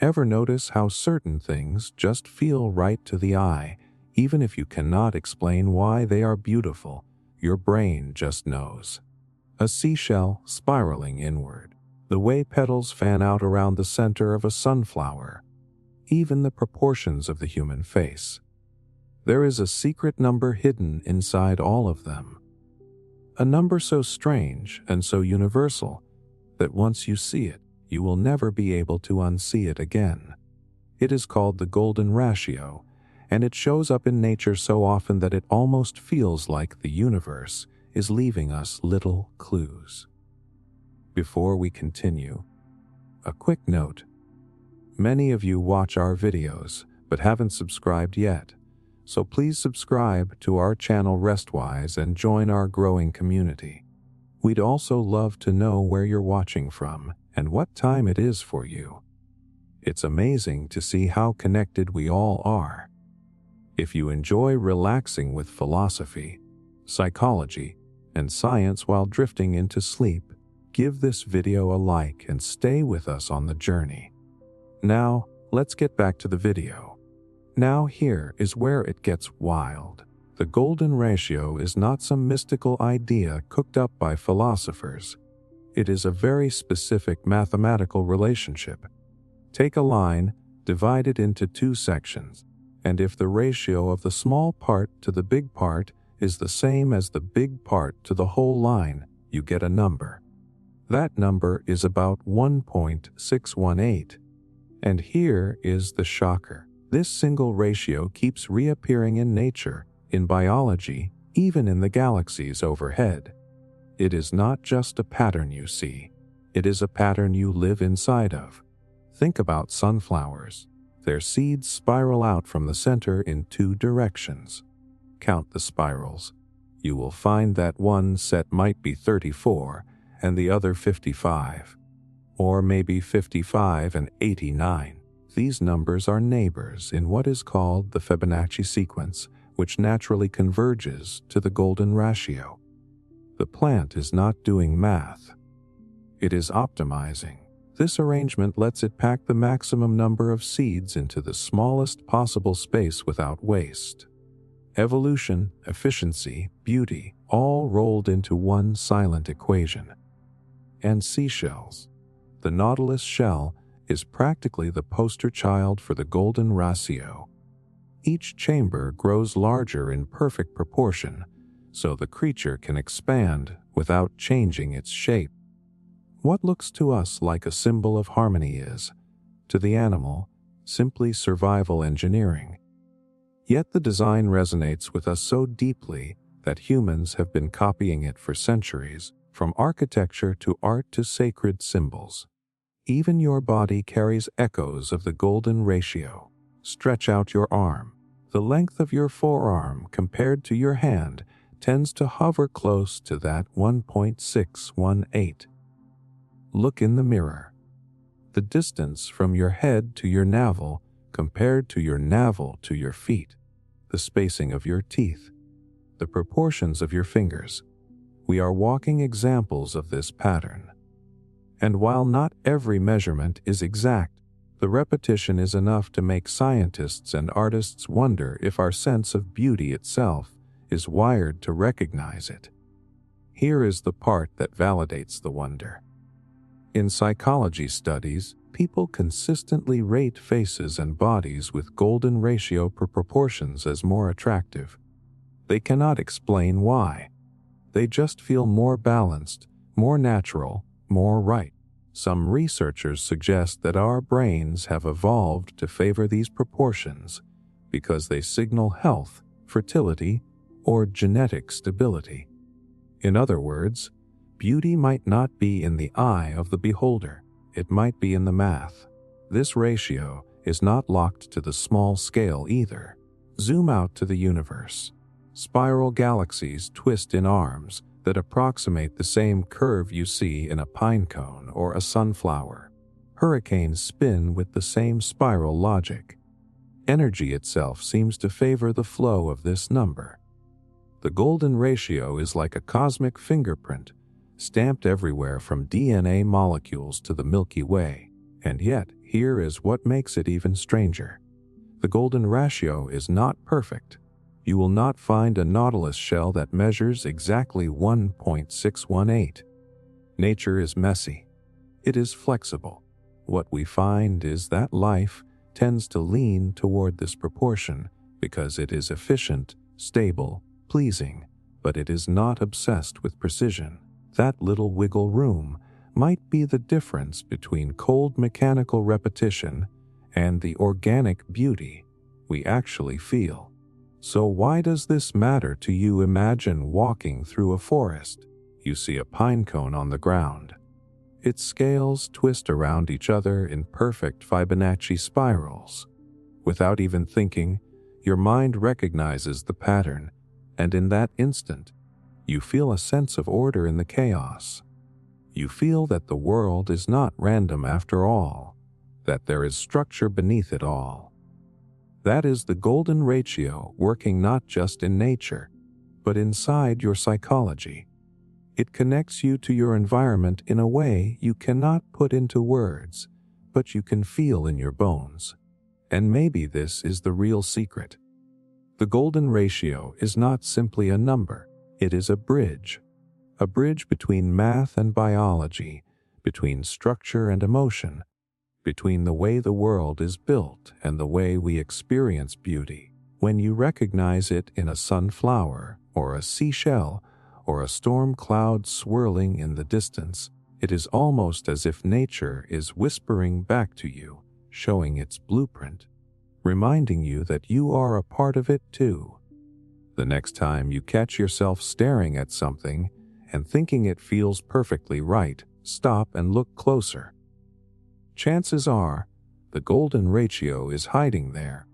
Ever notice how certain things just feel right to the eye, even if you cannot explain why they are beautiful? Your brain just knows. A seashell spiraling inward, the way petals fan out around the center of a sunflower, even the proportions of the human face. There is a secret number hidden inside all of them. A number so strange and so universal that once you see it, you will never be able to unsee it again. It is called the golden ratio, and it shows up in nature so often that it almost feels like the universe is leaving us little clues. Before we continue, a quick note. Many of you watch our videos but haven't subscribed yet, so please subscribe to our channel Restwise and join our growing community. We'd also love to know where you're watching from and what time it is for you. It's amazing to see how connected we all are. If you enjoy relaxing with philosophy, psychology, and science while drifting into sleep, give this video a like and stay with us on the journey. Now, let's get back to the video. Now here is where it gets wild. The golden ratio is not some mystical idea cooked up by philosophers. It is a very specific mathematical relationship. Take a line, divide it into two sections, and if the ratio of the small part to the big part is the same as the big part to the whole line, you get a number. That number is about 1.618. And here is the shocker. This single ratio keeps reappearing in nature, in biology, even in the galaxies overhead. It is not just a pattern you see. It is a pattern you live inside of. Think about sunflowers. Their seeds spiral out from the center in two directions. Count the spirals. You will find that one set might be 34 and the other 55. Or maybe 55 and 89. These numbers are neighbors in what is called the Fibonacci sequence, which naturally converges to the golden ratio. The plant is not doing math. It is optimizing. This arrangement lets it pack the maximum number of seeds into the smallest possible space without waste. Evolution, efficiency, beauty, all rolled into one silent equation. And seashells. The nautilus shell is practically the poster child for the golden ratio. Each chamber grows larger in perfect proportion, so the creature can expand without changing its shape. What looks to us like a symbol of harmony is, to the animal, simply survival engineering. Yet the design resonates with us so deeply that humans have been copying it for centuries, from architecture to art to sacred symbols. Even your body carries echoes of the golden ratio. Stretch out your arm. The length of your forearm compared to your hand tends to hover close to that 1.618. Look in the mirror. The distance from your head to your navel compared to your navel to your feet. The spacing of your teeth. The proportions of your fingers. We are walking examples of this pattern. And while not every measurement is exact, the repetition is enough to make scientists and artists wonder if our sense of beauty itself is wired to recognize it. Here is the part that validates the wonder. In psychology studies, people consistently rate faces and bodies with golden ratio proportions as more attractive. They cannot explain why. They just feel more balanced, more natural, more right. Some researchers suggest that our brains have evolved to favor these proportions because they signal health, fertility, or genetic stability. In other words, beauty might not be in the eye of the beholder, it might be in the math. This ratio is not locked to the small scale either. Zoom out to the universe. Spiral galaxies twist in arms that approximate the same curve you see in a pine cone or a sunflower. Hurricanes spin with the same spiral logic. Energy itself seems to favor the flow of this number. The golden ratio is like a cosmic fingerprint, stamped everywhere from DNA molecules to the Milky Way. And yet, here is what makes it even stranger. The golden ratio is not perfect. You will not find a nautilus shell that measures exactly 1.618. Nature is messy. It is flexible. What we find is that life tends to lean toward this proportion because it is efficient, stable, pleasing, but it is not obsessed with precision. That little wiggle room might be the difference between cold mechanical repetition and the organic beauty we actually feel. So why does this matter to you? Imagine walking through a forest. You see a pine cone on the ground. Its scales twist around each other in perfect Fibonacci spirals. Without even thinking, your mind recognizes the pattern, and in that instant, you feel a sense of order in the chaos. You feel that the world is not random after all, that there is structure beneath it all. That is the golden ratio working not just in nature, but inside your psychology. It connects you to your environment in a way you cannot put into words, but you can feel in your bones. And maybe this is the real secret. The golden ratio is not simply a number, it is a bridge between math and biology, between structure and emotion, between the way the world is built and the way we experience beauty. When you recognize it in a sunflower or a seashell or a storm cloud swirling in the distance, it is almost as if nature is whispering back to you, showing its blueprint, reminding you that you are a part of it too. The next time you catch yourself staring at something and thinking it feels perfectly right, stop and look closer. Chances are, the golden ratio is hiding there,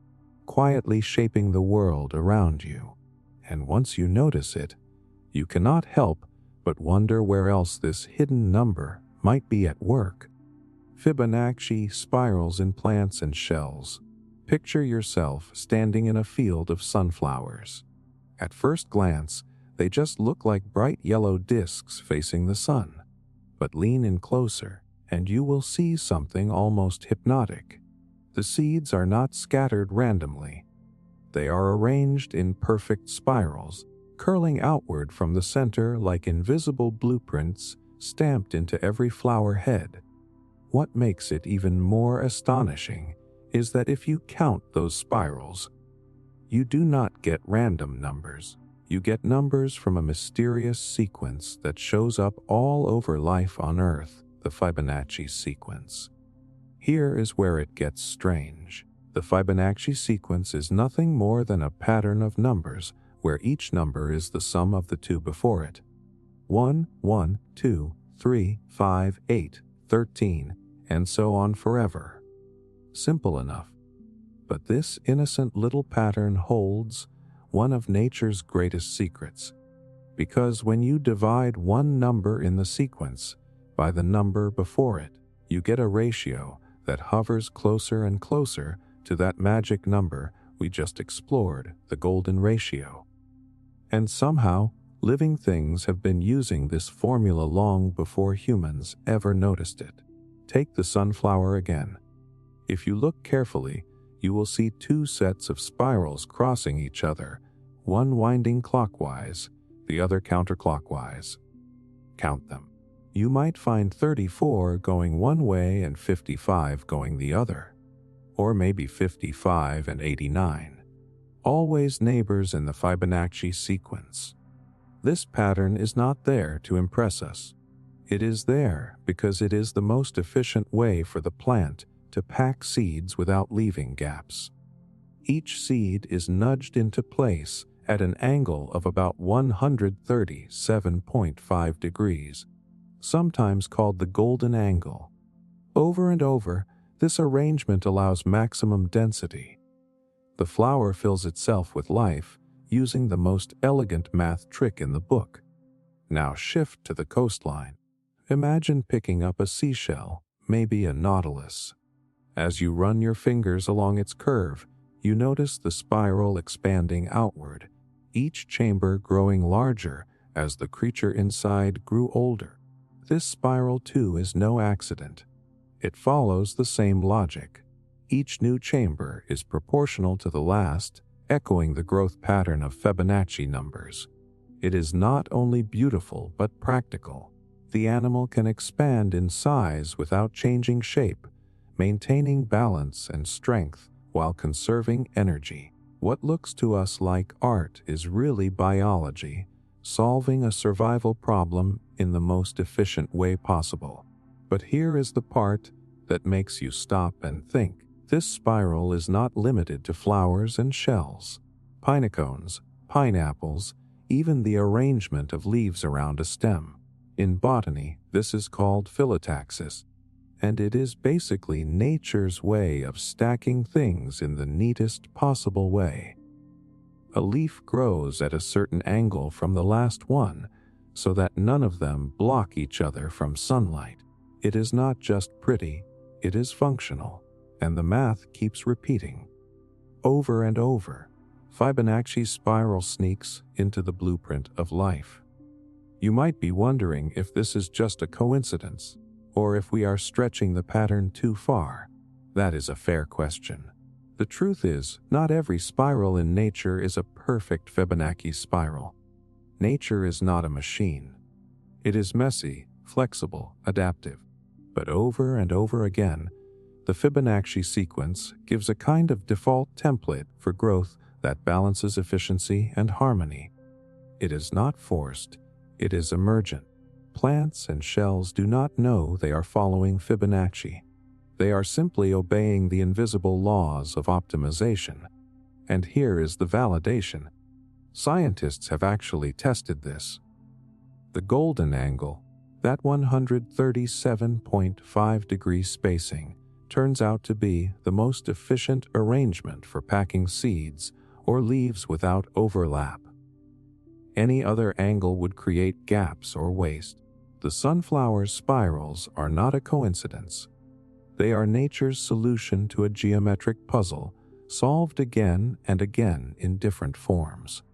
quietly shaping the world around you. And once you notice it, you cannot help but wonder where else this hidden number might be at work. Fibonacci spirals in plants and shells. Picture yourself standing in a field of sunflowers. At first glance, they just look like bright yellow discs facing the sun. But lean in closer, and you will see something almost hypnotic. The seeds are not scattered randomly. They are arranged in perfect spirals, curling outward from the center like invisible blueprints stamped into every flower head. What makes it even more astonishing is that if you count those spirals, you do not get random numbers. You get numbers from a mysterious sequence that shows up all over life on Earth, the Fibonacci sequence. Here is where it gets strange. The Fibonacci sequence is nothing more than a pattern of numbers where each number is the sum of the two before it. 1, 1, 2, 3, 5, 8, 13, and so on forever. Simple enough. But this innocent little pattern holds one of nature's greatest secrets, because when you divide one number in the sequence by the number before it, you get a ratio that hovers closer and closer to that magic number we just explored, the golden ratio. And somehow, living things have been using this formula long before humans ever noticed it. Take the sunflower again. If you look carefully, you will see two sets of spirals crossing each other, one winding clockwise, the other counterclockwise. Count them. You might find 34 going one way and 55 going the other, or maybe 55 and 89. Always neighbors in the Fibonacci sequence. This pattern is not there to impress us. It is there because it is the most efficient way for the plant to pack seeds without leaving gaps. Each seed is nudged into place at an angle of about 137.5 degrees, sometimes called the golden angle. Over and over, this arrangement allows maximum density. The flower fills itself with life using the most elegant math trick in the book. Now shift to the coastline. Imagine picking up a seashell, maybe a nautilus. As you run your fingers along its curve, you notice the spiral expanding outward, each chamber growing larger as the creature inside grew older. This spiral too is no accident. It follows the same logic. Each new chamber is proportional to the last, echoing the growth pattern of Fibonacci numbers. It is not only beautiful but practical. The animal can expand in size without changing shape, maintaining balance and strength while conserving energy. What looks to us like art is really biology, solving a survival problem in the most efficient way possible. But here is the part that makes you stop and think. This spiral is not limited to flowers and shells, pinecones, pineapples, even the arrangement of leaves around a stem. In botany, this is called phyllotaxis, and it is basically nature's way of stacking things in the neatest possible way. A leaf grows at a certain angle from the last one, so that none of them block each other from sunlight. It is not just pretty, it is functional, and the math keeps repeating. Over and over, Fibonacci's spiral sneaks into the blueprint of life. You might be wondering if this is just a coincidence, or if we are stretching the pattern too far. That is a fair question. The truth is, not every spiral in nature is a perfect Fibonacci spiral. Nature is not a machine. It is messy, flexible, adaptive. But over and over again, the Fibonacci sequence gives a kind of default template for growth that balances efficiency and harmony. It is not forced, it is emergent. Plants and shells do not know they are following Fibonacci. They are simply obeying the invisible laws of optimization. And here is the validation. Scientists have actually tested this. The golden angle, that 137.5-degree spacing, turns out to be the most efficient arrangement for packing seeds or leaves without overlap. Any other angle would create gaps or waste. The sunflower's spirals are not a coincidence. They are nature's solution to a geometric puzzle, solved again and again in different forms.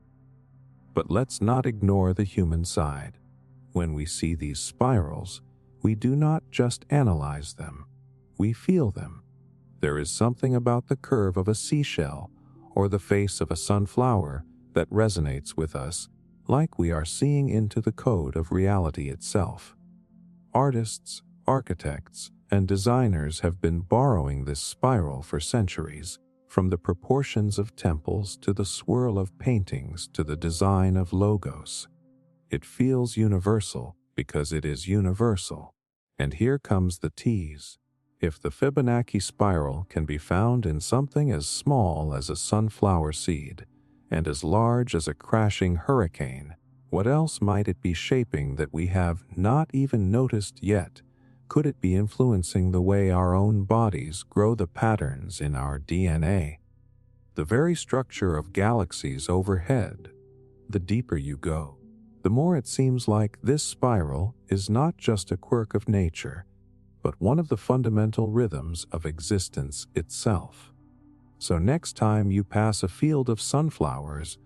But let's not ignore the human side. When we see these spirals, we do not just analyze them, we feel them. There is something about the curve of a seashell or the face of a sunflower that resonates with us, like we are seeing into the code of reality itself. Artists, architects, and designers have been borrowing this spiral for centuries, from the proportions of temples to the swirl of paintings to the design of logos. It feels universal because it is universal. And here comes the tease. If the Fibonacci spiral can be found in something as small as a sunflower seed and as large as a crashing hurricane, what else might it be shaping that we have not even noticed yet? Could it be influencing the way our own bodies grow the patterns in our DNA? The very structure of galaxies overhead. The deeper you go, the more it seems like this spiral is not just a quirk of nature, but one of the fundamental rhythms of existence itself. So next time you pass a field of sunflowers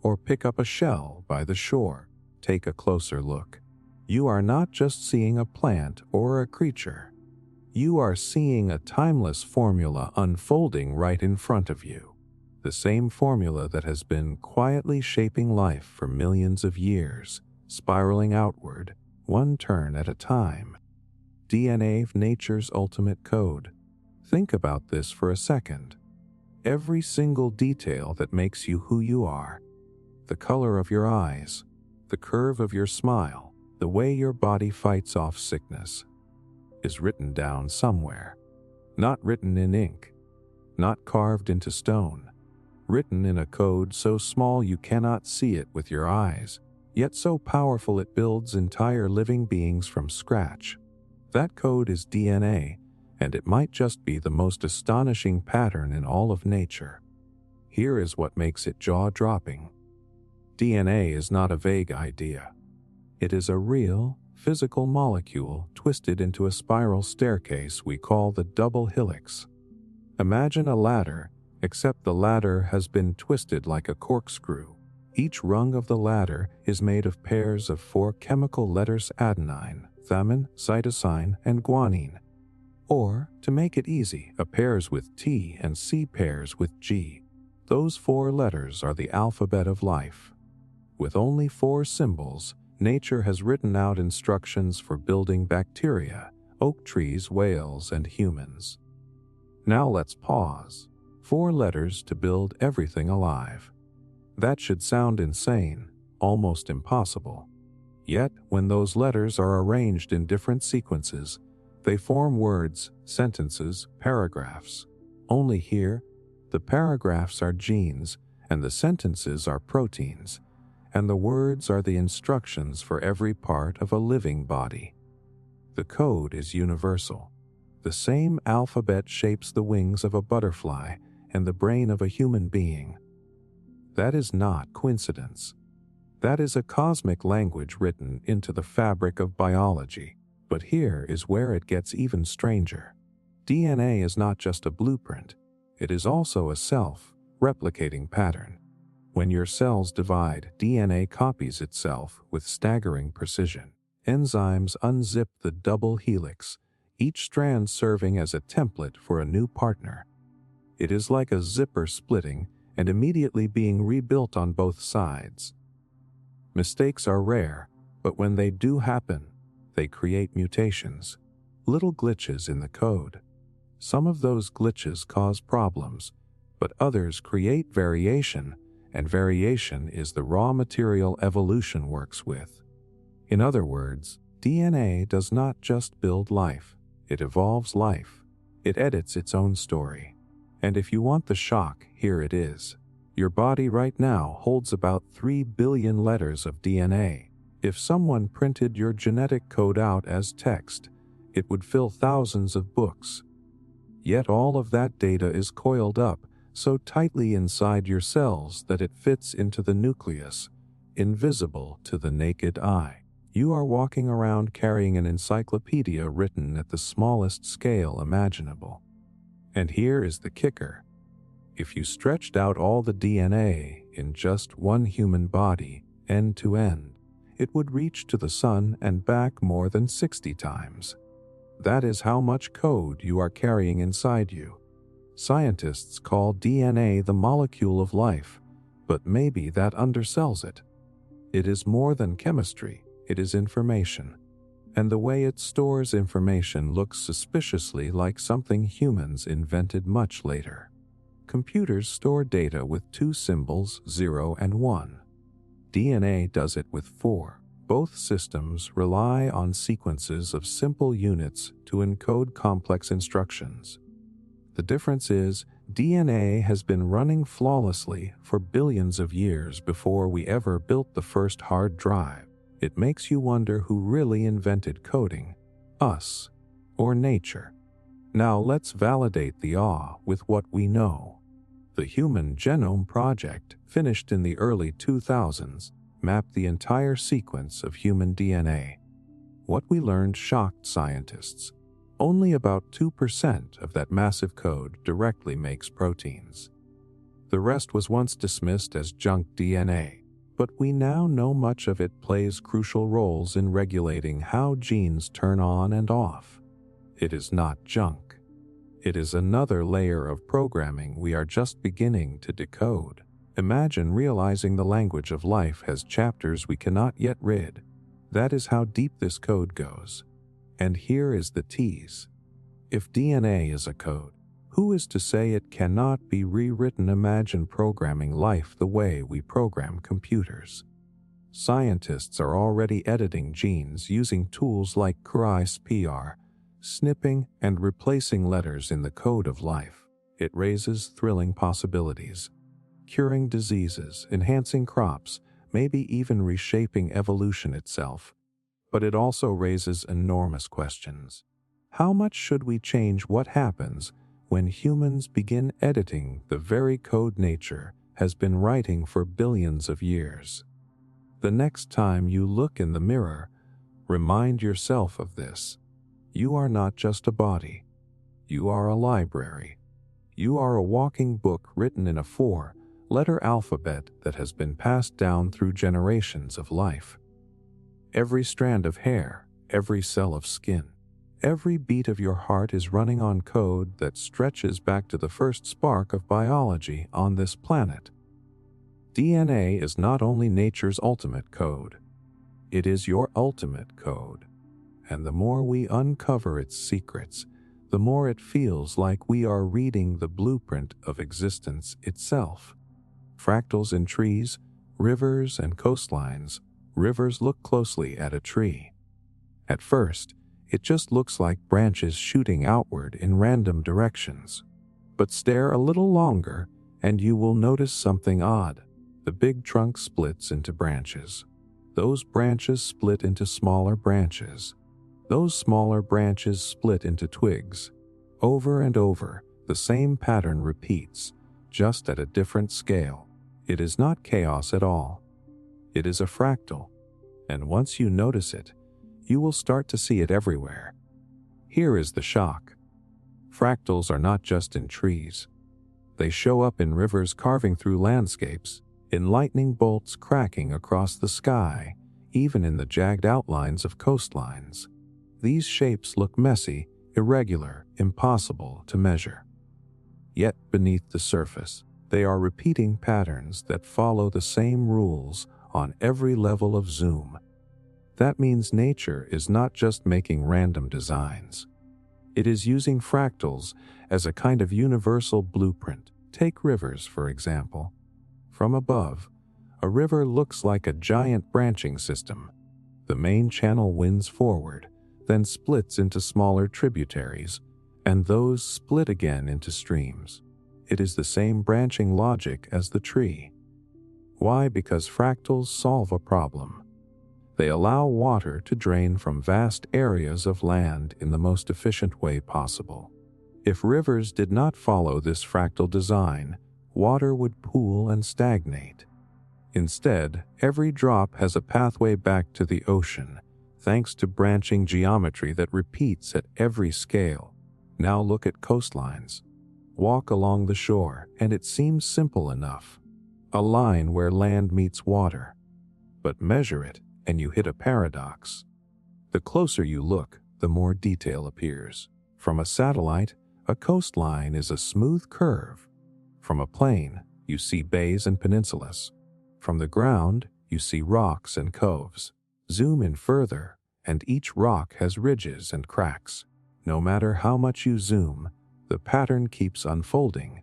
or pick up a shell by the shore, take a closer look. You are not just seeing a plant or a creature. You are seeing a timeless formula unfolding right in front of you. The same formula that has been quietly shaping life for millions of years, spiraling outward, one turn at a time. DNA of nature's ultimate code. Think about this for a second. Every single detail that makes you who you are, the color of your eyes, the curve of your smile, the way your body fights off sickness, is written down somewhere. Not written in ink, not carved into stone, written in a code so small you cannot see it with your eyes, yet so powerful it builds entire living beings from scratch. That code is DNA, and it might just be the most astonishing pattern in all of nature. Here is what makes it jaw-dropping. DNA is not a vague idea. It is a real, physical molecule twisted into a spiral staircase we call the double helix. Imagine a ladder, except the ladder has been twisted like a corkscrew. Each rung of the ladder is made of pairs of 4 chemical letters: adenine, thymine, cytosine, and guanine. Or, to make it easy, A pairs with T and C pairs with G. Those 4 letters are the alphabet of life. With only 4 symbols, nature has written out instructions for building bacteria, oak trees, whales, and humans. Now let's pause. 4 letters to build everything alive. That should sound insane, almost impossible. Yet, when those letters are arranged in different sequences, they form words, sentences, paragraphs. Only here, the paragraphs are genes, and the sentences are proteins, and the words are the instructions for every part of a living body. The code is universal. The same alphabet shapes the wings of a butterfly and the brain of a human being. That is not coincidence. That is a cosmic language written into the fabric of biology. But here is where it gets even stranger. DNA is not just a blueprint. It is also a self-replicating pattern. When your cells divide, DNA copies itself with staggering precision. Enzymes unzip the double helix, each strand serving as a template for a new partner. It is like a zipper splitting and immediately being rebuilt on both sides. Mistakes are rare, but when they do happen, they create mutations, little glitches in the code. Some of those glitches cause problems, but others create variation, and variation is the raw material evolution works with. In other words, DNA does not just build life, it evolves life. It edits its own story. And if you want the shock, here it is. Your body right now holds about 3 billion letters of DNA. If someone printed your genetic code out as text, it would fill thousands of books. Yet all of that data is coiled up so tightly inside your cells that it fits into the nucleus, invisible to the naked eye. You are walking around carrying an encyclopedia written at the smallest scale imaginable. And here is the kicker. If you stretched out all the DNA in just one human body, end to end, it would reach to the sun and back more than 60 times. That is how much code you are carrying inside you. Scientists call DNA the molecule of life, but maybe that undersells it. It is more than chemistry, it is information. And the way it stores information looks suspiciously like something humans invented much later. Computers store data with 2 symbols, 0 and 1. DNA does it with 4. Both systems rely on sequences of simple units to encode complex instructions. The difference is, DNA has been running flawlessly for billions of years before we ever built the first hard drive. It makes you wonder who really invented coding, us or nature. Now let's validate the awe with what we know. The Human Genome Project, finished in the early 2000s, mapped the entire sequence of human DNA. What we learned shocked scientists. Only about 2% of that massive code directly makes proteins. The rest was once dismissed as junk DNA, but we now know much of it plays crucial roles in regulating how genes turn on and off. It is not junk. It is another layer of programming we are just beginning to decode. Imagine realizing the language of life has chapters we cannot yet read. That is how deep this code goes. And here is the tease. If DNA is a code, who is to say it cannot be rewritten? Imagine programming life the way we program computers. Scientists are already editing genes using tools like CRISPR, snipping and replacing letters in the code of life. It raises thrilling possibilities. Curing diseases, enhancing crops, maybe even reshaping evolution itself. But it also raises enormous questions. How much should we change what happens when humans begin editing the very code nature has been writing for billions of years? The next time you look in the mirror, remind yourself of this. You are not just a body. You are a library. You are a walking book written in a 4-letter alphabet that has been passed down through generations of life. Every strand of hair, every cell of skin, Every beat of your heart is running on code that stretches back to the first spark of biology on this planet. DNA is not only nature's ultimate code, it is your ultimate code. And the more we uncover its secrets, the more it feels like we are reading the blueprint of existence itself. Fractals in trees, rivers, and coastlines. Rivers look closely at a tree. At first, it just looks like branches shooting outward in random directions. But stare a little longer, and you will notice something odd. The big trunk splits into branches. Those branches split into smaller branches. Those smaller branches split into twigs. Over and over, the same pattern repeats, just at a different scale. It is not chaos at all. It is a fractal. And once you notice it, you will start to see it everywhere. Here is the shock. Fractals are not just in trees. They show up in rivers carving through landscapes, in lightning bolts cracking across the sky, even in the jagged outlines of coastlines. These shapes look messy, irregular, impossible to measure. Yet beneath the surface, they are repeating patterns that follow the same rules on every level of zoom. That means nature is not just making random designs. It is using fractals as a kind of universal blueprint. Take rivers, for example. From above, a river looks like a giant branching system. The main channel winds forward, then splits into smaller tributaries, and those split again into streams. It is the same branching logic as the tree. Why? Because fractals solve a problem. They allow water to drain from vast areas of land in the most efficient way possible. If rivers did not follow this fractal design, water would pool and stagnate. Instead, every drop has a pathway back to the ocean, thanks to branching geometry that repeats at every scale. Now look at coastlines. Walk along the shore, and it seems simple enough. A line where land meets water. But measure it, and you hit a paradox. The closer you look, the more detail appears. From a satellite, a coastline is a smooth curve. From a plane, you see bays and peninsulas. From the ground, you see rocks and coves. Zoom in further, and each rock has ridges and cracks. No matter how much you zoom, the pattern keeps unfolding.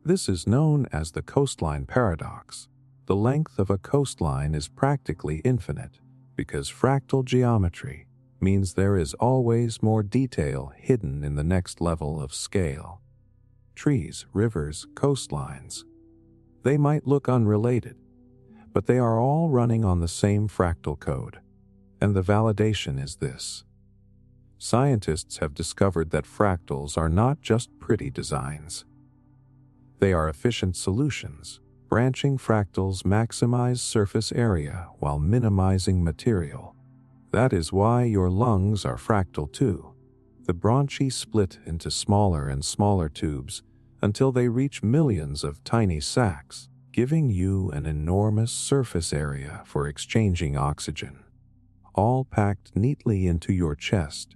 This is known as the coastline paradox. The length of a coastline is practically infinite, because fractal geometry means there is always more detail hidden in the next level of scale. Trees, rivers, coastlines. They might look unrelated, but they are all running on the same fractal code. And the validation is this. Scientists have discovered that fractals are not just pretty designs. They are efficient solutions. Branching fractals maximize surface area while minimizing material. That is why your lungs are fractal too. The bronchi split into smaller and smaller tubes until they reach millions of tiny sacs, giving you an enormous surface area for exchanging oxygen. All packed neatly into your chest.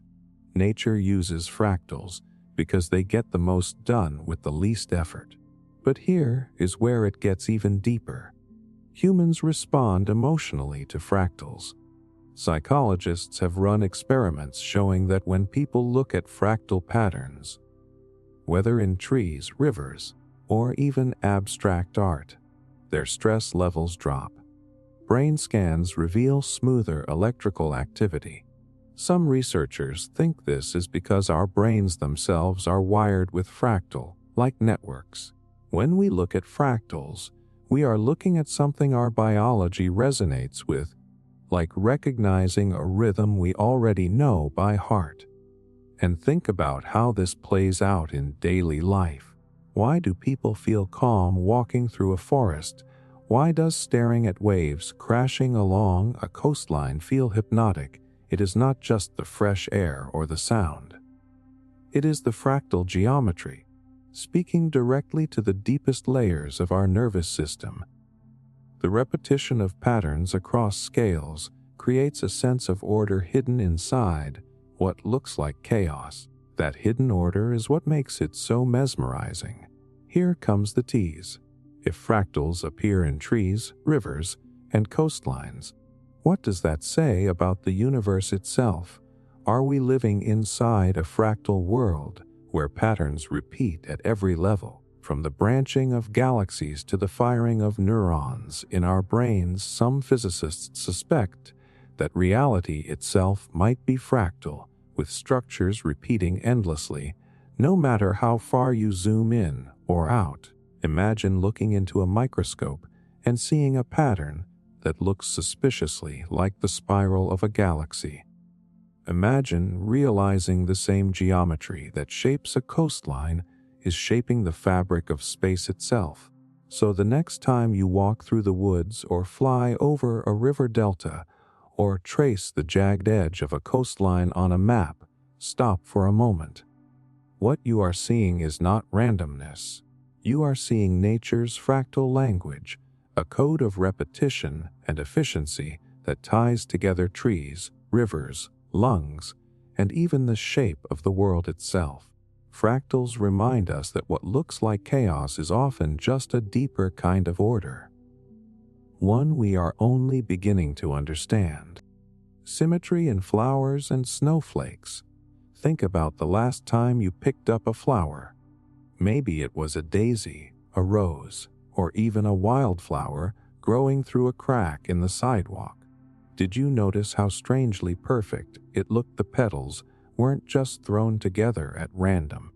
Nature uses fractals because they get the most done with the least effort. But here is where it gets even deeper. Humans respond emotionally to fractals. Psychologists have run experiments showing that when people look at fractal patterns, whether in trees, rivers, or even abstract art, their stress levels drop. Brain scans reveal smoother electrical activity. Some researchers think this is because our brains themselves are wired with fractal-like networks. When we look at fractals, we are looking at something our biology resonates with, like recognizing a rhythm we already know by heart. And think about how this plays out in daily life. Why do people feel calm walking through a forest? Why does staring at waves crashing along a coastline feel hypnotic? It is not just the fresh air or the sound. It is the fractal geometry, speaking directly to the deepest layers of our nervous system. The repetition of patterns across scales creates a sense of order hidden inside, what looks like chaos. That hidden order is what makes it so mesmerizing. Here comes the tease. If fractals appear in trees, rivers, and coastlines, what does that say about the universe itself? Are we living inside a fractal world where patterns repeat at every level? From the branching of galaxies to the firing of neurons in our brains, some physicists suspect that reality itself might be fractal, with structures repeating endlessly, no matter how far you zoom in or out. Imagine looking into a microscope and seeing a pattern that looks suspiciously like the spiral of a galaxy. Imagine realizing the same geometry that shapes a coastline is shaping the fabric of space itself. So the next time you walk through the woods or fly over a river delta or trace the jagged edge of a coastline on a map, stop for a moment. What you are seeing is not randomness. You are seeing nature's fractal language, a code of repetition and efficiency that ties together trees, rivers, lungs, and even the shape of the world itself. Fractals remind us that what looks like chaos is often just a deeper kind of order, one we are only beginning to understand. Symmetry in flowers and snowflakes. Think about the last time you picked up a flower. Maybe it was a daisy, a rose, or even a wildflower growing through a crack in the sidewalk. Did you notice how strangely perfect it looked? The petals weren't just thrown together at random.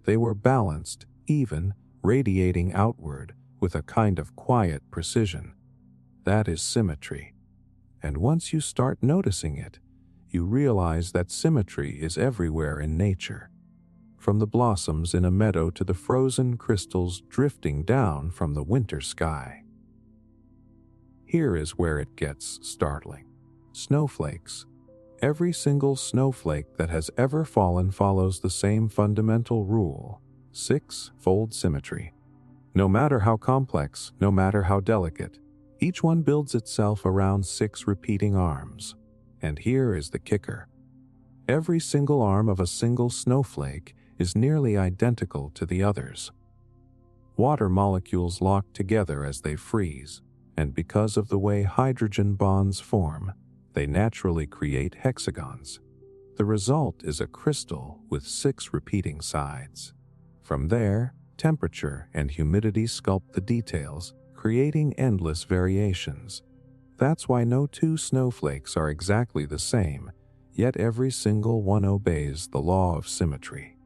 They were balanced, even, radiating outward with a kind of quiet precision. That is symmetry. And once you start noticing it, you realize that symmetry is everywhere in nature. From the blossoms in a meadow to the frozen crystals drifting down from the winter sky. Here is where it gets startling. Snowflakes. Every single snowflake that has ever fallen follows the same fundamental rule: 6-fold symmetry. No matter how complex, no matter how delicate, each one builds itself around 6 repeating arms. And here is the kicker. Every single arm of a single snowflake is nearly identical to the others. Water molecules lock together as they freeze, and because of the way hydrogen bonds form, they naturally create hexagons. The result is a crystal with 6 repeating sides. From there, temperature and humidity sculpt the details, creating endless variations. That's why no 2 snowflakes are exactly the same, yet every single one obeys the law of symmetry.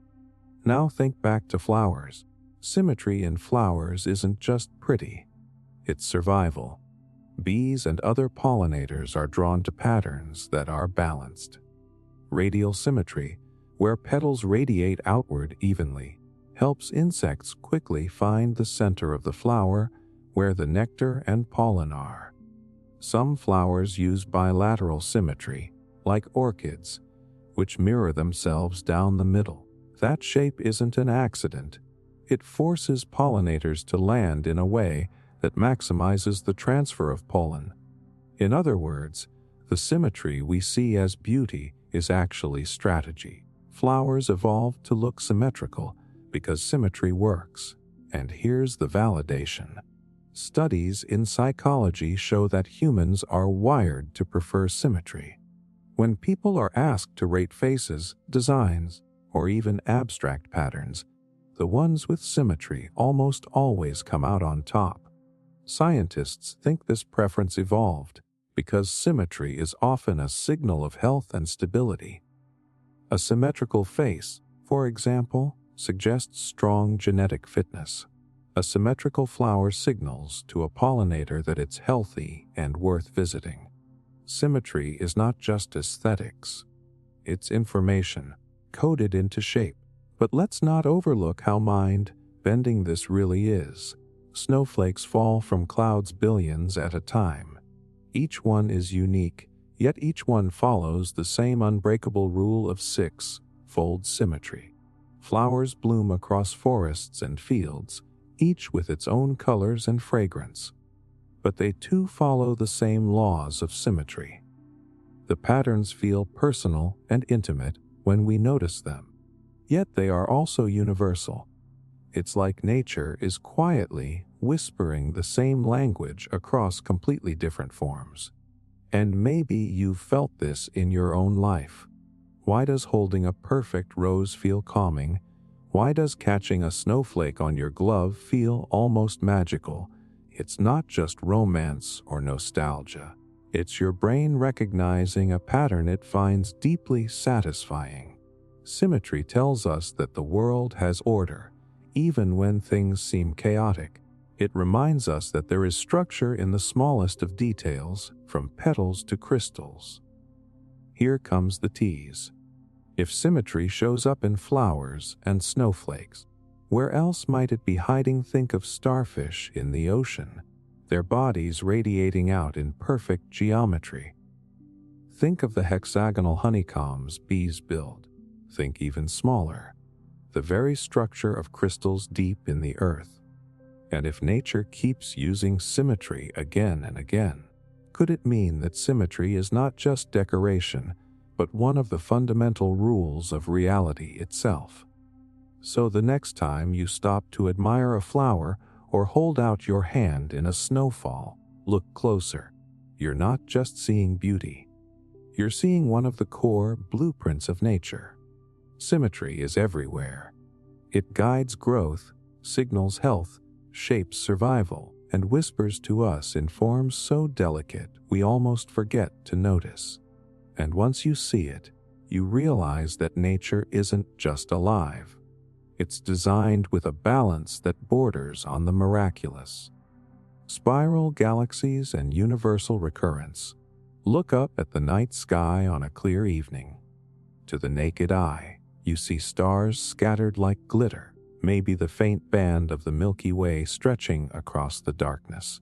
Now think back to flowers. Symmetry in flowers isn't just pretty, it's survival. Bees and other pollinators are drawn to patterns that are balanced. Radial symmetry, where petals radiate outward evenly, helps insects quickly find the center of the flower where the nectar and pollen are. Some flowers use bilateral symmetry, like orchids, which mirror themselves down the middle. That shape isn't an accident. It forces pollinators to land in a way that maximizes the transfer of pollen. In other words, the symmetry we see as beauty is actually strategy. Flowers evolved to look symmetrical because symmetry works. And here's the validation. Studies in psychology show that humans are wired to prefer symmetry. When people are asked to rate faces, designs, or even abstract patterns, the ones with symmetry almost always come out on top. Scientists think this preference evolved because symmetry is often a signal of health and stability. A symmetrical face, for example, suggests strong genetic fitness. A symmetrical flower signals to a pollinator that it's healthy and worth visiting. Symmetry is not just aesthetics. It's information, coded into shape. But let's not overlook how mind-bending this really is. Snowflakes fall from clouds billions at a time. Each one is unique, yet each one follows the same unbreakable rule of 6-fold symmetry. Flowers bloom across forests and fields, each with its own colors and fragrance. But they too follow the same laws of symmetry. The patterns feel personal and intimate when we notice them, yet they are also universal. It's like nature is quietly whispering the same language across completely different forms. And maybe you've felt this in your own life. Why does holding a perfect rose feel calming? Why does catching a snowflake on your glove feel almost magical? It's not just romance or nostalgia. It's your brain recognizing a pattern it finds deeply satisfying. Symmetry tells us that the world has order, even when things seem chaotic. It reminds us that there is structure in the smallest of details, from petals to crystals. Here comes the tease. If symmetry shows up in flowers and snowflakes, where else might it be hiding? Think of starfish in the ocean, their bodies radiating out in perfect geometry. Think of the hexagonal honeycombs bees build. Think even smaller, the very structure of crystals deep in the earth. And if nature keeps using symmetry again and again, could it mean that symmetry is not just decoration, but one of the fundamental rules of reality itself? So the next time you stop to admire a flower or hold out your hand in a snowfall, look closer. You're not just seeing beauty. You're seeing one of the core blueprints of nature. Symmetry is everywhere. It guides growth, signals health, shapes survival, and whispers to us in forms so delicate we almost forget to notice. And once you see it, you realize that nature isn't just alive. It's designed with a balance that borders on the miraculous. Spiral galaxies and universal recurrence. Look up at the night sky on a clear evening. To the naked eye, you see stars scattered like glitter, maybe the faint band of the Milky Way stretching across the darkness.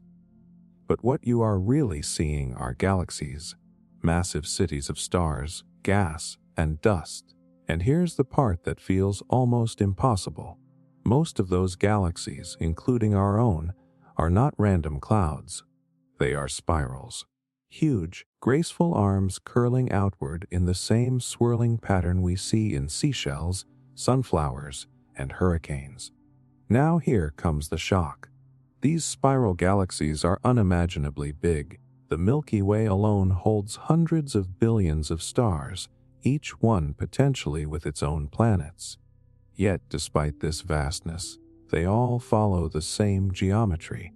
But what you are really seeing are galaxies, massive cities of stars, gas, and dust. And here's the part that feels almost impossible. Most of those galaxies, including our own, are not random clouds. They are spirals. Huge, graceful arms curling outward in the same swirling pattern we see in seashells, sunflowers, and hurricanes. Now here comes the shock. These spiral galaxies are unimaginably big. The Milky Way alone holds hundreds of billions of stars, each one potentially with its own planets. Yet, despite this vastness, they all follow the same geometry,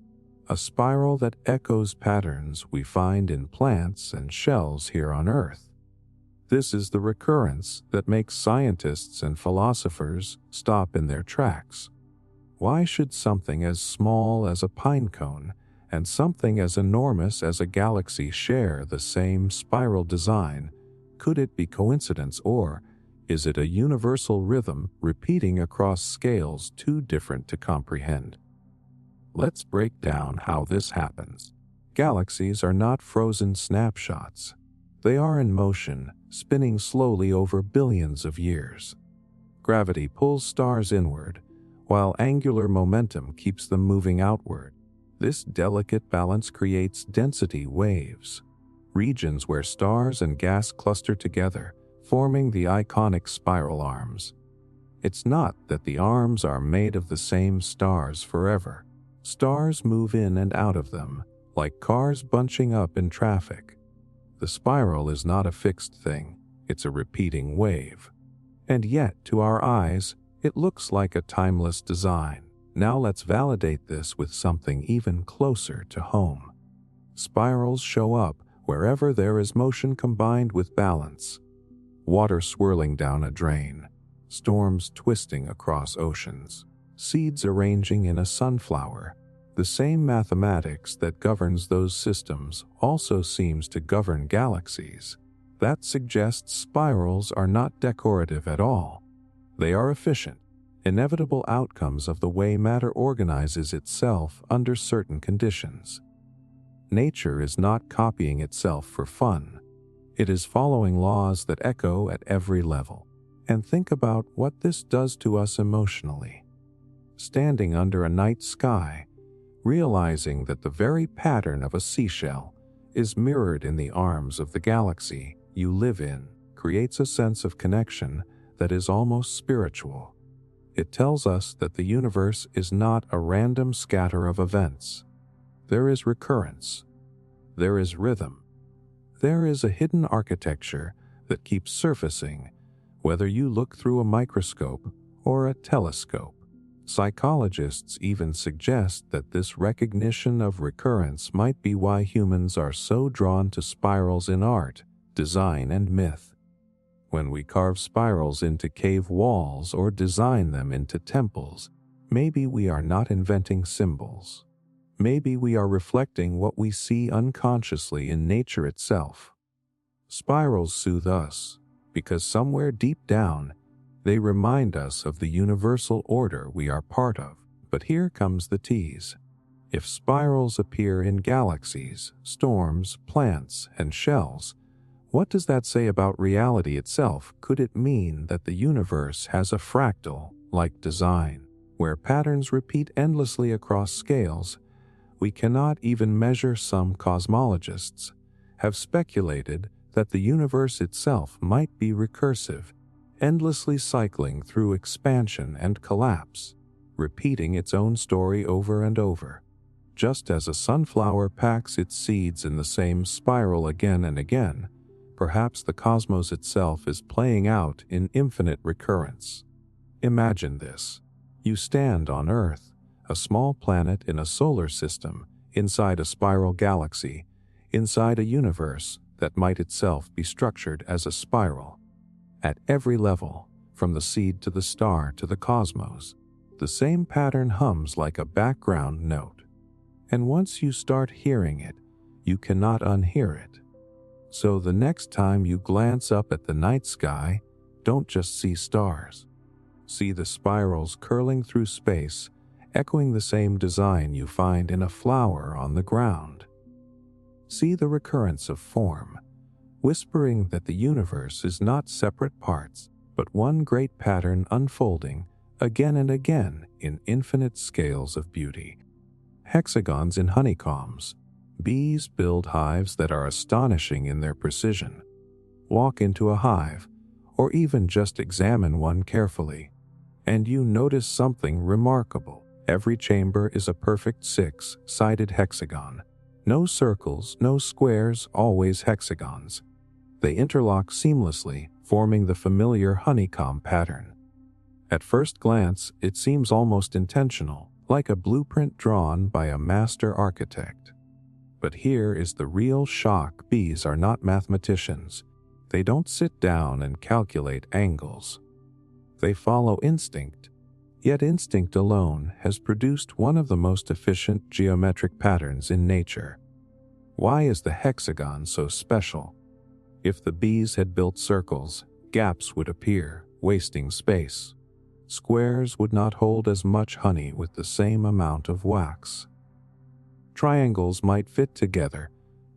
a spiral that echoes patterns we find in plants and shells here on Earth. This is the recurrence that makes scientists and philosophers stop in their tracks. Why should something as small as a pine cone and something as enormous as a galaxy share the same spiral design? Could it be coincidence, or is it a universal rhythm repeating across scales too different to comprehend? Let's break down how this happens. Galaxies are not frozen snapshots. They are in motion, spinning slowly over billions of years. Gravity pulls stars inward, while angular momentum keeps them moving outward. This delicate balance creates density waves, regions where stars and gas cluster together, forming the iconic spiral arms. It's not that the arms are made of the same stars forever. Stars move in and out of them, like cars bunching up in traffic. The spiral is not a fixed thing, it's a repeating wave. And yet, to our eyes, it looks like a timeless design. Now let's validate this with something even closer to home. Spirals show up wherever there is motion combined with balance. Water swirling down a drain, storms twisting across oceans, seeds arranging in a sunflower. The same mathematics that governs those systems also seems to govern galaxies. That suggests spirals are not decorative at all. They are efficient, inevitable outcomes of the way matter organizes itself under certain conditions. Nature is not copying itself for fun. It is following laws that echo at every level. And think about what this does to us emotionally. Standing under a night sky, realizing that the very pattern of a seashell is mirrored in the arms of the galaxy, you live in creates a sense of connection that is almost spiritual. It tells us that the universe is not a random scatter of events. There is recurrence. There is rhythm. There is a hidden architecture that keeps surfacing, whether you look through a microscope or a telescope. Psychologists even suggest that this recognition of recurrence might be why humans are so drawn to spirals in art, design, and myth. When we carve spirals into cave walls or design them into temples, maybe we are not inventing symbols. Maybe we are reflecting what we see unconsciously in nature itself. Spirals soothe us because somewhere deep down, they remind us of the universal order we are part of. But here comes the tease. If spirals appear in galaxies, storms, plants, and shells, what does that say about reality itself? Could it mean that the universe has a fractal-like design, where patterns repeat endlessly across scales we cannot even measure? Some cosmologists have speculated that the universe itself might be recursive, endlessly cycling through expansion and collapse, repeating its own story over and over. Just as a sunflower packs its seeds in the same spiral again and again, perhaps the cosmos itself is playing out in infinite recurrence. Imagine this. You stand on Earth, a small planet in a solar system, inside a spiral galaxy, inside a universe that might itself be structured as a spiral. At every level, from the seed to the star to the cosmos, the same pattern hums like a background note. And once you start hearing it, you cannot unhear it. So the next time you glance up at the night sky, don't just see stars. See the spirals curling through space, echoing the same design you find in a flower on the ground. See the recurrence of form, whispering that the universe is not separate parts, but one great pattern unfolding again and again in infinite scales of beauty. Hexagons in honeycombs. Bees build hives that are astonishing in their precision. Walk into a hive, or even just examine one carefully, and you notice something remarkable. Every chamber is a perfect six-sided hexagon. No circles, no squares, always hexagons. They interlock seamlessly, forming the familiar honeycomb pattern. At first glance, it seems almost intentional, like a blueprint drawn by a master architect. But here is the real shock. Bees are not mathematicians. They don't sit down and calculate angles. They follow instinct. Yet instinct alone has produced one of the most efficient geometric patterns in nature. Why is the hexagon so special? If the bees had built circles, gaps would appear, wasting space. Squares would not hold as much honey with the same amount of wax. Triangles might fit together,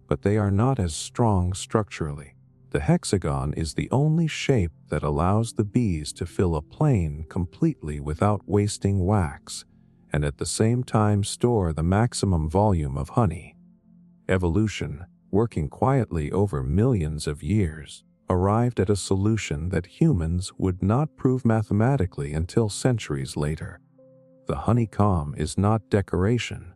but they are not as strong structurally. The hexagon is the only shape that allows the bees to fill a plane completely without wasting wax, and at the same time store the maximum volume of honey. Evolution, working quietly over millions of years, arrived at a solution that humans would not prove mathematically until centuries later. The honeycomb is not decoration.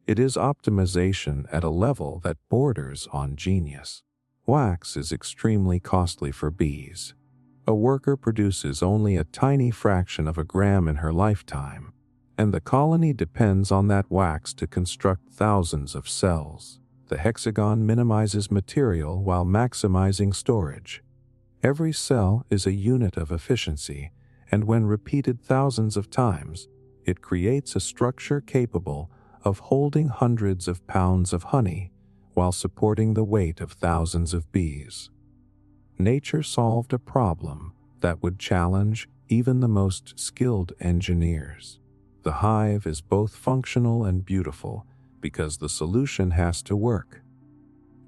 It is optimization at a level that borders on genius. Wax is extremely costly for bees. A worker produces only a tiny fraction of a gram in her lifetime, and the colony depends on that wax to construct thousands of cells. The hexagon minimizes material while maximizing storage. Every cell is a unit of efficiency, and when repeated thousands of times, it creates a structure capable of holding hundreds of pounds of honey while supporting the weight of thousands of bees. Nature solved a problem that would challenge even the most skilled engineers. The hive is both functional and beautiful because the solution has to work.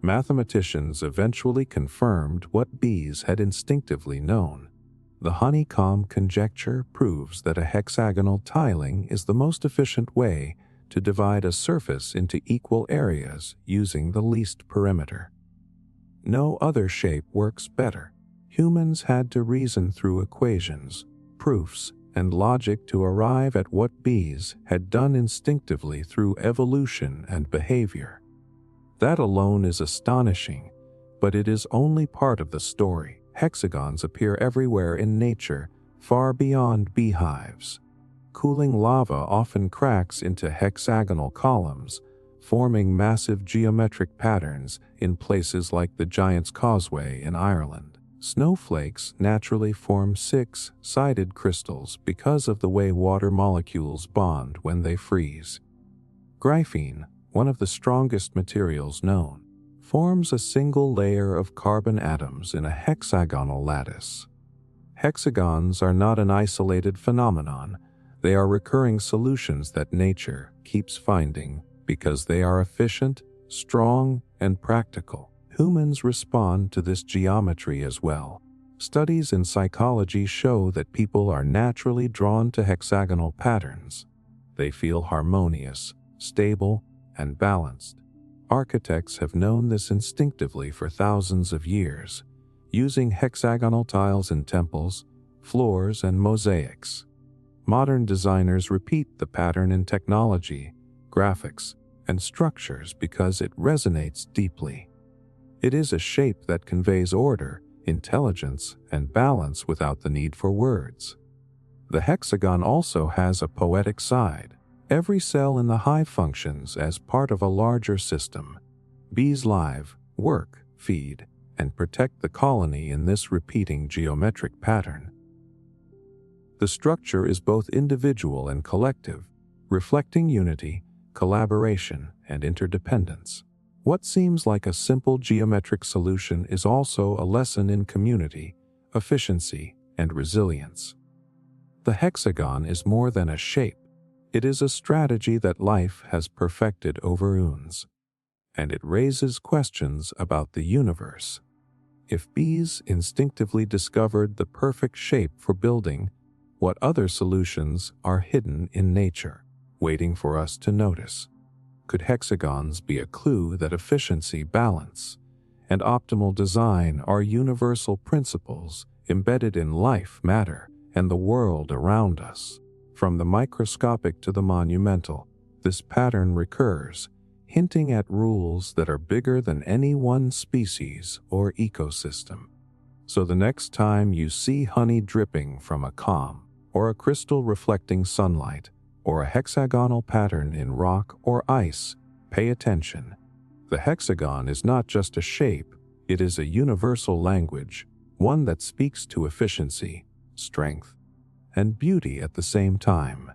Mathematicians eventually confirmed what bees had instinctively known. The honeycomb conjecture proves that a hexagonal tiling is the most efficient way to divide a surface into equal areas using the least perimeter. No other shape works better. Humans had to reason through equations, proofs, and logic to arrive at what bees had done instinctively through evolution and behavior. That alone is astonishing, but it is only part of the story. Hexagons appear everywhere in nature, far beyond beehives. Cooling lava often cracks into hexagonal columns, forming massive geometric patterns in places like the Giant's Causeway in Ireland. Snowflakes naturally form six-sided crystals because of the way water molecules bond when they freeze. Graphene, one of the strongest materials known, forms a single layer of carbon atoms in a hexagonal lattice. Hexagons are not an isolated phenomenon. They are recurring solutions that nature keeps finding because they are efficient, strong, and practical. Humans respond to this geometry as well. Studies in psychology show that people are naturally drawn to hexagonal patterns. They feel harmonious, stable, and balanced. Architects have known this instinctively for thousands of years, using hexagonal tiles in temples, floors, and mosaics. Modern designers repeat the pattern in technology, graphics, and structures because it resonates deeply. It is a shape that conveys order, intelligence, and balance without the need for words. The hexagon also has a poetic side. Every cell in the hive functions as part of a larger system. Bees live, work, feed, and protect the colony in this repeating geometric pattern. The structure is both individual and collective, reflecting unity, collaboration, and interdependence. What seems like a simple geometric solution is also a lesson in community, efficiency, and resilience. The hexagon is more than a shape. It is a strategy that life has perfected over eons, and it raises questions about the universe. If bees instinctively discovered the perfect shape for building, what other solutions are hidden in nature, waiting for us to notice? Could hexagons be a clue that efficiency, balance, and optimal design are universal principles embedded in life, matter, and the world around us? From the microscopic to the monumental, this pattern recurs, hinting at rules that are bigger than any one species or ecosystem. So the next time you see honey dripping from a comb, or a crystal reflecting sunlight, or a hexagonal pattern in rock or ice, pay attention. The hexagon is not just a shape, it is a universal language, one that speaks to efficiency, strength, and beauty at the same time.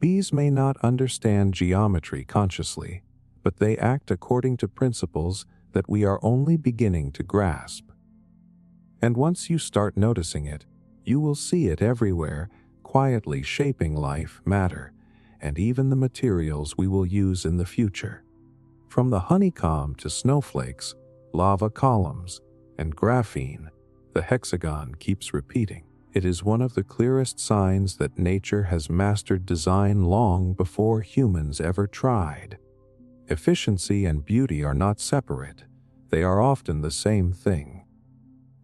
Bees may not understand geometry consciously, but they act according to principles that we are only beginning to grasp. And once you start noticing it, you will see it everywhere, quietly shaping life, matter, and even the materials we will use in the future. From the honeycomb to snowflakes, lava columns, and graphene, the hexagon keeps repeating. It is one of the clearest signs that nature has mastered design long before humans ever tried. Efficiency and beauty are not separate, they are often the same thing.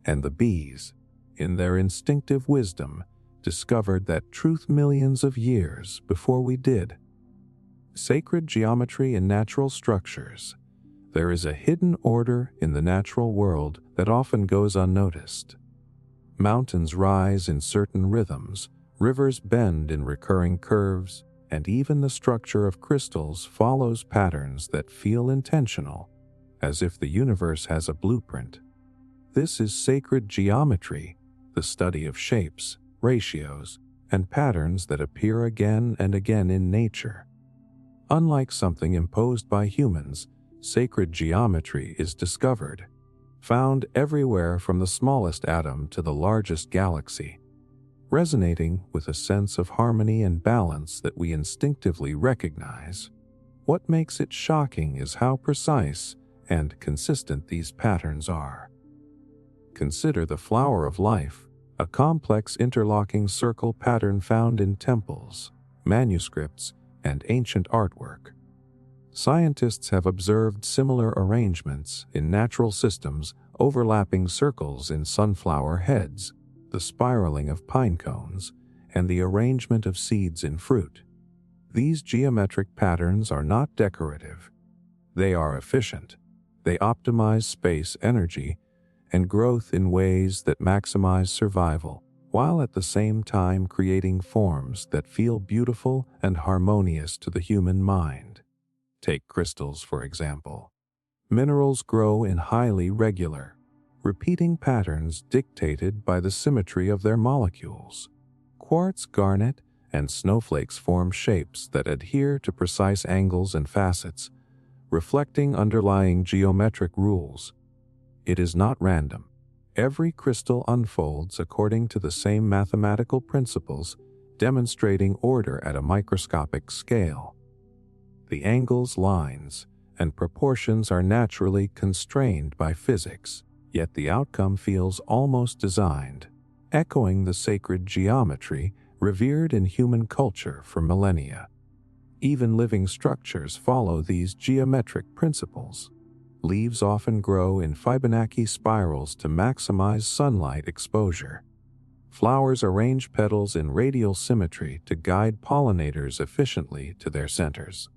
And the bees, in their instinctive wisdom, discovered that truth millions of years before we did. Sacred geometry in natural structures. There is a hidden order in the natural world that often goes unnoticed. Mountains rise in certain rhythms, rivers bend in recurring curves, and even the structure of crystals follows patterns that feel intentional, as if the universe has a blueprint. This is sacred geometry, the study of shapes, ratios, and patterns that appear again and again in nature. Unlike something imposed by humans, sacred geometry is discovered, found everywhere from the smallest atom to the largest galaxy, resonating with a sense of harmony and balance that we instinctively recognize. What makes it shocking is how precise and consistent these patterns are. Consider the flower of life, a complex interlocking circle pattern found in temples, manuscripts, and ancient artwork. Scientists have observed similar arrangements in natural systems overlapping circles in sunflower heads, the spiraling of pine cones, and the arrangement of seeds in fruit. These geometric patterns are not decorative. They are efficient. They optimize space energy and growth in ways that maximize survival, while at the same time creating forms that feel beautiful and harmonious to the human mind. Take crystals, for example. Minerals grow in highly regular, repeating patterns dictated by the symmetry of their molecules. Quartz, garnet, and snowflakes form shapes that adhere to precise angles and facets, reflecting underlying geometric rules. It is not random. Every crystal unfolds according to the same mathematical principles, demonstrating order at a microscopic scale. The angles, lines, and proportions are naturally constrained by physics, yet the outcome feels almost designed, echoing the sacred geometry revered in human culture for millennia. Even living structures follow these geometric principles. Leaves often grow in Fibonacci spirals to maximize sunlight exposure. Flowers arrange petals in radial symmetry to guide pollinators efficiently to their centers.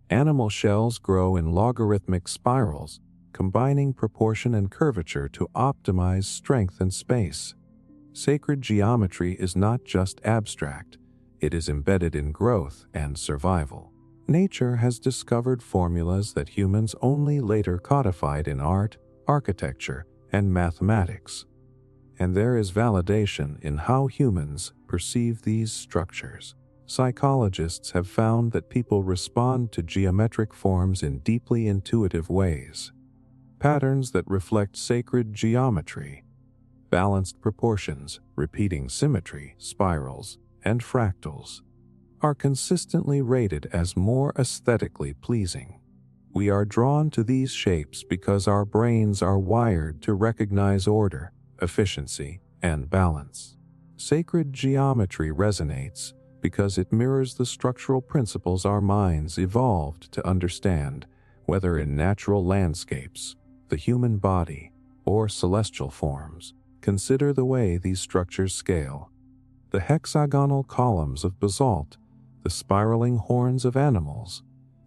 Animal shells grow in logarithmic spirals, combining proportion and curvature to optimize strength and space. Sacred geometry is not just abstract, it is embedded in growth and survival. Nature has discovered formulas that humans only later codified in art, architecture, and mathematics. And there is validation in how humans perceive these structures. Psychologists have found that people respond to geometric forms in deeply intuitive ways. Patterns that reflect sacred geometry, balanced proportions, repeating symmetry, spirals, and fractals, are consistently rated as more aesthetically pleasing. We are drawn to these shapes because our brains are wired to recognize order, efficiency, and balance. Sacred geometry resonates because it mirrors the structural principles our minds evolved to understand, whether in natural landscapes, the human body, or celestial forms. Consider the way these structures scale. The hexagonal columns of basalt, the spiraling horns of animals,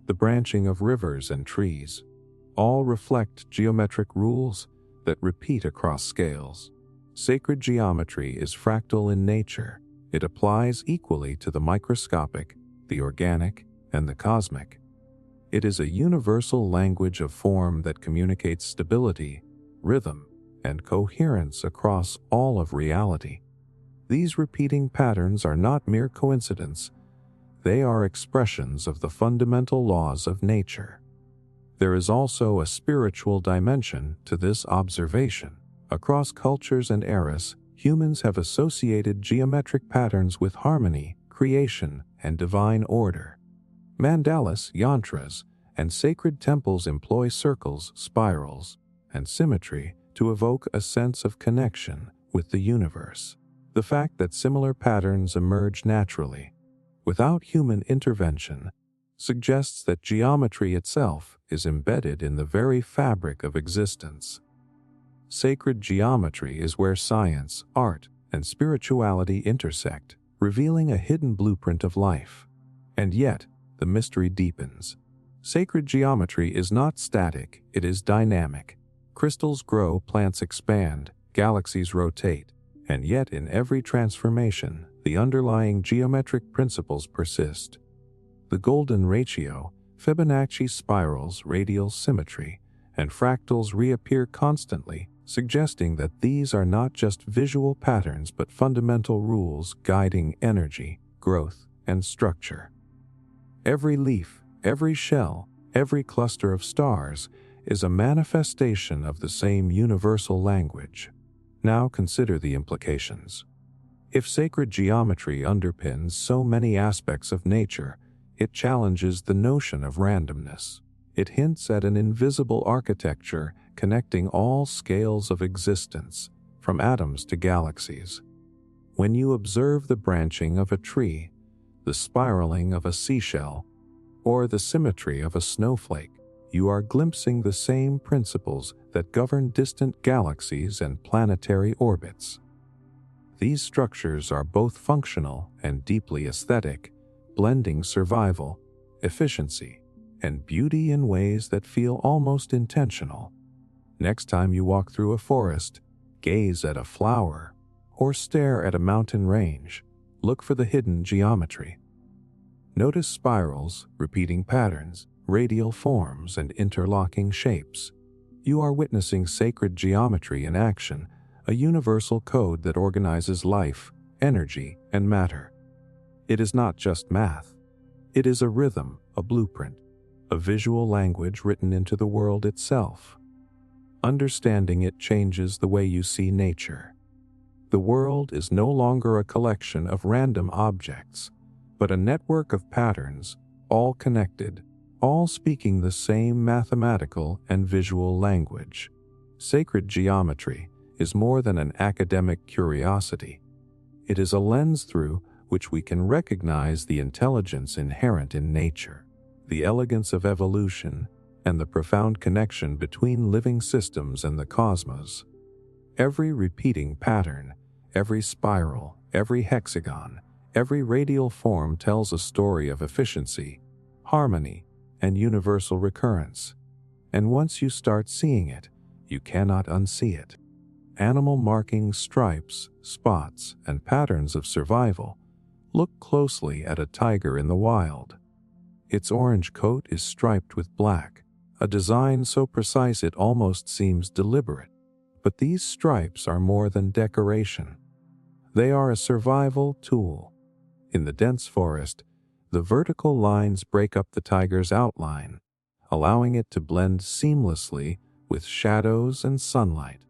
the branching of rivers and trees, all reflect geometric rules that repeat across scales. Sacred geometry is fractal in nature. It applies equally to the microscopic, the organic, and the cosmic. It is a universal language of form that communicates stability, rhythm, and coherence across all of reality. These repeating patterns are not mere coincidence. They are expressions of the fundamental laws of nature. There is also a spiritual dimension to this observation. Across cultures and eras, humans have associated geometric patterns with harmony, creation, and divine order. Mandalas, yantras, and sacred temples employ circles, spirals, and symmetry to evoke a sense of connection with the universe. The fact that similar patterns emerge naturally, without human intervention, suggests that geometry itself is embedded in the very fabric of existence. Sacred geometry is where science, art, and spirituality intersect, revealing a hidden blueprint of life. And yet, the mystery deepens. Sacred geometry is not static, it is dynamic. Crystals grow, plants expand, galaxies rotate, and yet in every transformation, the underlying geometric principles persist. The golden ratio, Fibonacci spirals, radial symmetry, and fractals reappear constantly, suggesting that these are not just visual patterns but fundamental rules guiding energy, growth, and structure. Every leaf, every shell, every cluster of stars is a manifestation of the same universal language. Now consider the implications. If sacred geometry underpins so many aspects of nature, it challenges the notion of randomness. It hints at an invisible architecture connecting all scales of existence, from atoms to galaxies. When you observe the branching of a tree, the spiraling of a seashell, or the symmetry of a snowflake, you are glimpsing the same principles that govern distant galaxies and planetary orbits. These structures are both functional and deeply aesthetic, blending survival, efficiency, and beauty in ways that feel almost intentional. Next time you walk through a forest, gaze at a flower, or stare at a mountain range, look for the hidden geometry. Notice spirals, repeating patterns, radial forms, and interlocking shapes. You are witnessing sacred geometry in action, a universal code that organizes life, energy, and matter. It is not just math. It is a rhythm, a blueprint, a visual language written into the world itself. Understanding it changes the way you see nature. The world is no longer a collection of random objects, but a network of patterns, all connected, all speaking the same mathematical and visual language. Sacred geometry is more than an academic curiosity. It is a lens through which we can recognize the intelligence inherent in nature, the elegance of evolution, and the profound connection between living systems and the cosmos. Every repeating pattern, every spiral, every hexagon, every radial form tells a story of efficiency, harmony, and universal recurrence. And once you start seeing it, you cannot unsee it. Animal markings, stripes, spots, and patterns of survival. Look closely at a tiger in the wild. Its orange coat is striped with black, a design so precise it almost seems deliberate. But these stripes are more than decoration. They are a survival tool. In the dense forest, the vertical lines break up the tiger's outline, allowing it to blend seamlessly with shadows and sunlight.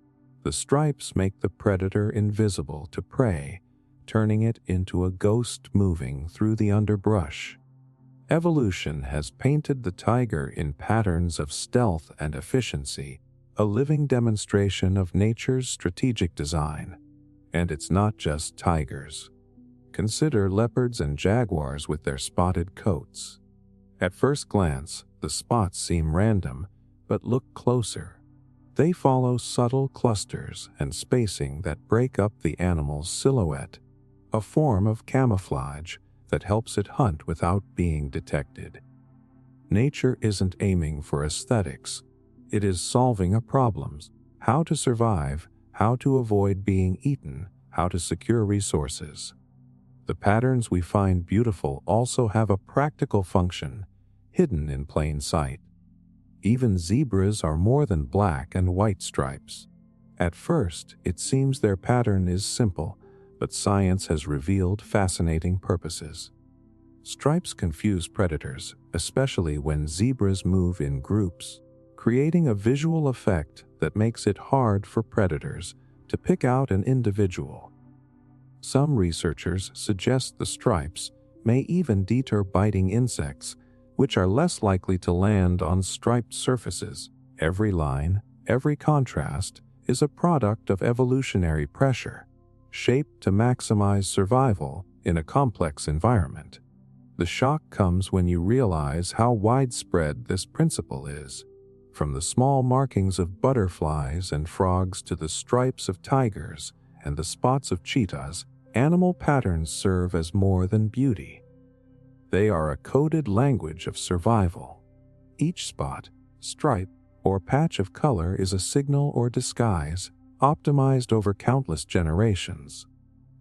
The stripes make the predator invisible to prey, turning it into a ghost moving through the underbrush. Evolution has painted the tiger in patterns of stealth and efficiency, a living demonstration of nature's strategic design. And it's not just tigers. Consider leopards and jaguars with their spotted coats. At first glance, the spots seem random, but look closer. They follow subtle clusters and spacing that break up the animal's silhouette, a form of camouflage that helps it hunt without being detected. Nature isn't aiming for aesthetics. It is solving a problem: how to survive, how to avoid being eaten, how to secure resources. The patterns we find beautiful also have a practical function, hidden in plain sight. Even zebras are more than black and white stripes. At first, it seems their pattern is simple, but science has revealed fascinating purposes. Stripes confuse predators, especially when zebras move in groups, creating a visual effect that makes it hard for predators to pick out an individual. Some researchers suggest the stripes may even deter biting insects, which are less likely to land on striped surfaces. Every line, every contrast, is a product of evolutionary pressure, shaped to maximize survival in a complex environment. The shock comes when you realize how widespread this principle is. From the small markings of butterflies and frogs to the stripes of tigers and the spots of cheetahs, animal patterns serve as more than beauty. They are a coded language of survival. Each spot, stripe, or patch of color is a signal or disguise, optimized over countless generations.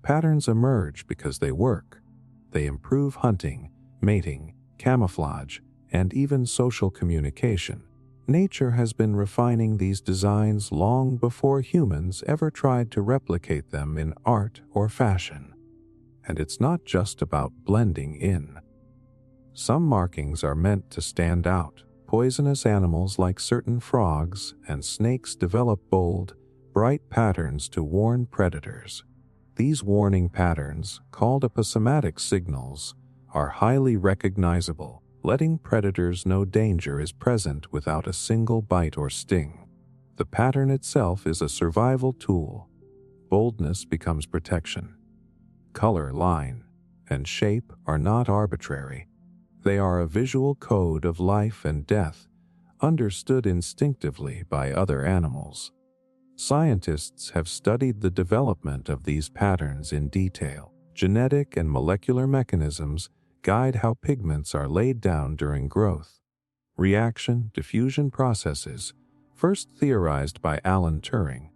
Patterns emerge because they work. They improve hunting, mating, camouflage, and even social communication. Nature has been refining these designs long before humans ever tried to replicate them in art or fashion. And it's not just about blending in. Some markings are meant to stand out. Poisonous animals like certain frogs and snakes develop bold, bright patterns to warn predators. These warning patterns, called episomatic signals, are highly recognizable, letting predators know danger is present without a single bite or sting. The pattern itself is a survival tool. Boldness becomes protection. Color, line, and shape are not arbitrary. They are a visual code of life and death, understood instinctively by other animals. Scientists have studied the development of these patterns in detail. Genetic and molecular mechanisms guide how pigments are laid down during growth. Reaction diffusion processes, first theorized by Alan Turing,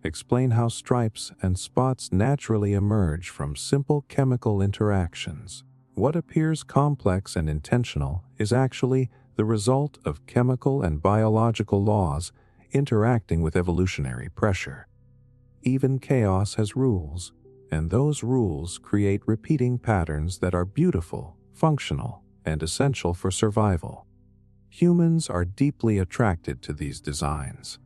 explain how stripes and spots naturally emerge from simple chemical interactions. What appears complex and intentional is actually the result of chemical and biological laws interacting with evolutionary pressure. Even chaos has rules, and those rules create repeating patterns that are beautiful, functional, and essential for survival. Humans are deeply attracted to these designs.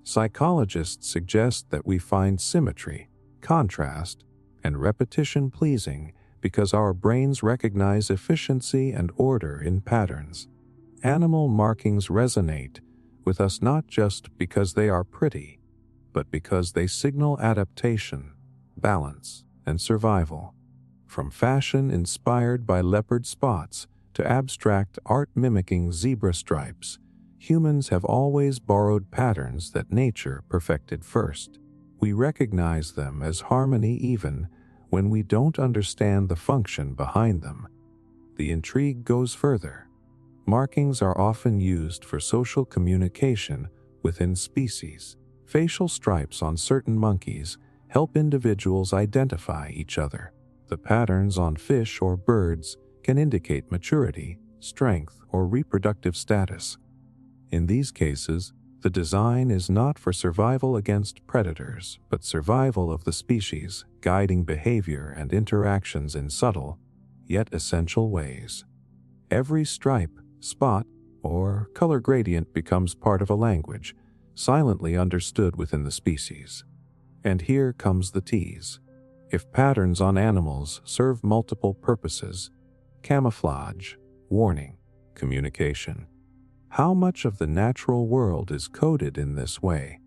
Psychologists suggest that we find symmetry, contrast, and repetition pleasing because our brains recognize efficiency and order in patterns. Animal markings resonate with us not just because they are pretty, but because they signal adaptation, balance, and survival. From fashion inspired by leopard spots to abstract art mimicking zebra stripes, humans have always borrowed patterns that nature perfected first. We recognize them as harmony even when we don't understand the function behind them. The intrigue goes further. Markings are often used for social communication within species. Facial stripes on certain monkeys help individuals identify each other. The patterns on fish or birds can indicate maturity, strength, or reproductive status. In these cases, the design is not for survival against predators, but survival of the species, guiding behavior and interactions in subtle, yet essential ways. Every stripe, spot, or color gradient becomes part of a language, silently understood within the species. And here comes the tease. If patterns on animals serve multiple purposes, camouflage, warning, communication, how much of the natural world is coded in this way?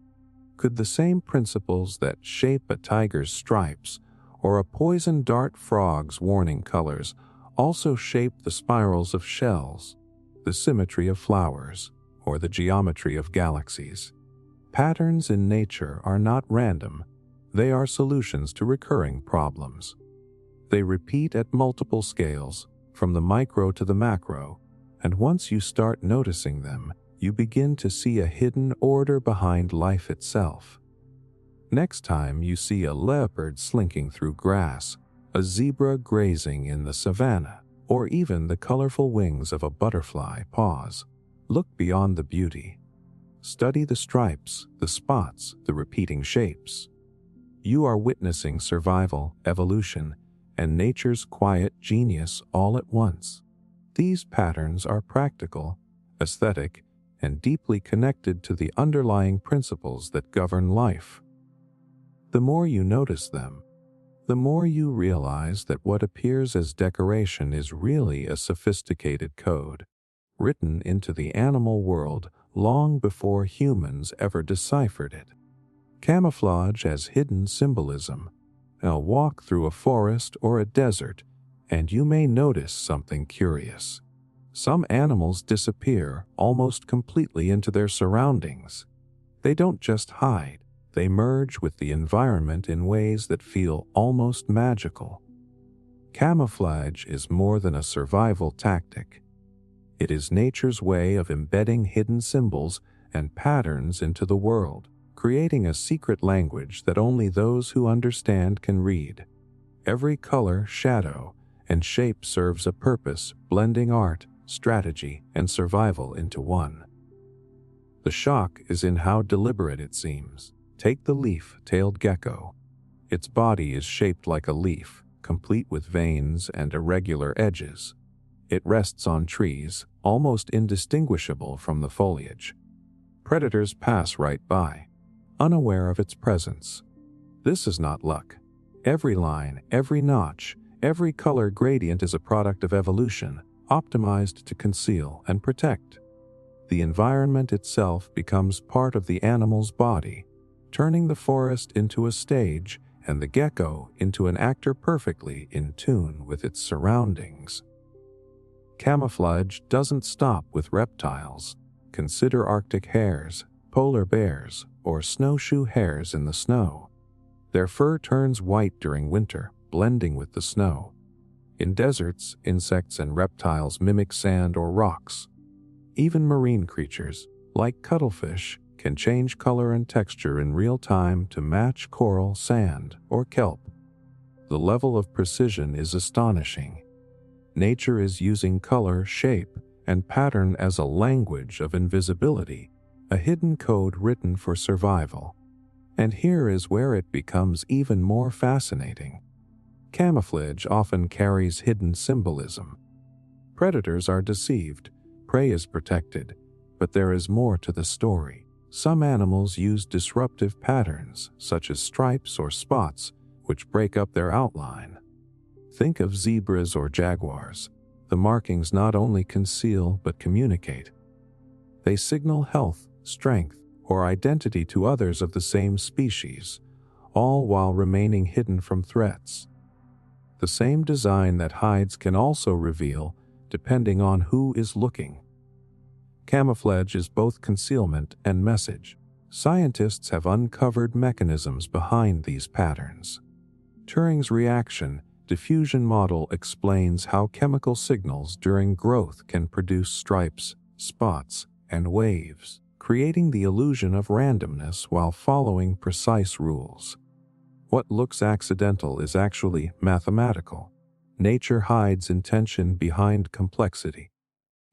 Could the same principles that shape a tiger's stripes or a poison dart frog's warning colors also shape the spirals of shells, the symmetry of flowers, or the geometry of galaxies? Patterns in nature are not random. They are solutions to recurring problems. They repeat at multiple scales, from the micro to the macro, and once you start noticing them, you begin to see a hidden order behind life itself. Next time you see a leopard slinking through grass, a zebra grazing in the savanna, or even the colorful wings of a butterfly, pause. Look beyond the beauty. Study the stripes, the spots, the repeating shapes. You are witnessing survival, evolution, and nature's quiet genius all at once. These patterns are practical, aesthetic, and deeply connected to the underlying principles that govern life. The more you notice them, the more you realize that what appears as decoration is really a sophisticated code, written into the animal world long before humans ever deciphered it. Camouflage as hidden symbolism. Now walk through a forest or a desert, and you may notice something curious. Some animals disappear almost completely into their surroundings. They don't just hide, they merge with the environment in ways that feel almost magical. Camouflage is more than a survival tactic. It is nature's way of embedding hidden symbols and patterns into the world, creating a secret language that only those who understand can read. Every color, shadow, and shape serves a purpose, blending art, strategy, and survival into one. The shock is in how deliberate it seems. Take the leaf-tailed gecko. Its body is shaped like a leaf, complete with veins and irregular edges. It rests on trees, almost indistinguishable from the foliage. Predators pass right by, unaware of its presence. This is not luck. Every line, every notch, every color gradient is a product of evolution, optimized to conceal and protect. The environment itself becomes part of the animal's body, turning the forest into a stage and the gecko into an actor perfectly in tune with its surroundings. Camouflage doesn't stop with reptiles. Consider Arctic hares, polar bears, or snowshoe hares in the snow. Their fur turns white during winter, blending with the snow. In deserts, insects and reptiles mimic sand or rocks. Even marine creatures, like cuttlefish, can change color and texture in real time to match coral, sand, or kelp. The level of precision is astonishing. Nature is using color, shape, and pattern as a language of invisibility, a hidden code written for survival. And here is where it becomes even more fascinating. Camouflage often carries hidden symbolism. Predators are deceived, prey is protected, but there is more to the story. Some animals use disruptive patterns, such as stripes or spots, which break up their outline. Think of zebras or jaguars. The markings not only conceal but communicate. They signal health, strength, or identity to others of the same species, all while remaining hidden from threats. The same design that hides can also reveal, depending on who is looking. Camouflage is both concealment and message. Scientists have uncovered mechanisms behind these patterns. Turing's reaction diffusion model explains how chemical signals during growth can produce stripes, spots, and waves, creating the illusion of randomness while following precise rules. What looks accidental is actually mathematical. Nature hides intention behind complexity.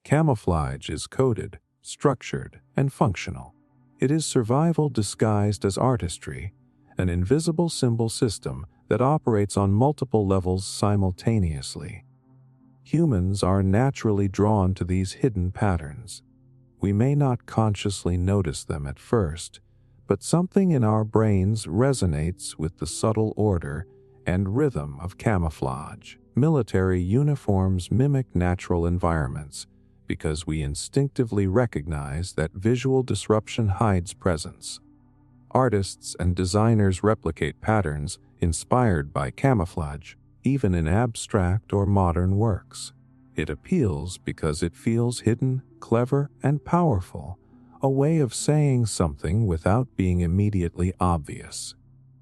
Camouflage is coded, structured, and functional. It is survival disguised as artistry, an invisible symbol system that operates on multiple levels simultaneously. Humans are naturally drawn to these hidden patterns. We may not consciously notice them at first, but something in our brains resonates with the subtle order and rhythm of camouflage. Military uniforms mimic natural environments because we instinctively recognize that visual disruption hides presence. Artists and designers replicate patterns inspired by camouflage, even in abstract or modern works. It appeals because it feels hidden, clever, and powerful, a way of saying something without being immediately obvious.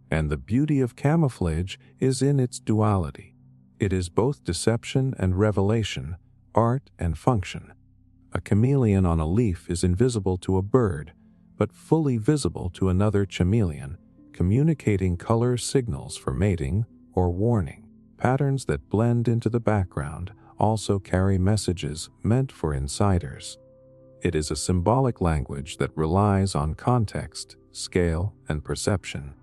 And the beauty of camouflage is in its duality. It is both deception and revelation, art and function. A chameleon on a leaf is invisible to a bird, but fully visible to another chameleon, communicating color signals for mating or warning. Patterns that blend into the background also carry messages meant for insiders. It is a symbolic language that relies on context, scale, and perception.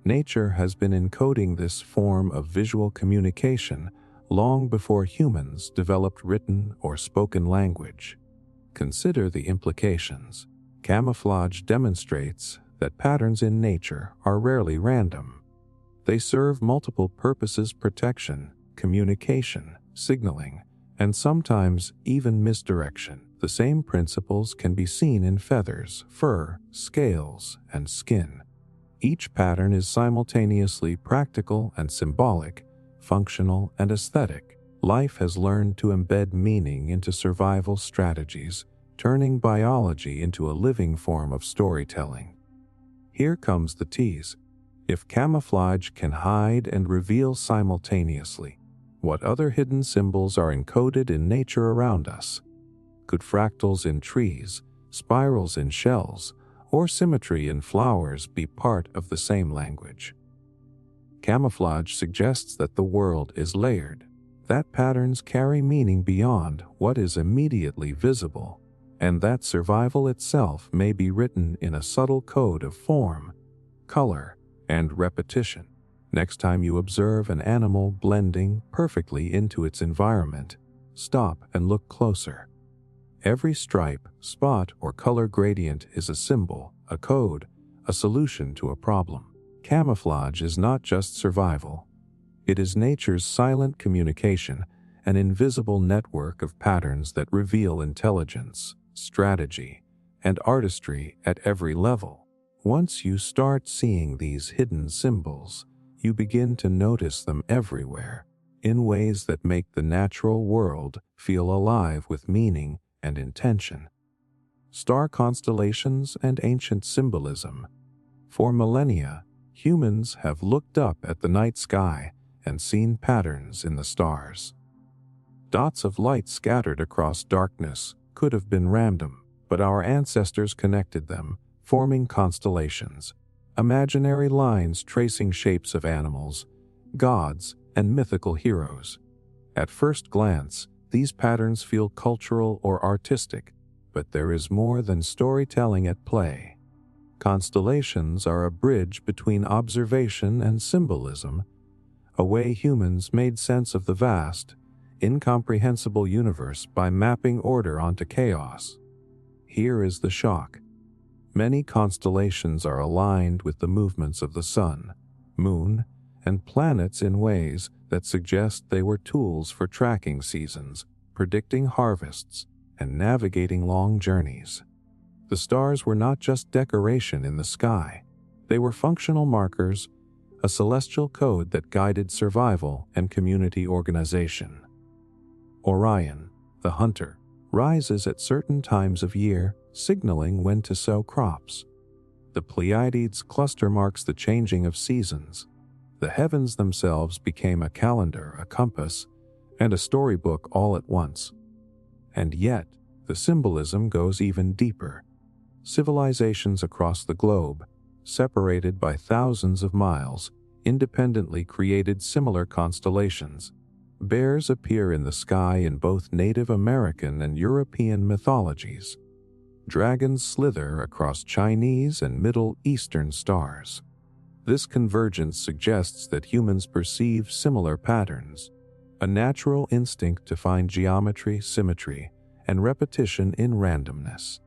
Nature has been encoding this form of visual communication long before humans developed written or spoken language. Consider the implications. Camouflage demonstrates that patterns in nature are rarely random. They serve multiple purposes: protection, communication, signaling, and sometimes even misdirection. The same principles can be seen in feathers, fur, scales, and skin. Each pattern is simultaneously practical and symbolic, functional and aesthetic. Life has learned to embed meaning into survival strategies, turning biology into a living form of storytelling. Here comes the tease. If camouflage can hide and reveal simultaneously, what other hidden symbols are encoded in nature around us? Could fractals in trees, spirals in shells, or symmetry in flowers be part of the same language? Camouflage suggests that the world is layered, that patterns carry meaning beyond what is immediately visible, and that survival itself may be written in a subtle code of form, color, and repetition. Next time you observe an animal blending perfectly into its environment, stop and look closer. Every stripe, spot, or color gradient is a symbol, a code, a solution to a problem. Camouflage is not just survival. It is nature's silent communication, an invisible network of patterns that reveal intelligence, strategy, and artistry at every level. Once you start seeing these hidden symbols, you begin to notice them everywhere, in ways that make the natural world feel alive with meaning and intention. star constellations, and ancient symbolism. For millennia, humans have looked up at the night sky and seen patterns in the stars. Dots of light scattered across darkness could have been random, but our ancestors connected them, forming constellations, imaginary lines tracing shapes of animals, gods, and mythical heroes. At first glance, these patterns feel cultural or artistic, but there is more than storytelling at play. Constellations are a bridge between observation and symbolism, a way humans made sense of the vast, incomprehensible universe by mapping order onto chaos. Here is the shock. Many constellations are aligned with the movements of the sun, moon, and planets in ways that suggest they were tools for tracking seasons, predicting harvests, and navigating long journeys. The stars were not just decoration in the sky. They were functional markers, a celestial code that guided survival and community organization. Orion, the hunter, rises at certain times of year, signaling when to sow crops. The Pleiades cluster marks the changing of seasons. The heavens themselves became a calendar, a compass, and a storybook all at once. And yet, the symbolism goes even deeper. Civilizations across the globe, separated by thousands of miles, independently created similar constellations. Bears appear in the sky in both Native American and European mythologies. Dragons slither across Chinese and Middle Eastern stars. This convergence suggests that humans perceive similar patterns, a natural instinct to find geometry, symmetry, and repetition in randomness.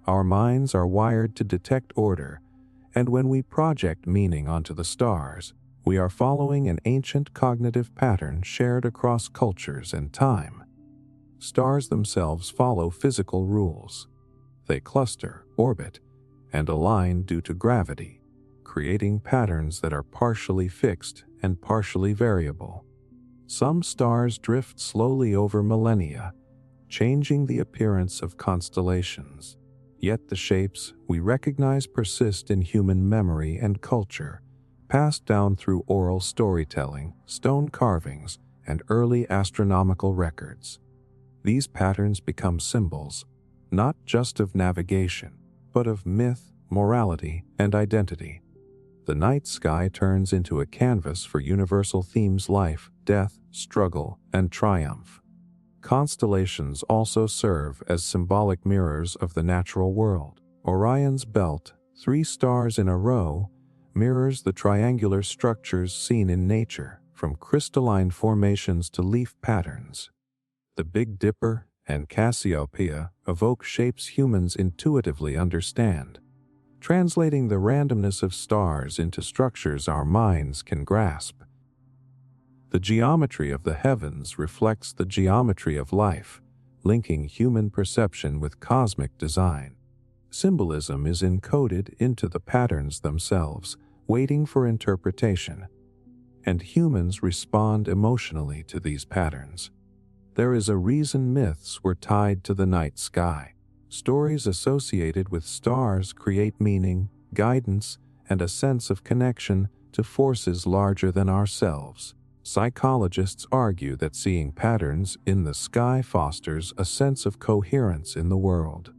Our minds are wired to detect order, and when we project meaning onto the stars, we are following an ancient cognitive pattern shared across cultures and time. Stars themselves follow physical rules. They cluster, orbit, and align due to gravity, creating patterns that are partially fixed and partially variable. Some stars drift slowly over millennia, changing the appearance of constellations. Yet the shapes we recognize persist in human memory and culture, passed down through oral storytelling, stone carvings, and early astronomical records. These patterns become symbols, not just of navigation, but of myth, morality, and identity. The night sky turns into a canvas for universal themes: life, death, struggle, and triumph. Constellations also serve as symbolic mirrors of the natural world. Orion's belt, 3 stars in a row, mirrors the triangular structures seen in nature, from crystalline formations to leaf patterns. The Big Dipper and Cassiopeia evoke shapes humans intuitively understand, translating the randomness of stars into structures our minds can grasp. The geometry of the heavens reflects the geometry of life, linking human perception with cosmic design. Symbolism is encoded into the patterns themselves, waiting for interpretation, and humans respond emotionally to these patterns. There is a reason myths were tied to the night sky. Stories associated with stars create meaning, guidance, and a sense of connection to forces larger than ourselves. Psychologists argue that seeing patterns in the sky fosters a sense of coherence in the world.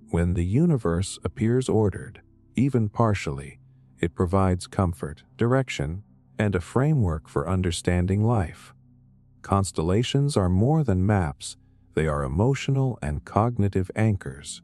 When the universe appears ordered, even partially, it provides comfort, direction, and a framework for understanding life. Constellations are more than maps, they are emotional and cognitive anchors.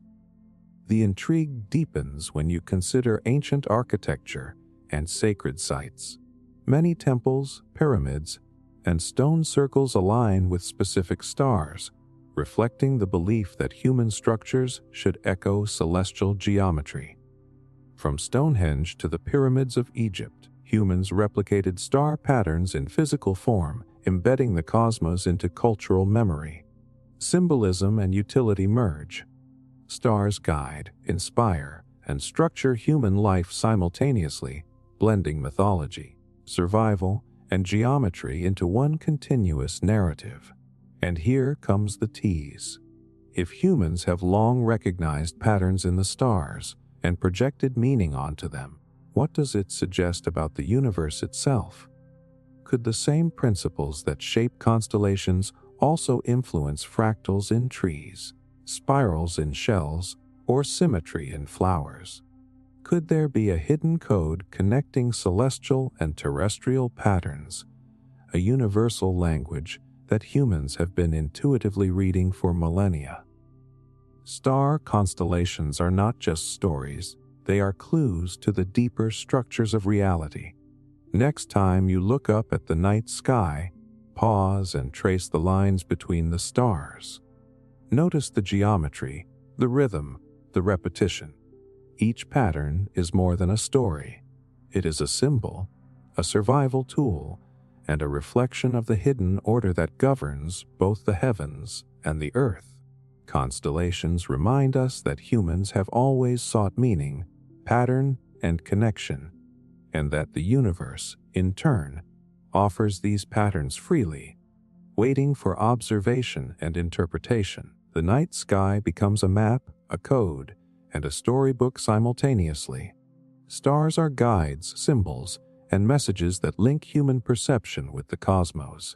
The intrigue deepens when you consider ancient architecture and sacred sites. Many temples, pyramids, and stone circles align with specific stars, reflecting the belief that human structures should echo celestial geometry. From Stonehenge to the pyramids of Egypt, humans replicated star patterns in physical form, embedding the cosmos into cultural memory. Symbolism and utility merge. Stars guide, inspire, and structure human life simultaneously, blending mythology, survival, and geometry into one continuous narrative. And here comes the tease. If humans have long recognized patterns in the stars and projected meaning onto them, what does it suggest about the universe itself? Could the same principles that shape constellations also influence fractals in trees, spirals in shells, or symmetry in flowers? Could there be a hidden code connecting celestial and terrestrial patterns, a universal language that humans have been intuitively reading for millennia? Star constellations are not just stories, they are clues to the deeper structures of reality. Next time you look up at the night sky, pause and trace the lines between the stars. Notice the geometry, the rhythm, the repetition. Each pattern is more than a story. It is a symbol, a survival tool, and a reflection of the hidden order that governs both the heavens and the earth. Constellations remind us that humans have always sought meaning, pattern, and connection, and that the universe, in turn, offers these patterns freely, waiting for observation and interpretation. The night sky becomes a map, a code, and a storybook simultaneously. Stars are guides, symbols, and messages that link human perception with the cosmos.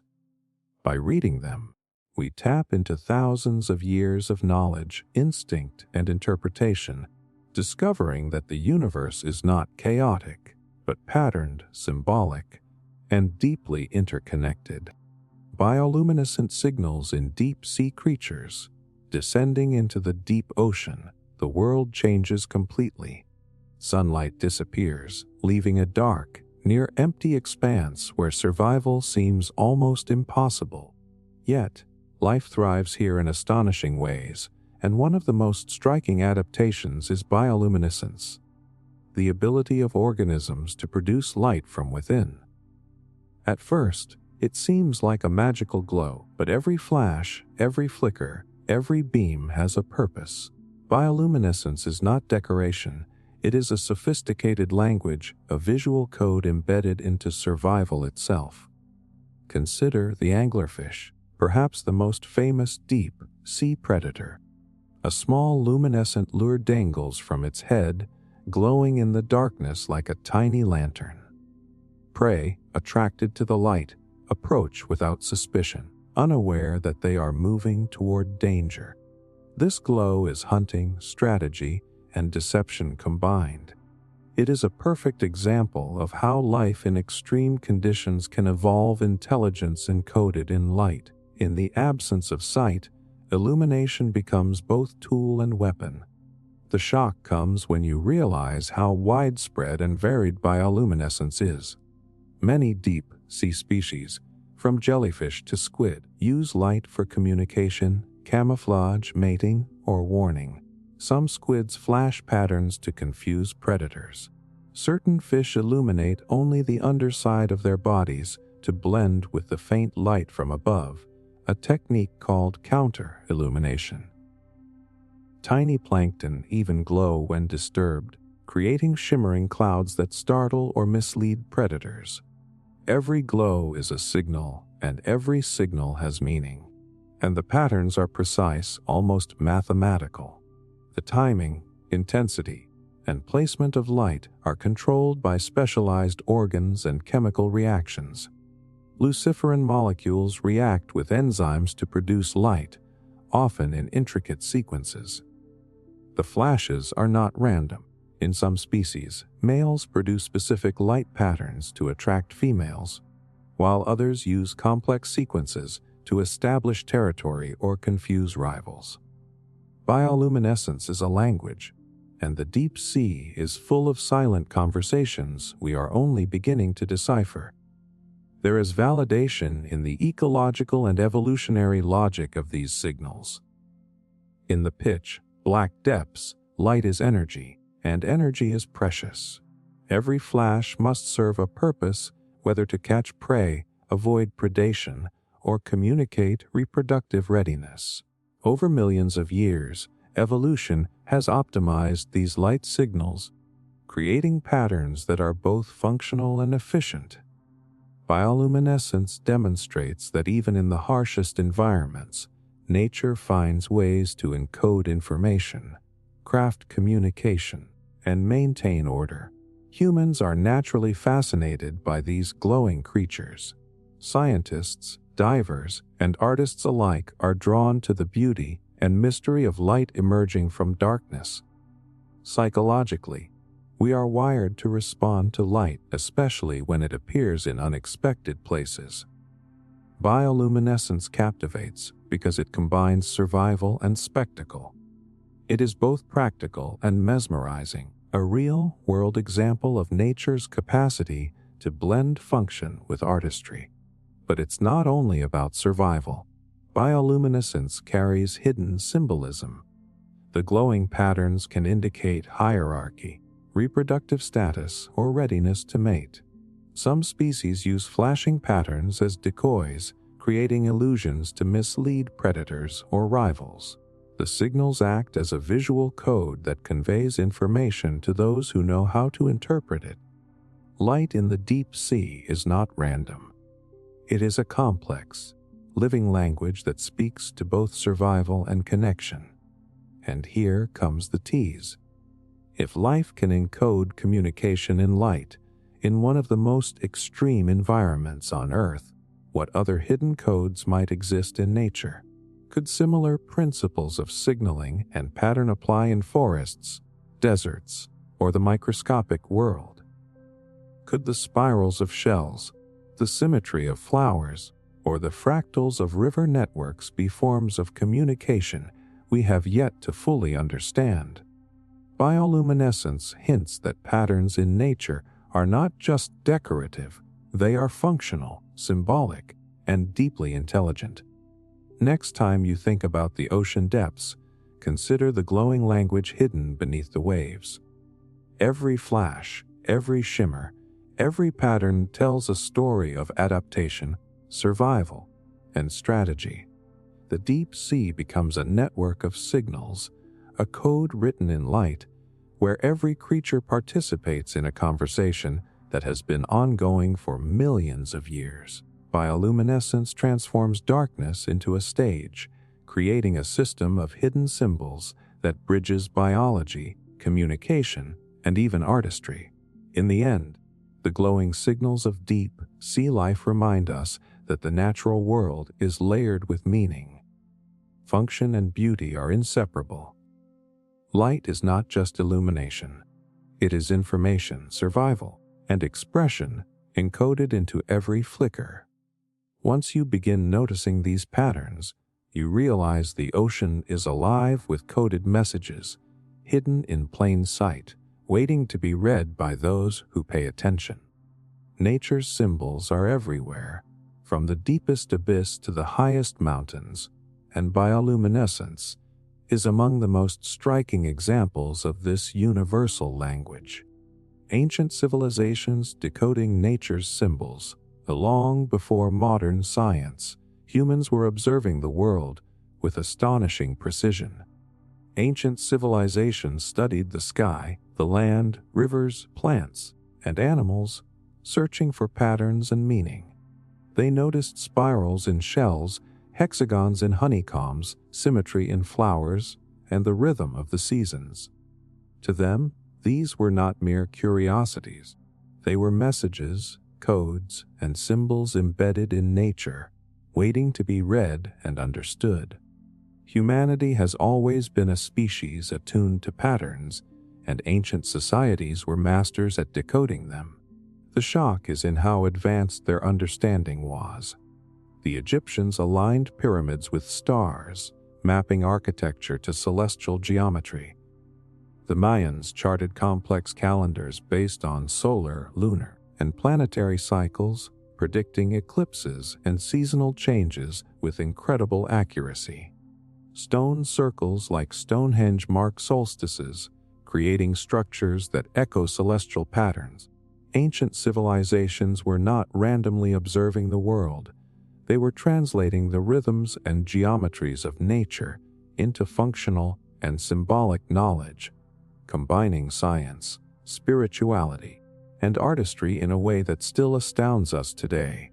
By reading them, we tap into thousands of years of knowledge, instinct, and interpretation, discovering that the universe is not chaotic, but patterned, symbolic, and deeply interconnected. Bioluminescent signals in deep-sea creatures. Descending into the deep ocean, the world changes completely. Sunlight disappears, leaving a dark, near-empty expanse where survival seems almost impossible. Yet, life thrives here in astonishing ways, and one of the most striking adaptations is bioluminescence, the ability of organisms to produce light from within. At first, it seems like a magical glow, but every flash, every flicker, every beam has a purpose. Bioluminescence is not decoration, it is a sophisticated language, a visual code embedded into survival itself. Consider the anglerfish, perhaps the most famous deep-sea predator. A small luminescent lure dangles from its head, glowing in the darkness like a tiny lantern. Prey, attracted to the light, approach without suspicion, unaware that they are moving toward danger. This glow is hunting, strategy, and deception combined. It is a perfect example of how life in extreme conditions can evolve intelligence encoded in light. In the absence of sight, illumination becomes both tool and weapon. The shock comes when you realize how widespread and varied bioluminescence is. Many deep-sea species, from jellyfish to squid, use light for communication, camouflage, mating, or warning. Some squids flash patterns to confuse predators. Certain fish illuminate only the underside of their bodies to blend with the faint light from above, a technique called counter-illumination. Tiny plankton even glow when disturbed, creating shimmering clouds that startle or mislead predators. Every glow is a signal, and every signal has meaning. And the patterns are precise, almost mathematical. The timing, intensity, and placement of light are controlled by specialized organs and chemical reactions. Luciferin molecules react with enzymes to produce light, often in intricate sequences. The flashes are not random. In some species, males produce specific light patterns to attract females, while others use complex sequences to establish territory or confuse rivals. Bioluminescence is a language, and the deep sea is full of silent conversations we are only beginning to decipher. There is validation in the ecological and evolutionary logic of these signals. In the pitch black depths, light is energy, and energy is precious. Every flash must serve a purpose, whether to catch prey, avoid predation, or communicate reproductive readiness. Over millions of years, evolution has optimized these light signals, creating patterns that are both functional and efficient. Bioluminescence demonstrates that even in the harshest environments, nature finds ways to encode information, craft communication, and maintain order. Humans are naturally fascinated by these glowing creatures. Scientists, divers, and artists alike are drawn to the beauty and mystery of light emerging from darkness. Psychologically, we are wired to respond to light, especially when it appears in unexpected places. Bioluminescence captivates because it combines survival and spectacle. It is both practical and mesmerizing, a real-world example of nature's capacity to blend function with artistry. But it's not only about survival. Bioluminescence carries hidden symbolism. The glowing patterns can indicate hierarchy, reproductive status, or readiness to mate. Some species use flashing patterns as decoys, creating illusions to mislead predators or rivals. The signals act as a visual code that conveys information to those who know how to interpret it. Light in the deep sea is not random. It is a complex, living language that speaks to both survival and connection. And here comes the tease. If life can encode communication in light, in one of the most extreme environments on Earth, what other hidden codes might exist in nature? Could similar principles of signaling and pattern apply in forests, deserts, or the microscopic world? Could the spirals of shells, the symmetry of flowers, or the fractals of river networks be forms of communication we have yet to fully understand? Bioluminescence hints that patterns in nature are not just decorative, they are functional, symbolic, and deeply intelligent. Next time you think about the ocean depths, consider the glowing language hidden beneath the waves. Every flash, every shimmer, every pattern tells a story of adaptation, survival, and strategy. The deep sea becomes a network of signals, a code written in light, where every creature participates in a conversation that has been ongoing for millions of years. Bioluminescence transforms darkness into a stage, creating a system of hidden symbols that bridges biology, communication, and even artistry. In the end, the glowing signals of deep sea life remind us that the natural world is layered with meaning. Function and beauty are inseparable. Light is not just illumination. It is information, survival, and expression encoded into every flicker. Once you begin noticing these patterns, you realize the ocean is alive with coded messages, hidden in plain sight, waiting to be read by those who pay attention. Nature's symbols are everywhere, from the deepest abyss to the highest mountains, and bioluminescence is among the most striking examples of this universal language. Ancient civilizations decoding nature's symbols. Long before modern science, humans were observing the world with astonishing precision. Ancient civilizations studied the sky, the land, rivers, plants, and animals, searching for patterns and meaning. They noticed spirals in shells, hexagons in honeycombs, symmetry in flowers, and the rhythm of the seasons. To them, these were not mere curiosities. They were messages, codes, and symbols embedded in nature, waiting to be read and understood. Humanity has always been a species attuned to patterns, and ancient societies were masters at decoding them. The shock is in how advanced their understanding was. The Egyptians aligned pyramids with stars, mapping architecture to celestial geometry. The Mayans charted complex calendars based on solar, lunar, and planetary cycles, predicting eclipses and seasonal changes with incredible accuracy. Stone circles like Stonehenge mark solstices, creating structures that echo celestial patterns. Ancient civilizations were not randomly observing the world. They were translating the rhythms and geometries of nature into functional and symbolic knowledge, combining science, spirituality, and artistry in a way that still astounds us today.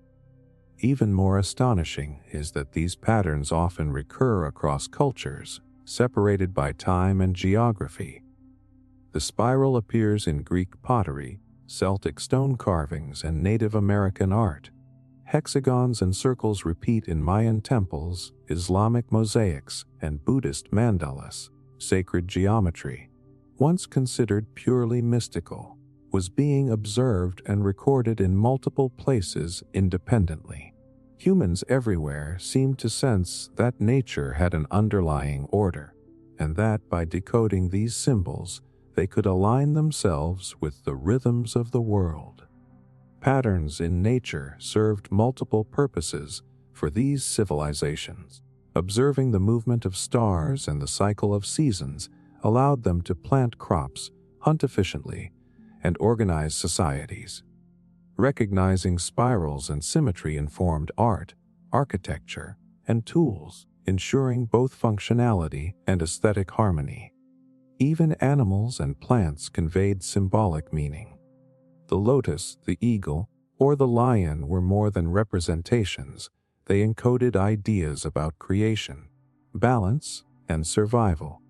even more astonishing is that these patterns often recur across cultures, separated by time and geography. The spiral appears in Greek pottery, Celtic stone carvings, and Native American art. Hexagons and circles repeat in Mayan temples, Islamic mosaics, and Buddhist mandalas. Sacred geometry, once considered purely mystical, was being observed and recorded in multiple places independently. Humans everywhere seemed to sense that nature had an underlying order, and that by decoding these symbols, they could align themselves with the rhythms of the world. Patterns in nature served multiple purposes for these civilizations. Observing the movement of stars and the cycle of seasons allowed them to plant crops, hunt efficiently, and organize societies. Recognizing spirals and symmetry informed art, architecture, and tools, ensuring both functionality and aesthetic harmony. Even animals and plants conveyed symbolic meaning. The lotus, the eagle, or the lion were more than representations. They encoded ideas about creation, balance, and survival.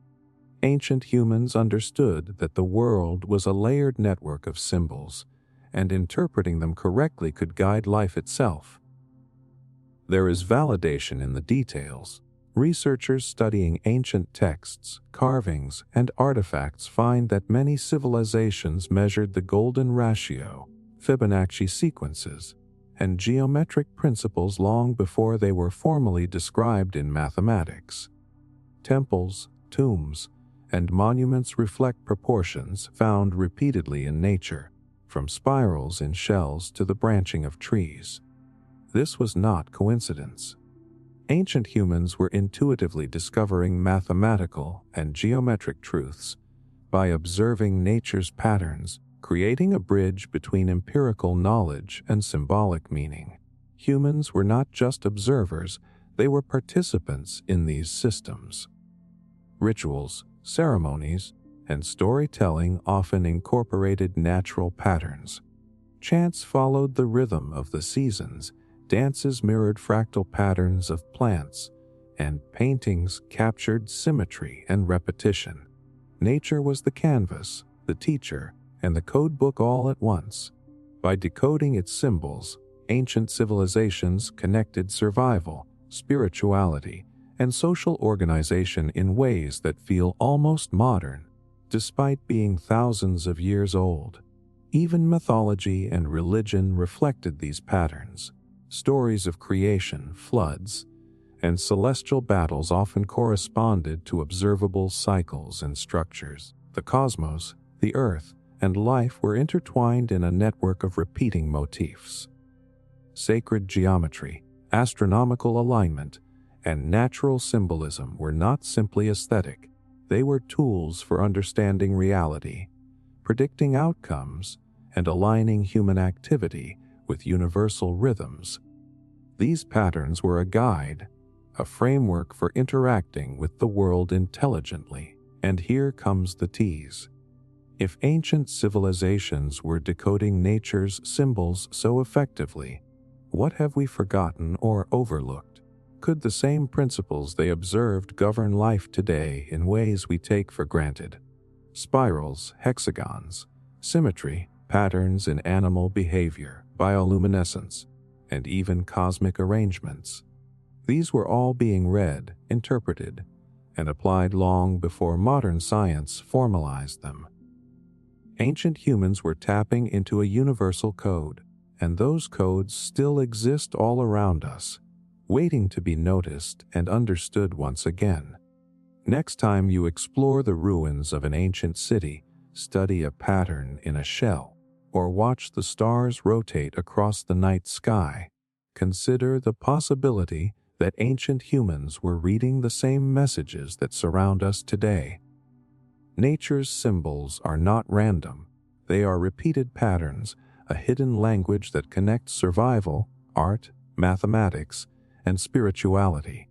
Ancient humans understood that the world was a layered network of symbols, and interpreting them correctly could guide life itself. There is validation in the details. Researchers studying ancient texts, carvings, and artifacts find that many civilizations measured the golden ratio, Fibonacci sequences, and geometric principles long before they were formally described in mathematics. Temples, tombs, and monuments reflect proportions found repeatedly in nature, from spirals in shells to the branching of trees. This was not coincidence. Ancient humans were intuitively discovering mathematical and geometric truths by observing nature's patterns, creating a bridge between empirical knowledge and symbolic meaning. Humans were not just observers, they were participants in these systems. Rituals, ceremonies, and storytelling often incorporated natural patterns. Chants followed the rhythm of the seasons, dances mirrored fractal patterns of plants, and paintings captured symmetry and repetition. Nature was the canvas, the teacher, and the code book all at once. By decoding its symbols, ancient civilizations connected survival, spirituality, and social organization in ways that feel almost modern, despite being thousands of years old. Even mythology and religion reflected these patterns. Stories of creation, floods, and celestial battles often corresponded to observable cycles and structures. The cosmos, the earth, and life were intertwined in a network of repeating motifs. Sacred geometry, astronomical alignment, and natural symbolism were not simply aesthetic. They were tools for understanding reality, predicting outcomes, and aligning human activity with universal rhythms. These patterns were a guide, a framework for interacting with the world intelligently. And here comes the tease. If ancient civilizations were decoding nature's symbols so effectively, what have we forgotten or overlooked? Could the same principles they observed govern life today in ways we take for granted? Spirals, hexagons, symmetry, patterns in animal behavior, bioluminescence, and even cosmic arrangements. These were all being read, interpreted, and applied long before modern science formalized them. Ancient humans were tapping into a universal code, and those codes still exist all around us, waiting to be noticed and understood once again. Next time you explore the ruins of an ancient city, study a pattern in a shell, or watch the stars rotate across the night sky, consider the possibility that ancient humans were reading the same messages that surround us today. Nature's symbols are not random. They are repeated patterns, a hidden language that connects survival, art, mathematics, and spirituality.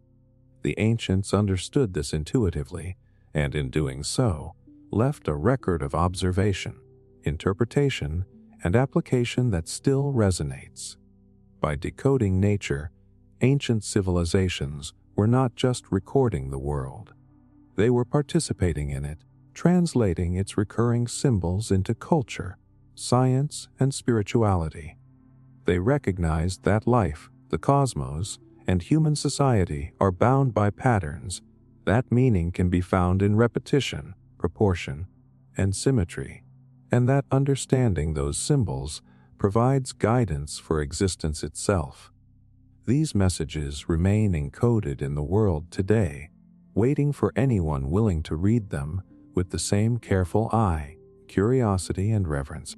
The ancients understood this intuitively, and in doing so, left a record of observation, interpretation, and application that still resonates. By decoding nature, ancient civilizations were not just recording the world. They were participating in it, translating its recurring symbols into culture, science, and spirituality. They recognized that life, the cosmos, and human society are bound by patterns. That meaning can be found in repetition, proportion, and symmetry, and that understanding those symbols provides guidance for existence itself. These messages remain encoded in the world today, waiting for anyone willing to read them with the same careful eye, curiosity, and reverence.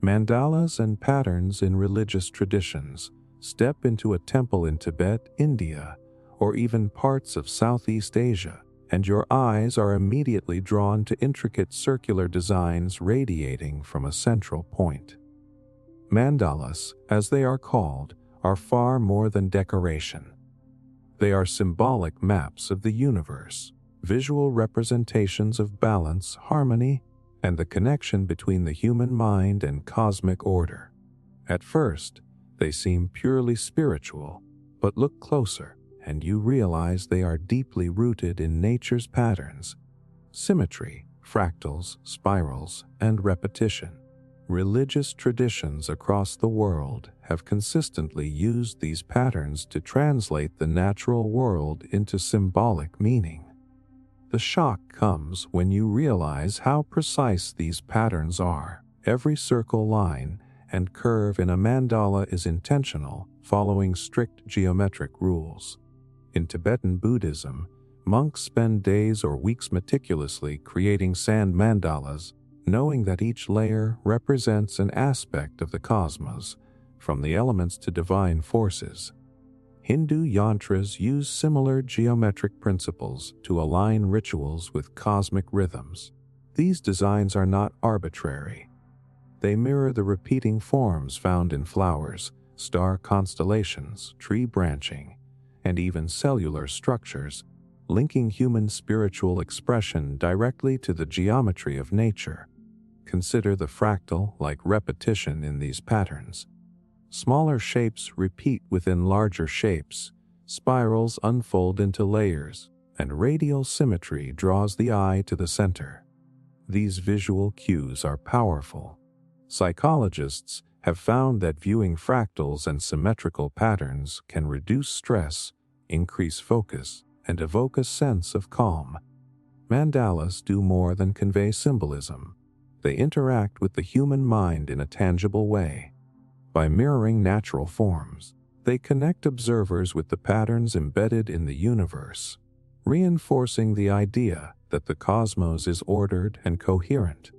Mandalas and patterns in religious traditions. Step into a temple in Tibet, India, or even parts of Southeast Asia, and your eyes are immediately drawn to intricate circular designs radiating from a central point. Mandalas, as they are called, are far more than decoration. They are symbolic maps of the universe, visual representations of balance, harmony, and the connection between the human mind and cosmic order. At first, they seem purely spiritual, but look closer, and you realize they are deeply rooted in nature's patterns: symmetry, fractals, spirals, and repetition. Religious traditions across the world have consistently used these patterns to translate the natural world into symbolic meaning. The shock comes when you realize how precise these patterns are. Every circle, line, and curve in a mandala is intentional, following strict geometric rules. In Tibetan Buddhism, monks spend days or weeks meticulously creating sand mandalas, knowing that each layer represents an aspect of the cosmos, from the elements to divine forces. Hindu yantras use similar geometric principles to align rituals with cosmic rhythms. These designs are not arbitrary. They mirror the repeating forms found in flowers, star constellations, tree branching, and even cellular structures, linking human spiritual expression directly to the geometry of nature. Consider the fractal-like repetition in these patterns. Smaller shapes repeat within larger shapes, spirals unfold into layers, and radial symmetry draws the eye to the center. These visual cues are powerful. Psychologists have found that viewing fractals and symmetrical patterns can reduce stress, increase focus, and evoke a sense of calm. Mandalas do more than convey symbolism. They interact with the human mind in a tangible way. By mirroring natural forms, they connect observers with the patterns embedded in the universe, reinforcing the idea that the cosmos is ordered and coherent.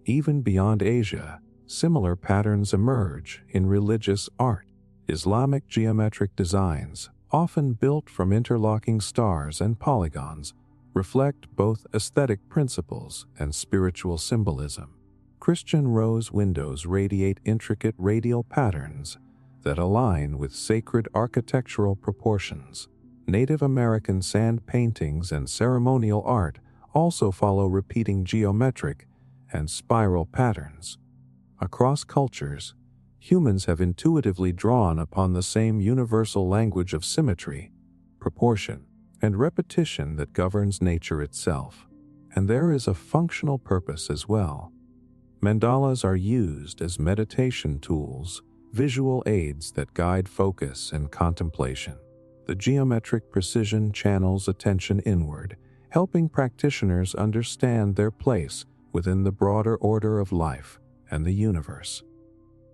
Even beyond Asia, similar patterns emerge in religious art. Islamic geometric designs, often built from interlocking stars and polygons, reflect both aesthetic principles and spiritual symbolism. Christian rose windows radiate intricate radial patterns that align with sacred architectural proportions. Native American sand paintings and ceremonial art also follow repeating geometric and spiral patterns. Across cultures, humans have intuitively drawn upon the same universal language of symmetry, proportion, and repetition that governs nature itself. And there is a functional purpose as well. Mandalas are used as meditation tools, visual aids that guide focus and contemplation. The geometric precision channels attention inward, helping practitioners understand their place within the broader order of life and the universe.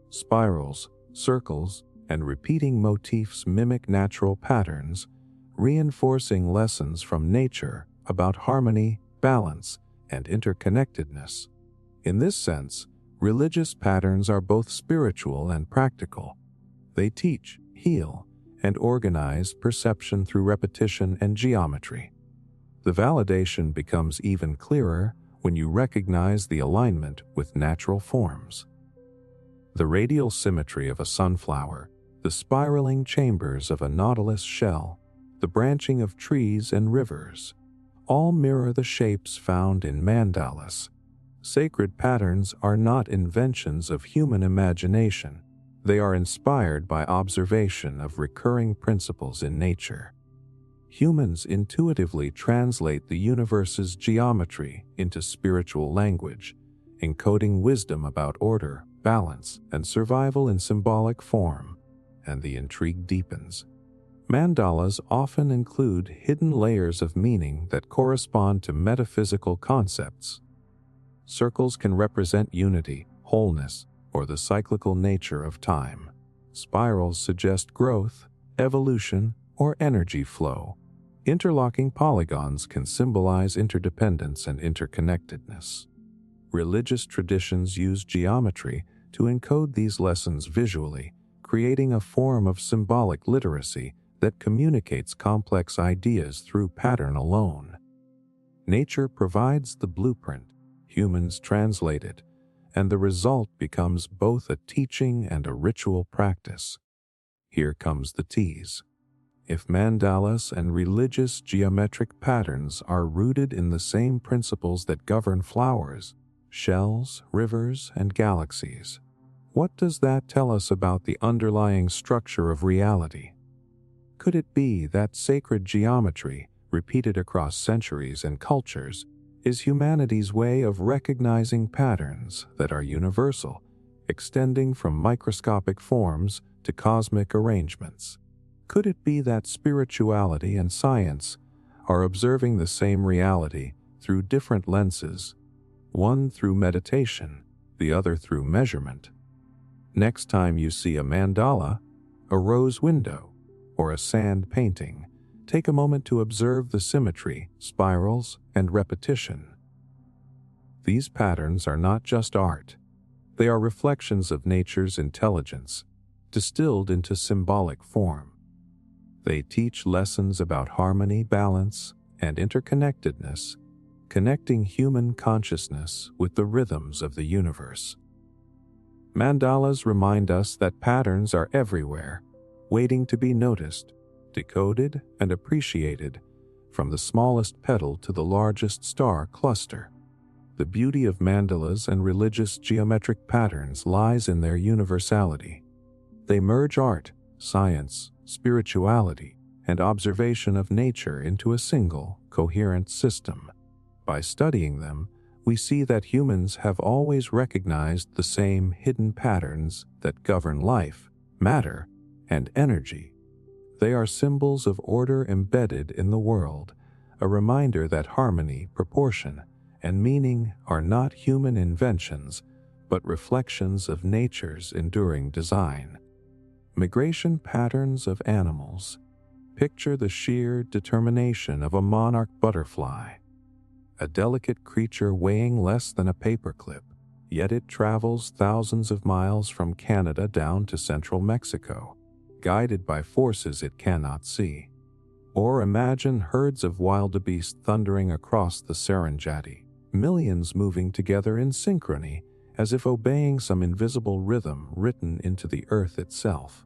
Spirals, circles, and repeating motifs mimic natural patterns, reinforcing lessons from nature about harmony, balance, and interconnectedness. In this sense, religious patterns are both spiritual and practical. They teach, heal, and organize perception through repetition and geometry. The validation becomes even clearer when you recognize the alignment with natural forms. The radial symmetry of a sunflower, the spiraling chambers of a nautilus shell, the branching of trees and rivers, all mirror the shapes found in mandalas. Sacred patterns are not inventions of human imagination. They are inspired by observation of recurring principles in nature. Humans intuitively translate the universe's geometry into spiritual language, encoding wisdom about order, balance, and survival in symbolic form, and the intrigue deepens. Mandalas often include hidden layers of meaning that correspond to metaphysical concepts. Circles can represent unity, wholeness, or the cyclical nature of time. Spirals suggest growth, evolution, or energy flow. Interlocking polygons can symbolize interdependence and interconnectedness. Religious traditions use geometry to encode these lessons visually, creating a form of symbolic literacy that communicates complex ideas through pattern alone. Nature provides the blueprint, humans translate it, and the result becomes both a teaching and a ritual practice. Here comes the tease. If mandalas and religious geometric patterns are rooted in the same principles that govern flowers, shells, rivers, and galaxies, what does that tell us about the underlying structure of reality? Could it be that sacred geometry, repeated across centuries and cultures, is humanity's way of recognizing patterns that are universal, extending from microscopic forms to cosmic arrangements? Could it be that spirituality and science are observing the same reality through different lenses, one through meditation, the other through measurement? Next time you see a mandala, a rose window, or a sand painting, take a moment to observe the symmetry, spirals, and repetition. These patterns are not just art. They are reflections of nature's intelligence, distilled into symbolic form. They teach lessons about harmony, balance, and interconnectedness, connecting human consciousness with the rhythms of the universe. Mandalas remind us that patterns are everywhere, waiting to be noticed, decoded, and appreciated, from the smallest petal to the largest star cluster. The beauty of mandalas and religious geometric patterns lies in their universality. They merge art, science, spirituality, and observation of nature into a single, coherent system. By studying them, we see that humans have always recognized the same hidden patterns that govern life, matter, and energy. They are symbols of order embedded in the world, a reminder that harmony, proportion, and meaning are not human inventions, but reflections of nature's enduring design. Migration patterns of animals. Picture the sheer determination of a monarch butterfly, a delicate creature weighing less than a paperclip, yet it travels thousands of miles from Canada down to central Mexico, guided by forces it cannot see. Or imagine herds of wildebeest thundering across the Serengeti, millions moving together in synchrony, as if obeying some invisible rhythm written into the earth itself.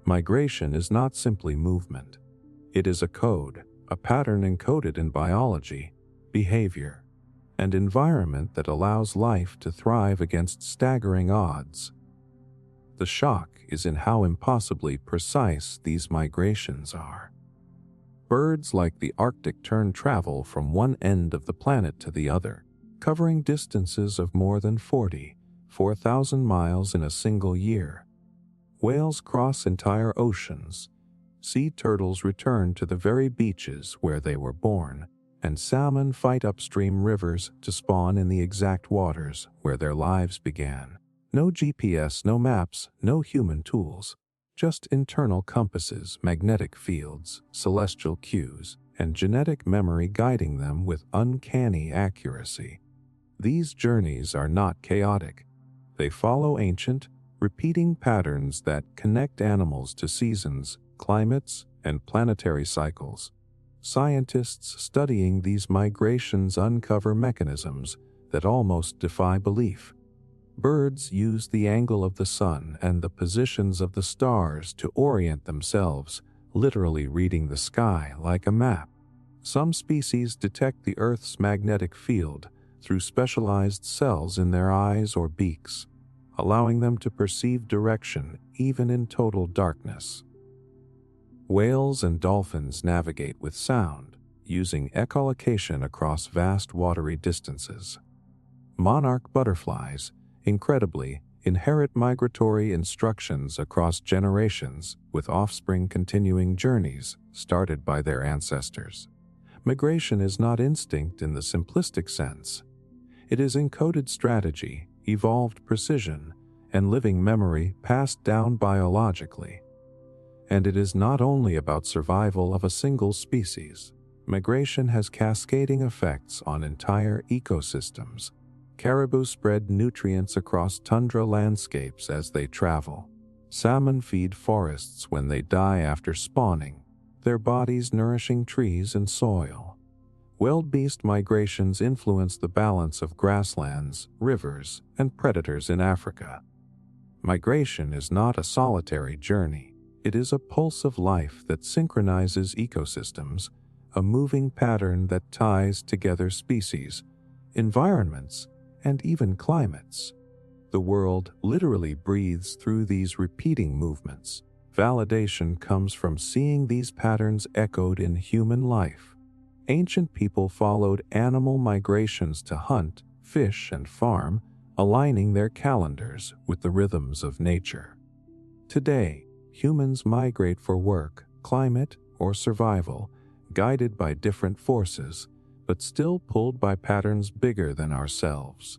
Migration is not simply movement. It is a code, a pattern encoded in biology, behavior, and environment that allows life to thrive against staggering odds. The shock is in how impossibly precise these migrations are. Birds like the Arctic tern travel from one end of the planet to the other, covering distances of more than 4,000 miles in a single year. Whales cross entire oceans. Sea turtles return to the very beaches where they were born, and salmon fight upstream rivers to spawn in the exact waters where their lives began. No GPS, no maps, no human tools. Just internal compasses, magnetic fields, celestial cues, and genetic memory guiding them with uncanny accuracy. These journeys are not chaotic. They follow ancient, repeating patterns that connect animals to seasons, climates, and planetary cycles. Scientists studying these migrations uncover mechanisms that almost defy belief. Birds use the angle of the sun and the positions of the stars to orient themselves, literally reading the sky like a map. Some species detect the Earth's magnetic field through specialized cells in their eyes or beaks. allowing them to perceive direction even in total darkness. Whales and dolphins navigate with sound, using echolocation across vast watery distances. Monarch butterflies, incredibly, inherit migratory instructions across generations, with offspring continuing journeys started by their ancestors. Migration is not instinct in the simplistic sense. It is encoded strategy, evolved precision, and living memory passed down biologically. And it is not only about survival of a single species. Migration has cascading effects on entire ecosystems. Caribou spread nutrients across tundra landscapes as they travel. Salmon feed forests when they die after spawning, their bodies nourishing trees and soil. Wildebeest migrations influence the balance of grasslands, rivers, and predators in Africa. Migration is not a solitary journey. It is a pulse of life that synchronizes ecosystems, a moving pattern that ties together species, environments, and even climates. The world literally breathes through these repeating movements. Validation comes from seeing these patterns echoed in human life. Ancient people followed animal migrations to hunt, fish, and farm, aligning their calendars with the rhythms of nature. Today, humans migrate for work, climate, or survival, guided by different forces, but still pulled by patterns bigger than ourselves.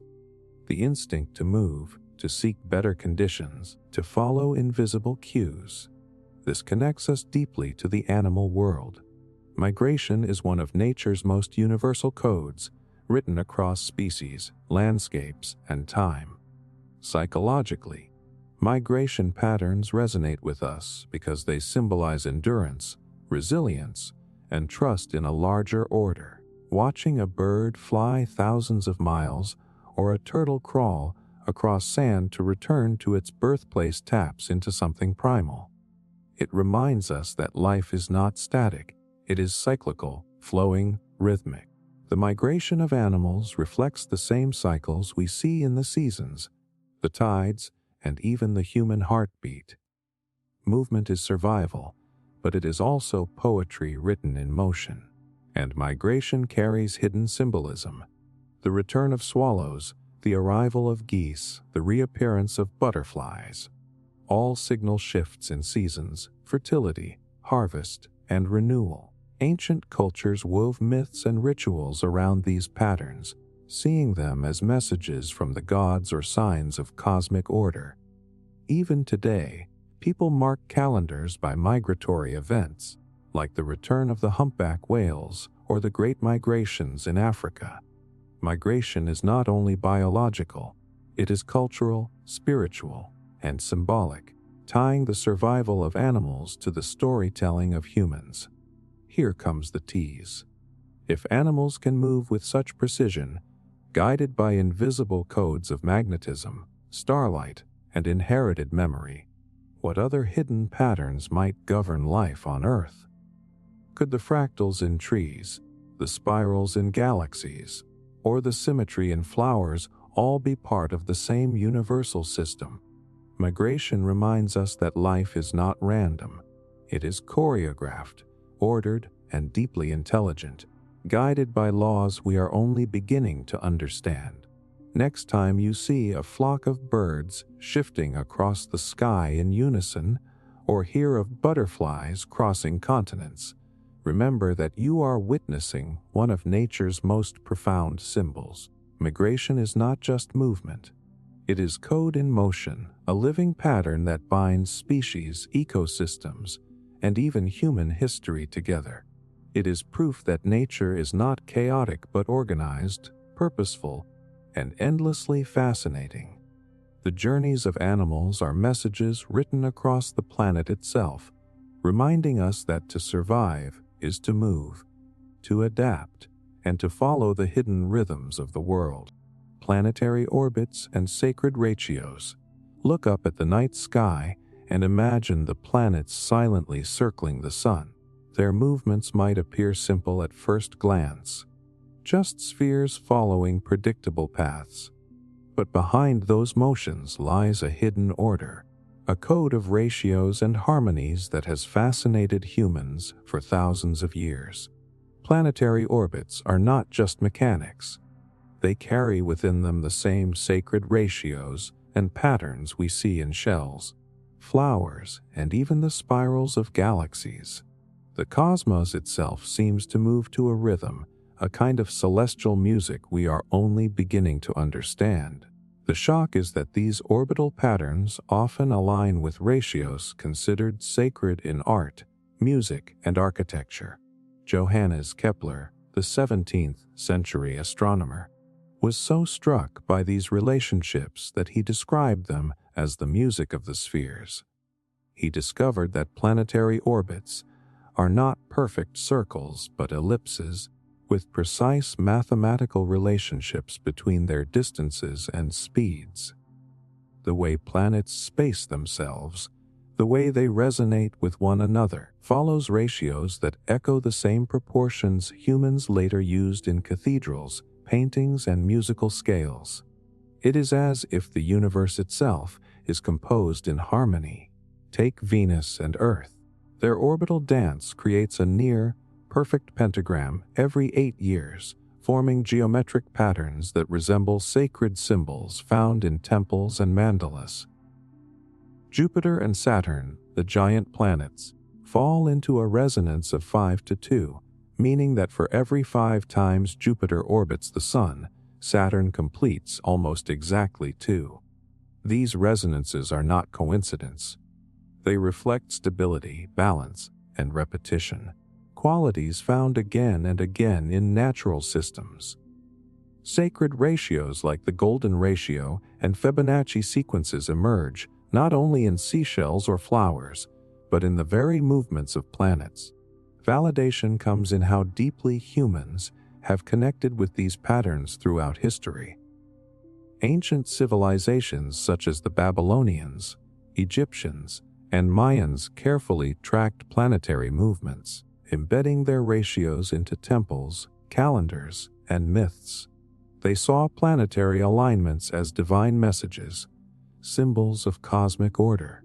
The instinct to move, to seek better conditions, to follow invisible cues. This connects us deeply to the animal world. Migration is one of nature's most universal codes, written across species, landscapes, and time. Psychologically, migration patterns resonate with us because they symbolize endurance, resilience, and trust in a larger order. Watching a bird fly thousands of miles or a turtle crawl across sand to return to its birthplace taps into something primal. It reminds us that life is not static, it is cyclical, flowing, rhythmic. The migration of animals reflects the same cycles we see in the seasons, the tides, and even the human heartbeat. Movement is survival, but it is also poetry written in motion. And migration carries hidden symbolism. The return of swallows, the arrival of geese, the reappearance of butterflies. All signal shifts in seasons, fertility, harvest, and renewal. Ancient cultures wove myths and rituals around these patterns, seeing them as messages from the gods or signs of cosmic order. Even today, people mark calendars by migratory events, like the return of the humpback whales or the great migrations in Africa. Migration is not only biological, it is cultural, spiritual, and symbolic, tying the survival of animals to the storytelling of humans. Here comes the tease. If animals can move with such precision, guided by invisible codes of magnetism, starlight, and inherited memory, what other hidden patterns might govern life on Earth? Could the fractals in trees, the spirals in galaxies, or the symmetry in flowers all be part of the same universal system? Migration reminds us that life is not random. It is choreographed, ordered, and deeply intelligent, guided by laws we are only beginning to understand. Next time you see a flock of birds shifting across the sky in unison, or hear of butterflies crossing continents, remember that you are witnessing one of nature's most profound symbols. Migration is not just movement. It is code in motion, a living pattern that binds species, ecosystems, and even human history together. It is proof that nature is not chaotic but organized, purposeful, and endlessly fascinating. The journeys of animals are messages written across the planet itself, reminding us that to survive is to move, to adapt, and to follow the hidden rhythms of the world. Planetary orbits and sacred ratios. Look up at the night sky and imagine the planets silently circling the sun. Their movements might appear simple at first glance, just spheres following predictable paths. But behind those motions lies a hidden order, a code of ratios and harmonies that has fascinated humans for thousands of years. Planetary orbits are not just mechanics. They carry within them the same sacred ratios and patterns we see in shells, flowers, and even the spirals of galaxies. The cosmos itself seems to move to a rhythm, a kind of celestial music we are only beginning to understand. The shock is that these orbital patterns often align with ratios considered sacred in art, music, and architecture. Johannes Kepler, the 17th century astronomer, was so struck by these relationships that he described them as the music of the spheres. He discovered that planetary orbits are not perfect circles but ellipses, with precise mathematical relationships between their distances and speeds. The way planets space themselves, the way they resonate with one another, follows ratios that echo the same proportions humans later used in cathedrals, paintings, and musical scales. It is as if the universe itself is composed in harmony. Take Venus and Earth. Their orbital dance creates a near-perfect pentagram every 8 years, forming geometric patterns that resemble sacred symbols found in temples and mandalas. Jupiter and Saturn, the giant planets, fall into a resonance of 5:2, meaning that for every 5 times Jupiter orbits the Sun, Saturn completes almost exactly 2. These resonances are not coincidence. They reflect stability, balance, and repetition, qualities found again and again in natural systems. Sacred ratios like the Golden Ratio and Fibonacci sequences emerge not only in seashells or flowers, but in the very movements of planets. Validation comes in how deeply humans have connected with these patterns throughout history. Ancient civilizations such as the Babylonians, Egyptians, and Mayans carefully tracked planetary movements, embedding their ratios into temples, calendars, and myths. They saw planetary alignments as divine messages, symbols of cosmic order.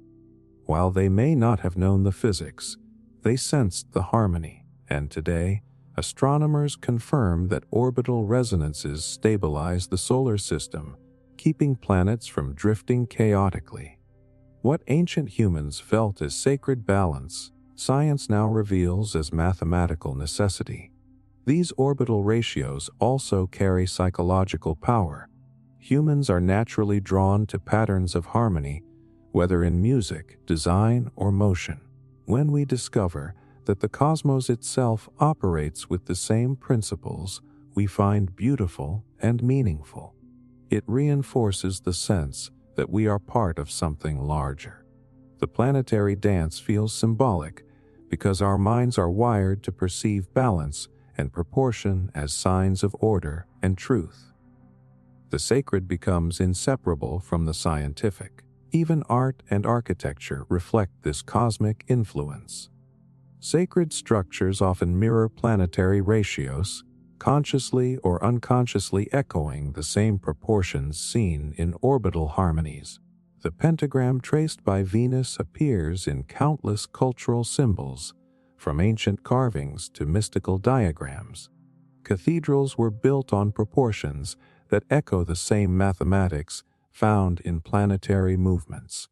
While they may not have known the physics, they sensed the harmony, and today, astronomers confirm that orbital resonances stabilize the solar system, keeping planets from drifting chaotically. What ancient humans felt as sacred balance, science now reveals as mathematical necessity. These orbital ratios also carry psychological power. Humans are naturally drawn to patterns of harmony, whether in music, design, or motion. When we discover that the cosmos itself operates with the same principles, we find beautiful and meaningful. It reinforces the sense that we are part of something larger. The planetary dance feels symbolic because our minds are wired to perceive balance and proportion as signs of order and truth. The sacred becomes inseparable from the scientific. Even art and architecture reflect this cosmic influence. Sacred structures often mirror planetary ratios, consciously or unconsciously echoing the same proportions seen in orbital harmonies. The pentagram traced by Venus appears in countless cultural symbols, from ancient carvings to mystical diagrams. Cathedrals were built on proportions that echo the same mathematics found in planetary movements.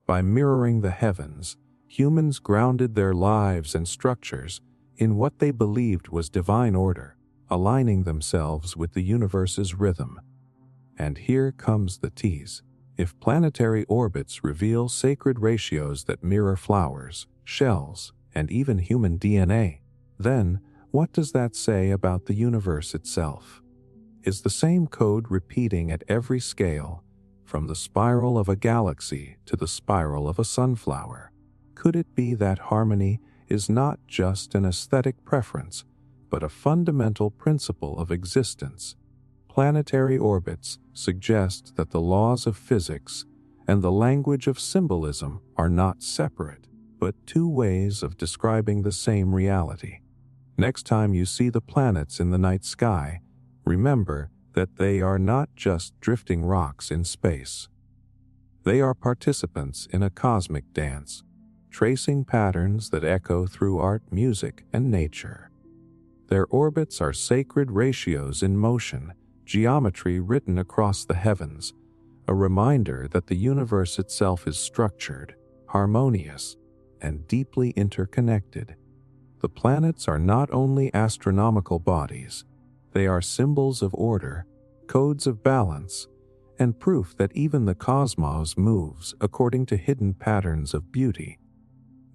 By mirroring the heavens, humans grounded their lives and structures in what they believed was divine order, aligning themselves with the universe's rhythm. And here comes the tease. If planetary orbits reveal sacred ratios that mirror flowers, shells, and even human DNA, then what does that say about the universe itself? Is the same code repeating at every scale, from the spiral of a galaxy to the spiral of a sunflower? Could it be that harmony is not just an aesthetic preference, but a fundamental principle of existence? Planetary orbits suggest that the laws of physics and the language of symbolism are not separate, but two ways of describing the same reality. Next time you see the planets in the night sky, remember that they are not just drifting rocks in space. They are participants in a cosmic dance, tracing patterns that echo through art, music, and nature. Their orbits are sacred ratios in motion, geometry written across the heavens, a reminder that the universe itself is structured, harmonious, and deeply interconnected. The planets are not only astronomical bodies, they are symbols of order, codes of balance, and proof that even the cosmos moves according to hidden patterns of beauty.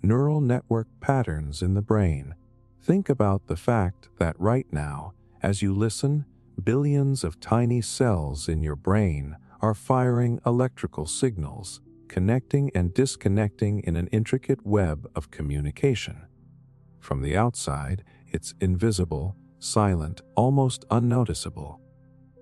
Neural network patterns in the brain. Think about the fact that right now, as you listen, billions of tiny cells in your brain are firing electrical signals, connecting and disconnecting in an intricate web of communication. From the outside, it's invisible, silent, almost unnoticeable.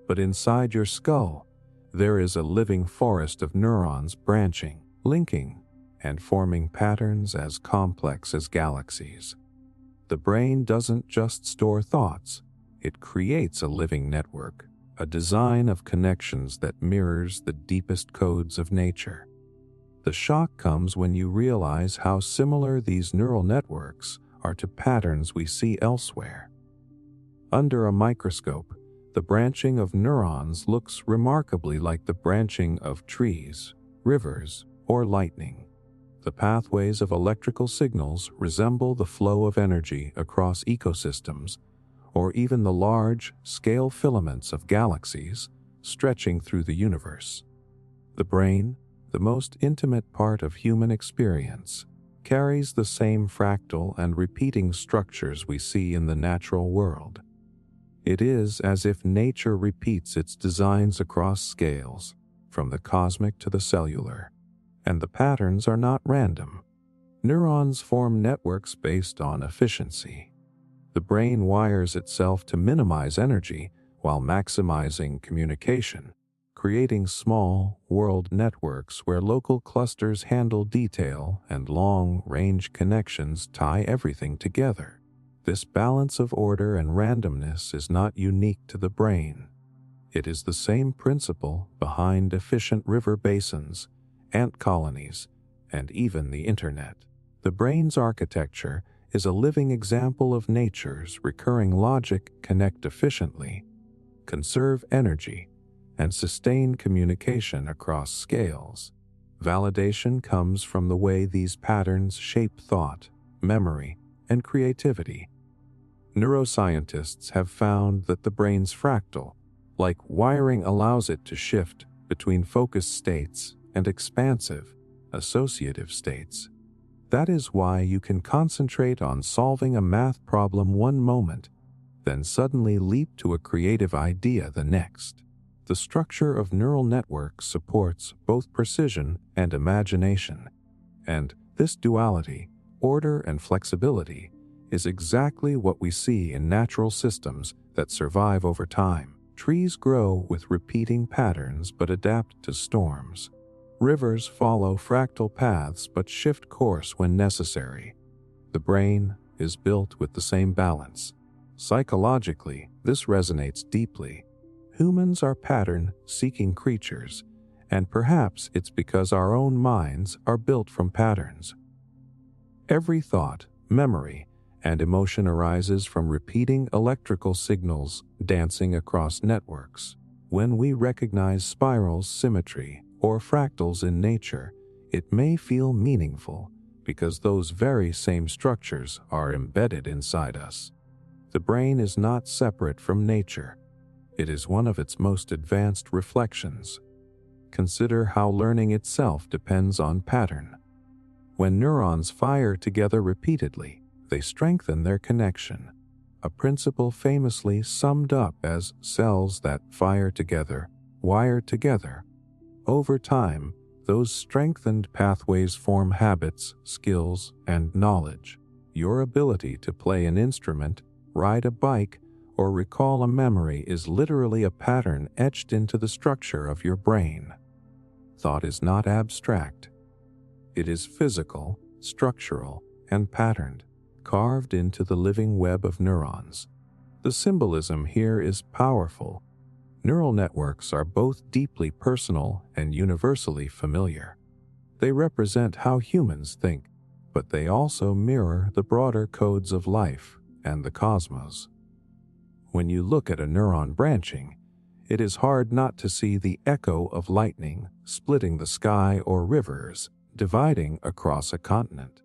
But inside your skull, there is a living forest of neurons branching, linking, and forming patterns as complex as galaxies. The brain doesn't just store thoughts, it creates a living network, a design of connections that mirrors the deepest codes of nature. The shock comes when you realize how similar these neural networks are to patterns we see elsewhere. Under a microscope, the branching of neurons looks remarkably like the branching of trees, rivers, or lightning. The pathways of electrical signals resemble the flow of energy across ecosystems, or even the large-scale filaments of galaxies stretching through the universe. The brain, the most intimate part of human experience, carries the same fractal and repeating structures we see in the natural world. It is as if nature repeats its designs across scales, from the cosmic to the cellular, and the patterns are not random. Neurons form networks based on efficiency. The brain wires itself to minimize energy while maximizing communication, creating small, world networks where local clusters handle detail and long-range connections tie everything together. This balance of order and randomness is not unique to the brain. It is the same principle behind efficient river basins, ant colonies, and even the internet. The brain's architecture is a living example of nature's recurring logic: connect efficiently, conserve energy, and sustain communication across scales. Validation comes from the way these patterns shape thought, memory, and creativity. Neuroscientists have found that the brain's fractal, like wiring, allows it to shift between focused states and expansive, associative states. That is why you can concentrate on solving a math problem one moment, then suddenly leap to a creative idea the next. The structure of neural networks supports both precision and imagination, and this duality, order and flexibility, is exactly what we see in natural systems that survive over time. Trees grow with repeating patterns but adapt to storms. Rivers follow fractal paths but shift course when necessary. The brain is built with the same balance. Psychologically, this resonates deeply. Humans are pattern-seeking creatures, and perhaps it's because our own minds are built from patterns. Every thought, memory, and emotion arises from repeating electrical signals dancing across networks. When we recognize spirals, symmetry, or fractals in nature, it may feel meaningful because those very same structures are embedded inside us. The brain is not separate from nature. It is one of its most advanced reflections. Consider how learning itself depends on pattern. When neurons fire together repeatedly, they strengthen their connection, a principle famously summed up as cells that fire together, wire together. Over time, those strengthened pathways form habits, skills, and knowledge. Your ability to play an instrument, ride a bike, or recall a memory is literally a pattern etched into the structure of your brain. Thought is not abstract. It is physical, structural, and patterned, carved into the living web of neurons. The symbolism here is powerful. Neural networks are both deeply personal and universally familiar. They represent how humans think, but they also mirror the broader codes of life and the cosmos. When you look at a neuron branching, it is hard not to see the echo of lightning splitting the sky or rivers dividing across a continent.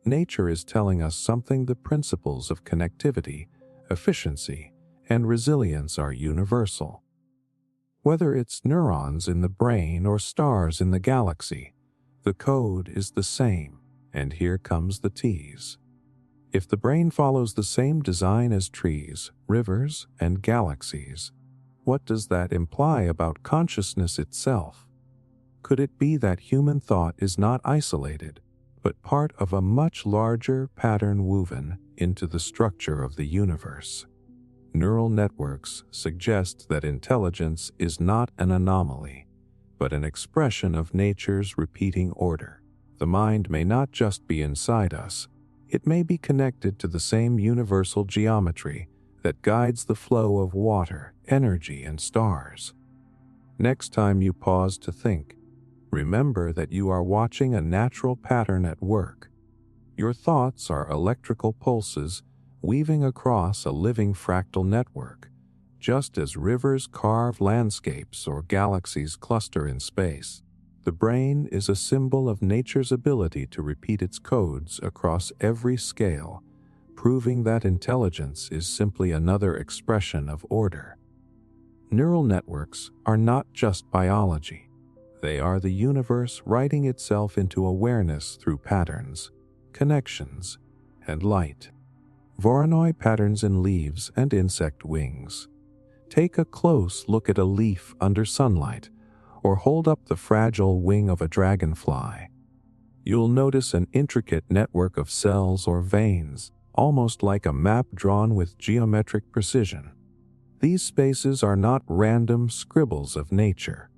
Nature is telling us something. The principles of connectivity, efficiency, and resilience are universal. Whether it's neurons in the brain or stars in the galaxy, the code is the same, and here comes the tease. If the brain follows the same design as trees, rivers, and galaxies, what does that imply about consciousness itself? Could it be that human thought is not isolated, but part of a much larger pattern woven into the structure of the universe? Neural networks suggest that intelligence is not an anomaly, but an expression of nature's repeating order. The mind may not just be inside us, it may be connected to the same universal geometry that guides the flow of water, energy, and stars. Next time you pause to think, remember that you are watching a natural pattern at work. Your thoughts are electrical pulses weaving across a living fractal network, just as rivers carve landscapes or galaxies cluster in space. The brain is a symbol of nature's ability to repeat its codes across every scale, proving that intelligence is simply another expression of order. Neural networks are not just biology. They are the universe writing itself into awareness through patterns, connections, and light. Voronoi patterns in leaves and insect wings. Take a close look at a leaf under sunlight, or hold up the fragile wing of a dragonfly. You'll notice an intricate network of cells or veins, almost like a map drawn with geometric precision. These spaces are not random scribbles of nature.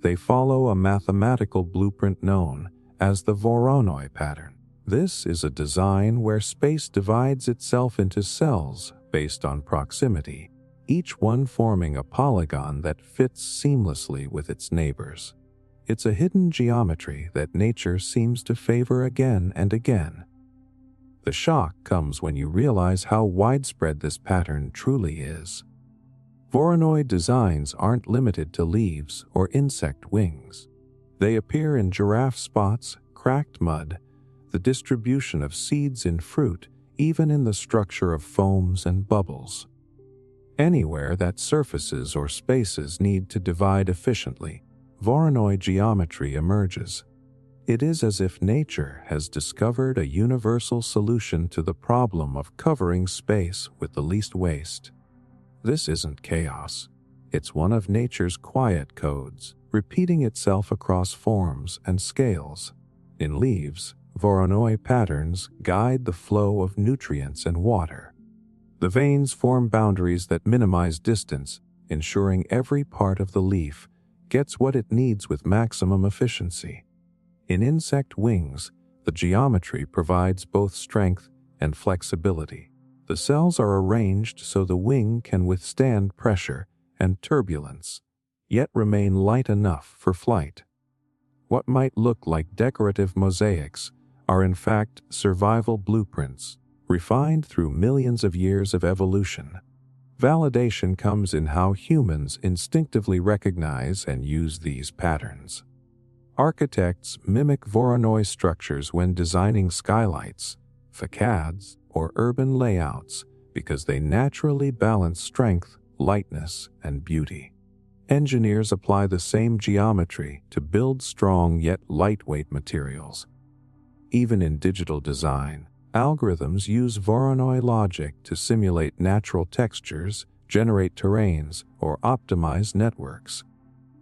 They follow a mathematical blueprint known as the Voronoi pattern. This is a design where space divides itself into cells based on proximity, each one forming a polygon that fits seamlessly with its neighbors. It's a hidden geometry that nature seems to favor again and again. The shock comes when you realize how widespread this pattern truly is. Voronoi designs aren't limited to leaves or insect wings. They appear in giraffe spots, cracked mud, the distribution of seeds in fruit, even in the structure of foams and bubbles. Anywhere that surfaces or spaces need to divide efficiently, Voronoi geometry emerges. It is as if nature has discovered a universal solution to the problem of covering space with the least waste. This isn't chaos. It's one of nature's quiet codes, repeating itself across forms and scales. In leaves, Voronoi patterns guide the flow of nutrients and water. The veins form boundaries that minimize distance, ensuring every part of the leaf gets what it needs with maximum efficiency. In insect wings, the geometry provides both strength and flexibility. The cells are arranged so the wing can withstand pressure and turbulence, yet remain light enough for flight. What might look like decorative mosaics are in fact survival blueprints, refined through millions of years of evolution. Validation comes in how humans instinctively recognize and use these patterns. Architects mimic Voronoi structures when designing skylights, facades, or urban layouts because they naturally balance strength, lightness, and beauty. Engineers apply the same geometry to build strong yet lightweight materials. Even in digital design, algorithms use Voronoi logic to simulate natural textures, generate terrains, or optimize networks.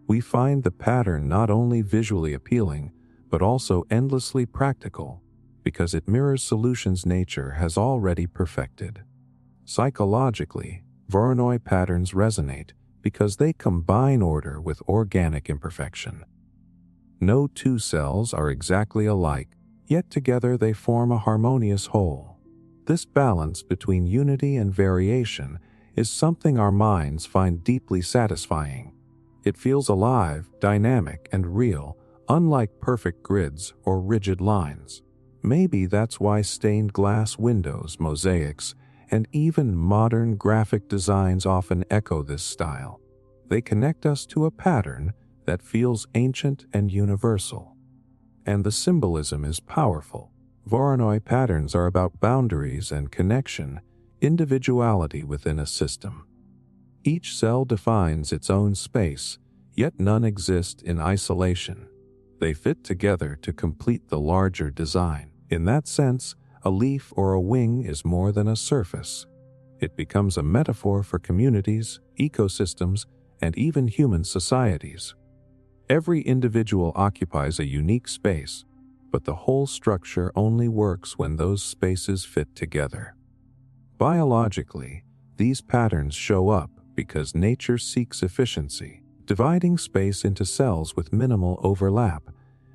We find the pattern not only visually appealing, but also endlessly practical, because it mirrors solutions nature has already perfected. Psychologically, Voronoi patterns resonate because they combine order with organic imperfection. No two cells are exactly alike, yet together they form a harmonious whole. This balance between unity and variation is something our minds find deeply satisfying. It feels alive, dynamic, and real, unlike perfect grids or rigid lines. Maybe that's why stained glass windows, mosaics, and even modern graphic designs often echo this style. They connect us to a pattern that feels ancient and universal. And the symbolism is powerful. Voronoi patterns are about boundaries and connection, individuality within a system. Each cell defines its own space, yet none exist in isolation. They fit together to complete the larger design. In that sense, a leaf or a wing is more than a surface. It becomes a metaphor for communities, ecosystems, and even human societies. Every individual occupies a unique space, but the whole structure only works when those spaces fit together. Biologically, these patterns show up because nature seeks efficiency, dividing space into cells with minimal overlap,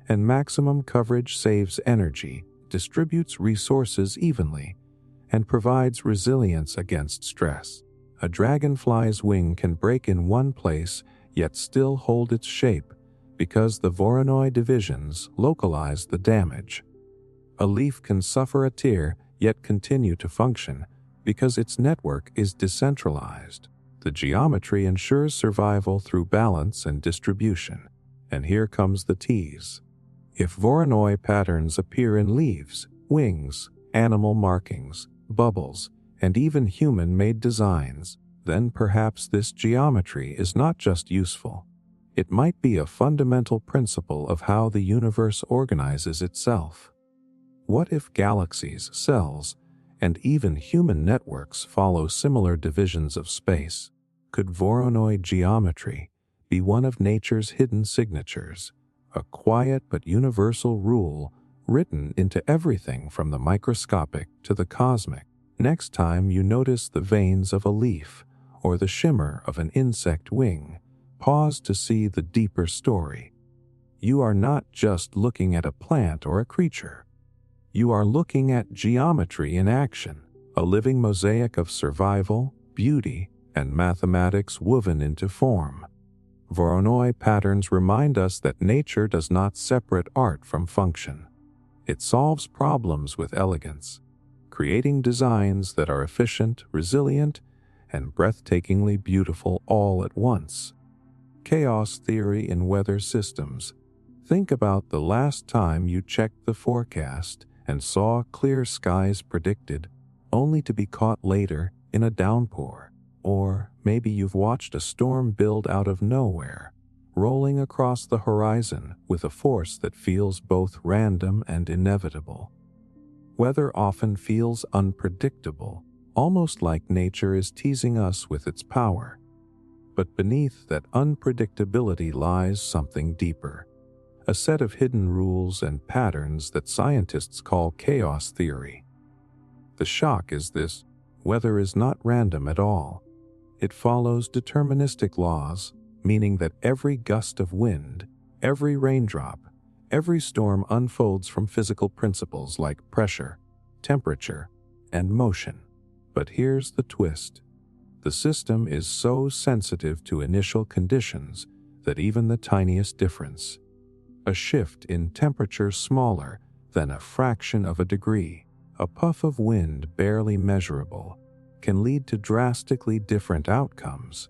and maximum coverage saves energy, distributes resources evenly, and provides resilience against stress. A dragonfly's wing can break in one place yet still hold its shape because the Voronoi divisions localize the damage. A leaf can suffer a tear yet continue to function because its network is decentralized. The geometry ensures survival through balance and distribution. And here comes the tease. If Voronoi patterns appear in leaves, wings, animal markings, bubbles, and even human-made designs, then perhaps this geometry is not just useful. It might be a fundamental principle of how the universe organizes itself. What if galaxies, cells, and even human networks follow similar divisions of space? Could Voronoi geometry be one of nature's hidden signatures, a quiet but universal rule written into everything from the microscopic to the cosmic? Next time you notice the veins of a leaf or the shimmer of an insect wing, pause to see the deeper story. You are not just looking at a plant or a creature. You are looking at geometry in action, a living mosaic of survival, beauty, and mathematics woven into form. Voronoi patterns remind us that nature does not separate art from function. It solves problems with elegance, creating designs that are efficient, resilient, and breathtakingly beautiful all at once. Chaos theory in weather systems. Think about the last time you checked the forecast and saw clear skies predicted, only to be caught later in a downpour. Or maybe you've watched a storm build out of nowhere, rolling across the horizon with a force that feels both random and inevitable. Weather often feels unpredictable, almost like nature is teasing us with its power. But beneath that unpredictability lies something deeper, a set of hidden rules and patterns that scientists call chaos theory. The shock is this: weather is not random at all. It follows deterministic laws, meaning that every gust of wind, every raindrop, every storm unfolds from physical principles like pressure, temperature, and motion. But here's the twist. The system is so sensitive to initial conditions that even the tiniest difference, a shift in temperature smaller than a fraction of a degree, a puff of wind barely measurable, can lead to drastically different outcomes.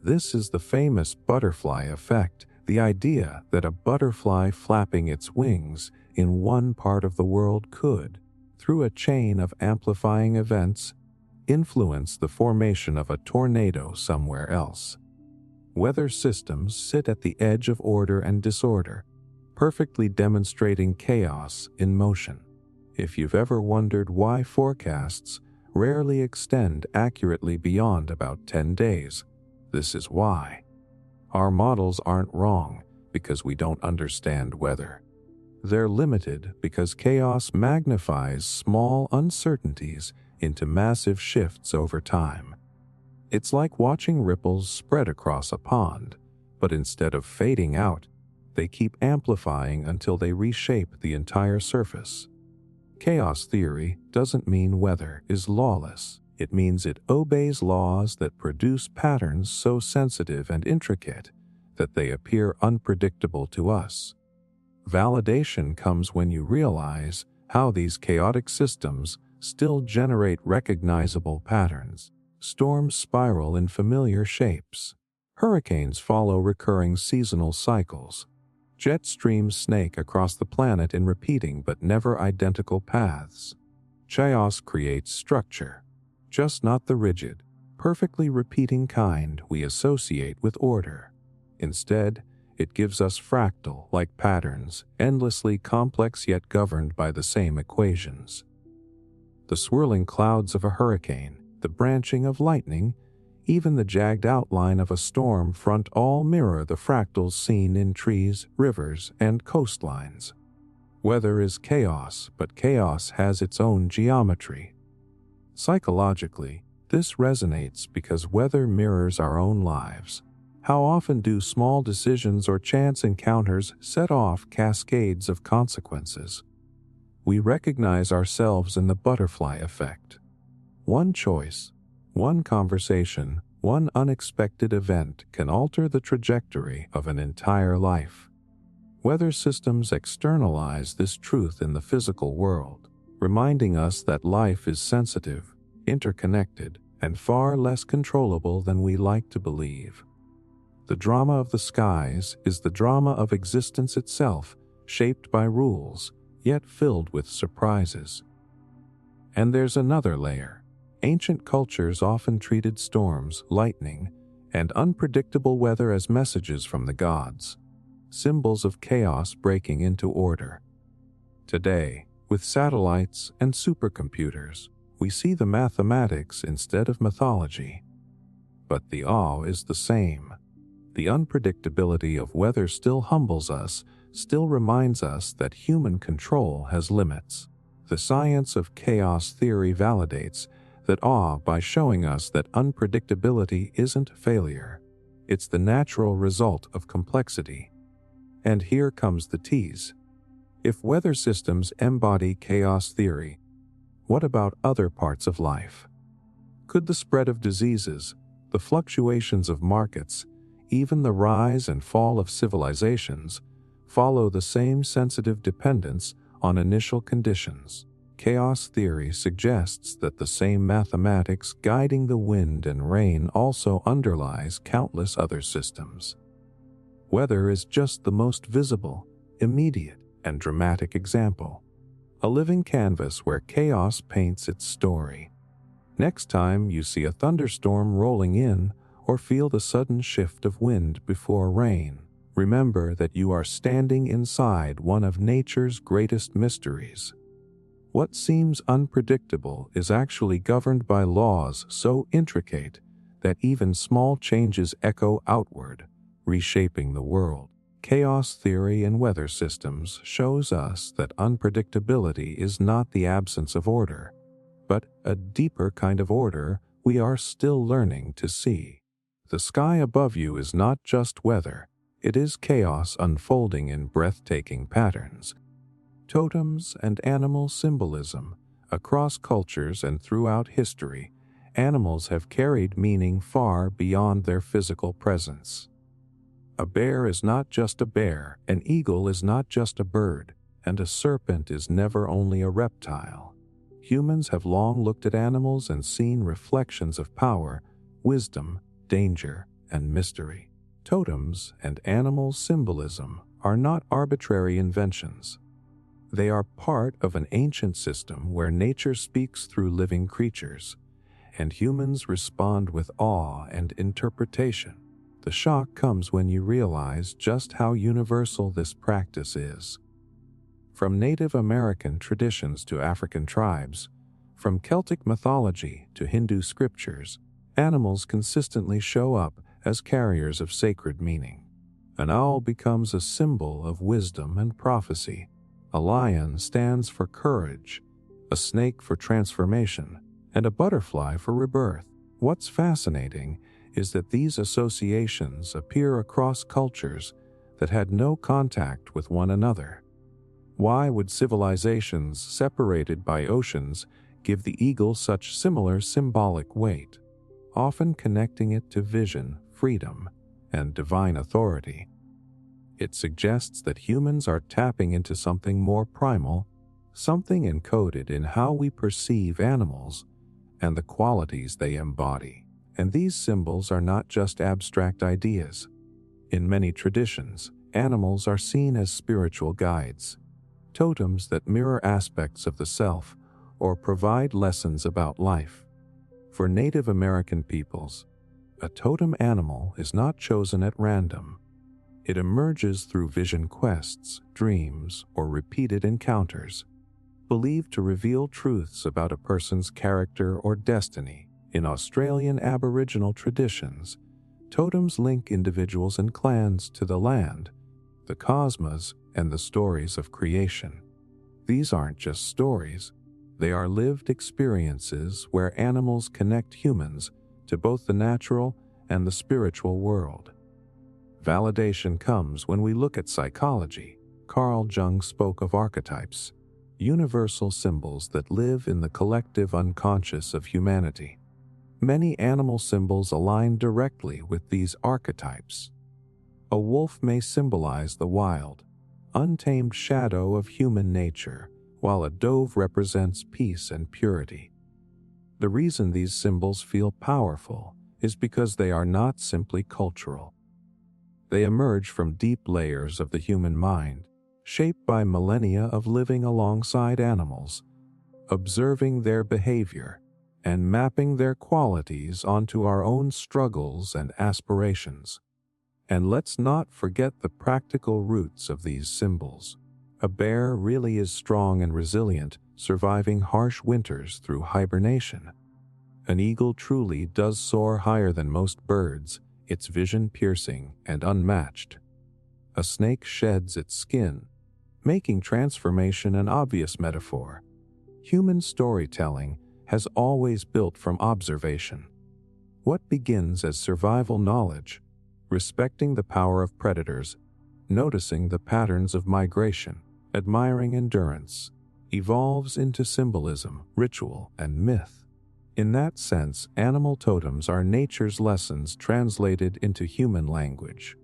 This is the famous butterfly effect, the idea that a butterfly flapping its wings in one part of the world could, through a chain of amplifying events, influence the formation of a tornado somewhere else. Weather systems sit at the edge of order and disorder, perfectly demonstrating chaos in motion. If you've ever wondered why forecasts rarely extend accurately beyond about 10 days, this is why. Our models aren't wrong because we don't understand weather. They're limited because chaos magnifies small uncertainties into massive shifts over time. It's like watching ripples spread across a pond, but instead of fading out, they keep amplifying until they reshape the entire surface. Chaos theory doesn't mean weather is lawless. It means it obeys laws that produce patterns so sensitive and intricate that they appear unpredictable to us. Validation comes when you realize how these chaotic systems still generate recognizable patterns. Storms spiral in familiar shapes. Hurricanes follow recurring seasonal cycles. Jet streams snake across the planet in repeating but never identical paths. Chaos creates structure, just not the rigid, perfectly repeating kind we associate with order. Instead, it gives us fractal-like patterns, endlessly complex yet governed by the same equations. The swirling clouds of a hurricane, the branching of lightning, even the jagged outline of a storm front all mirror the fractals seen in trees, rivers, and coastlines. Weather is chaos, but chaos has its own geometry. Psychologically, this resonates because weather mirrors our own lives. How often do small decisions or chance encounters set off cascades of consequences? We recognize ourselves in the butterfly effect. One choice, one conversation, one unexpected event can alter the trajectory of an entire life. Weather systems externalize this truth in the physical world, reminding us that life is sensitive, interconnected, and far less controllable than we like to believe. The drama of the skies is the drama of existence itself, shaped by rules, yet filled with surprises. And there's another layer. Ancient cultures often treated storms, lightning, and unpredictable weather as messages from the gods, symbols of chaos breaking into order. Today, with satellites and supercomputers, we see the mathematics instead of mythology. But the awe is the same. The unpredictability of weather still humbles us, still reminds us that human control has limits. The science of chaos theory validates that awe by showing us that unpredictability isn't failure. It's the natural result of complexity. And here comes the tease. If weather systems embody chaos theory, what about other parts of life? Could the spread of diseases, the fluctuations of markets, even the rise and fall of civilizations, follow the same sensitive dependence on initial conditions? Chaos theory suggests that the same mathematics guiding the wind and rain also underlies countless other systems. Weather is just the most visible, immediate, and dramatic example. A living canvas where chaos paints its story. Next time you see a thunderstorm rolling in or feel the sudden shift of wind before rain, remember that you are standing inside one of nature's greatest mysteries. What seems unpredictable is actually governed by laws so intricate that even small changes echo outward, reshaping the world. Chaos theory in weather systems shows us that unpredictability is not the absence of order, but a deeper kind of order we are still learning to see. The sky above you is not just weather, it is chaos unfolding in breathtaking patterns. Totems and animal symbolism. Across cultures and throughout history, animals have carried meaning far beyond their physical presence. A bear is not just a bear, an eagle is not just a bird, and a serpent is never only a reptile. Humans have long looked at animals and seen reflections of power, wisdom, danger, and mystery. Totems and animal symbolism are not arbitrary inventions. They are part of an ancient system where nature speaks through living creatures, and humans respond with awe and interpretation. The shock comes when you realize just how universal this practice is. From Native American traditions to African tribes, from Celtic mythology to Hindu scriptures, animals consistently show up as carriers of sacred meaning. An owl becomes a symbol of wisdom and prophecy. A lion stands for courage, a snake for transformation, and a butterfly for rebirth. What's fascinating is that these associations appear across cultures that had no contact with one another. Why would civilizations separated by oceans give the eagle such similar symbolic weight, often connecting it to vision, freedom, and divine authority. It suggests that humans are tapping into something more primal, something encoded in how we perceive animals and the qualities they embody. And these symbols are not just abstract ideas. In many traditions, animals are seen as spiritual guides, totems that mirror aspects of the self or provide lessons about life. For Native American peoples, a totem animal is not chosen at random. It emerges through vision quests, dreams, or repeated encounters, believed to reveal truths about a person's character or destiny. In Australian Aboriginal traditions, totems link individuals and clans to the land, the cosmos, and the stories of creation. These aren't just stories, they are lived experiences where animals connect humans to both the natural and the spiritual world. Validation comes when we look at psychology. Carl Jung spoke of archetypes, universal symbols that live in the collective unconscious of humanity. Many animal symbols align directly with these archetypes. A wolf may symbolize the wild, untamed shadow of human nature, while a dove represents peace and purity. The reason these symbols feel powerful is because they are not simply cultural. They emerge from deep layers of the human mind, shaped by millennia of living alongside animals, observing their behavior, and mapping their qualities onto our own struggles and aspirations. And let's not forget the practical roots of these symbols. A bear really is strong and resilient, surviving harsh winters through hibernation. An eagle truly does soar higher than most birds, its vision piercing and unmatched. A snake sheds its skin, making transformation an obvious metaphor. Human storytelling has always built from observation. What begins as survival knowledge, respecting the power of predators, noticing the patterns of migration, admiring endurance, evolves into symbolism, ritual, and myth. In that sense, animal totems are nature's lessons translated into human language.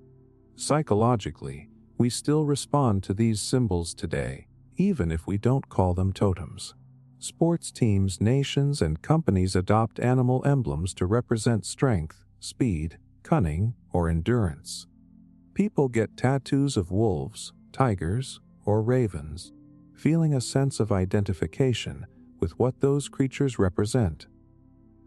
Psychologically, we still respond to these symbols today, even if we don't call them totems. Sports teams, nations, and companies adopt animal emblems to represent strength, speed, cunning, or endurance. People get tattoos of wolves, tigers, or ravens, feeling a sense of identification with what those creatures represent.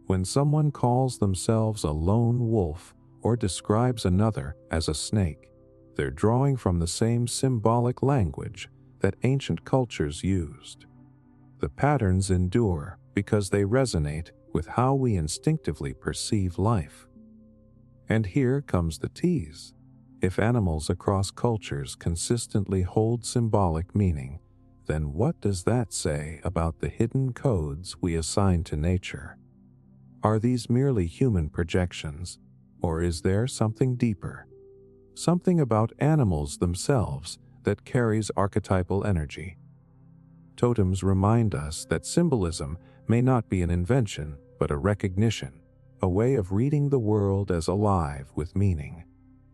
When someone calls themselves a lone wolf or describes another as a snake, they're drawing from the same symbolic language that ancient cultures used. The patterns endure because they resonate with how we instinctively perceive life. And here comes the tease. If animals across cultures consistently hold symbolic meaning, then what does that say about the hidden codes we assign to nature? Are these merely human projections, or is there something deeper? Something about animals themselves that carries archetypal energy. Totems remind us that symbolism may not be an invention, but a recognition, a way of reading the world as alive with meaning.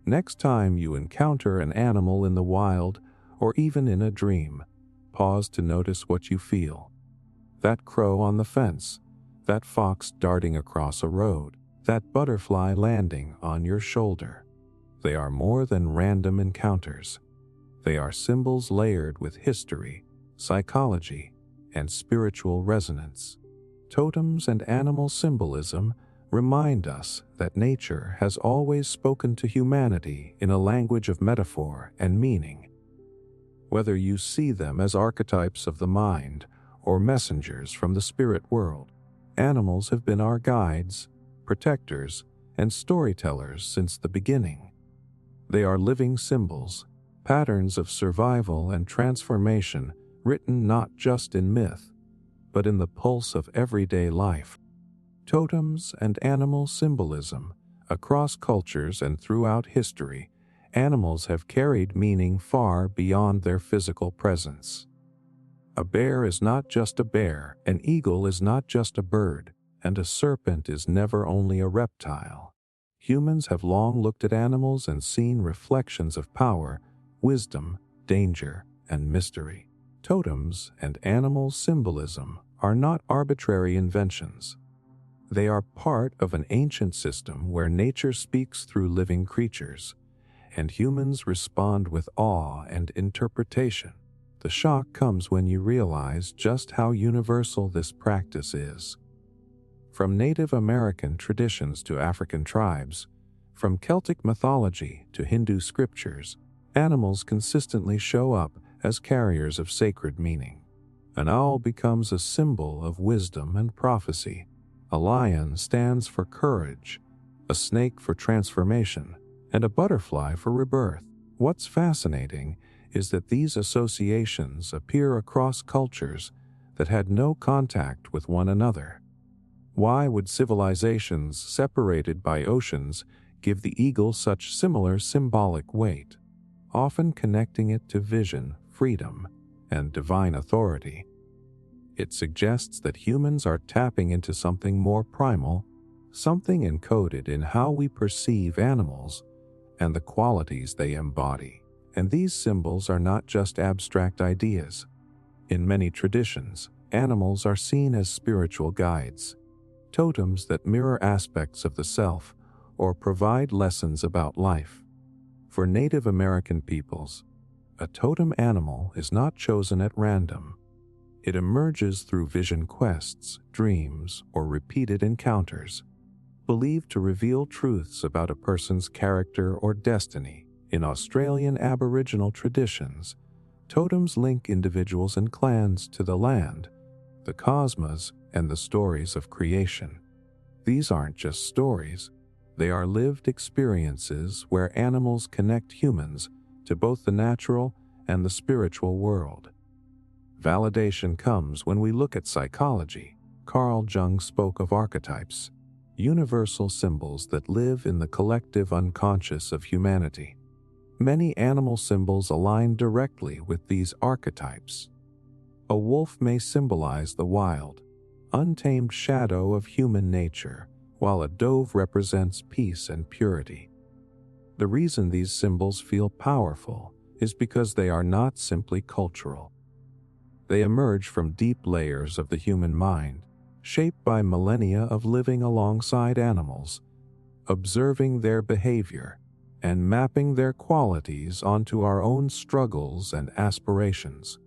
Next time you encounter an animal in the wild, or even in a dream, pause to notice what you feel. That crow on the fence, that fox darting across a road, that butterfly landing on your shoulder. They are more than random encounters. They are symbols layered with history, psychology, and spiritual resonance. Totems and animal symbolism remind us that nature has always spoken to humanity in a language of metaphor and meaning. Whether you see them as archetypes of the mind or messengers from the spirit world, animals have been our guides, protectors, and storytellers since the beginning. They are living symbols, patterns of survival and transformation written not just in myth, but in the pulse of everyday life. Totems and animal symbolism. Across cultures and throughout history, animals have carried meaning far beyond their physical presence. A bear is not just a bear, an eagle is not just a bird, and a serpent is never only a reptile. Humans have long looked at animals and seen reflections of power, wisdom, danger, and mystery. Totems and animal symbolism are not arbitrary inventions. They are part of an ancient system where nature speaks through living creatures, and humans respond with awe and interpretation. The shock comes when you realize just how universal this practice is. From Native American traditions to African tribes, from Celtic mythology to Hindu scriptures, animals consistently show up as carriers of sacred meaning. An owl becomes a symbol of wisdom and prophecy. A lion stands for courage, a snake for transformation, and a butterfly for rebirth. What's fascinating is that these associations appear across cultures that had no contact with one another. Why would civilizations separated by oceans give the eagle such similar symbolic weight, often connecting it to vision, freedom, and divine authority? It suggests that humans are tapping into something more primal, something encoded in how we perceive animals and the qualities they embody. And these symbols are not just abstract ideas. In many traditions, animals are seen as spiritual guides, totems that mirror aspects of the self or provide lessons about life. For Native American peoples, a totem animal is not chosen at random. It emerges through vision quests, dreams, or repeated encounters, believed to reveal truths about a person's character or destiny. In Australian Aboriginal traditions, totems link individuals and clans to the land, the cosmos, and the stories of creation. These aren't just stories, they are lived experiences where animals connect humans to both the natural and the spiritual world. Validation comes when we look at psychology. Carl Jung spoke of archetypes, universal symbols that live in the collective unconscious of humanity. Many animal symbols align directly with these archetypes. A wolf may symbolize the wild, untamed shadow of human nature, while a dove represents peace and purity. The reason these symbols feel powerful is because they are not simply cultural. They emerge from deep layers of the human mind, shaped by millennia of living alongside animals, observing their behavior, and mapping their qualities onto our own struggles and aspirations.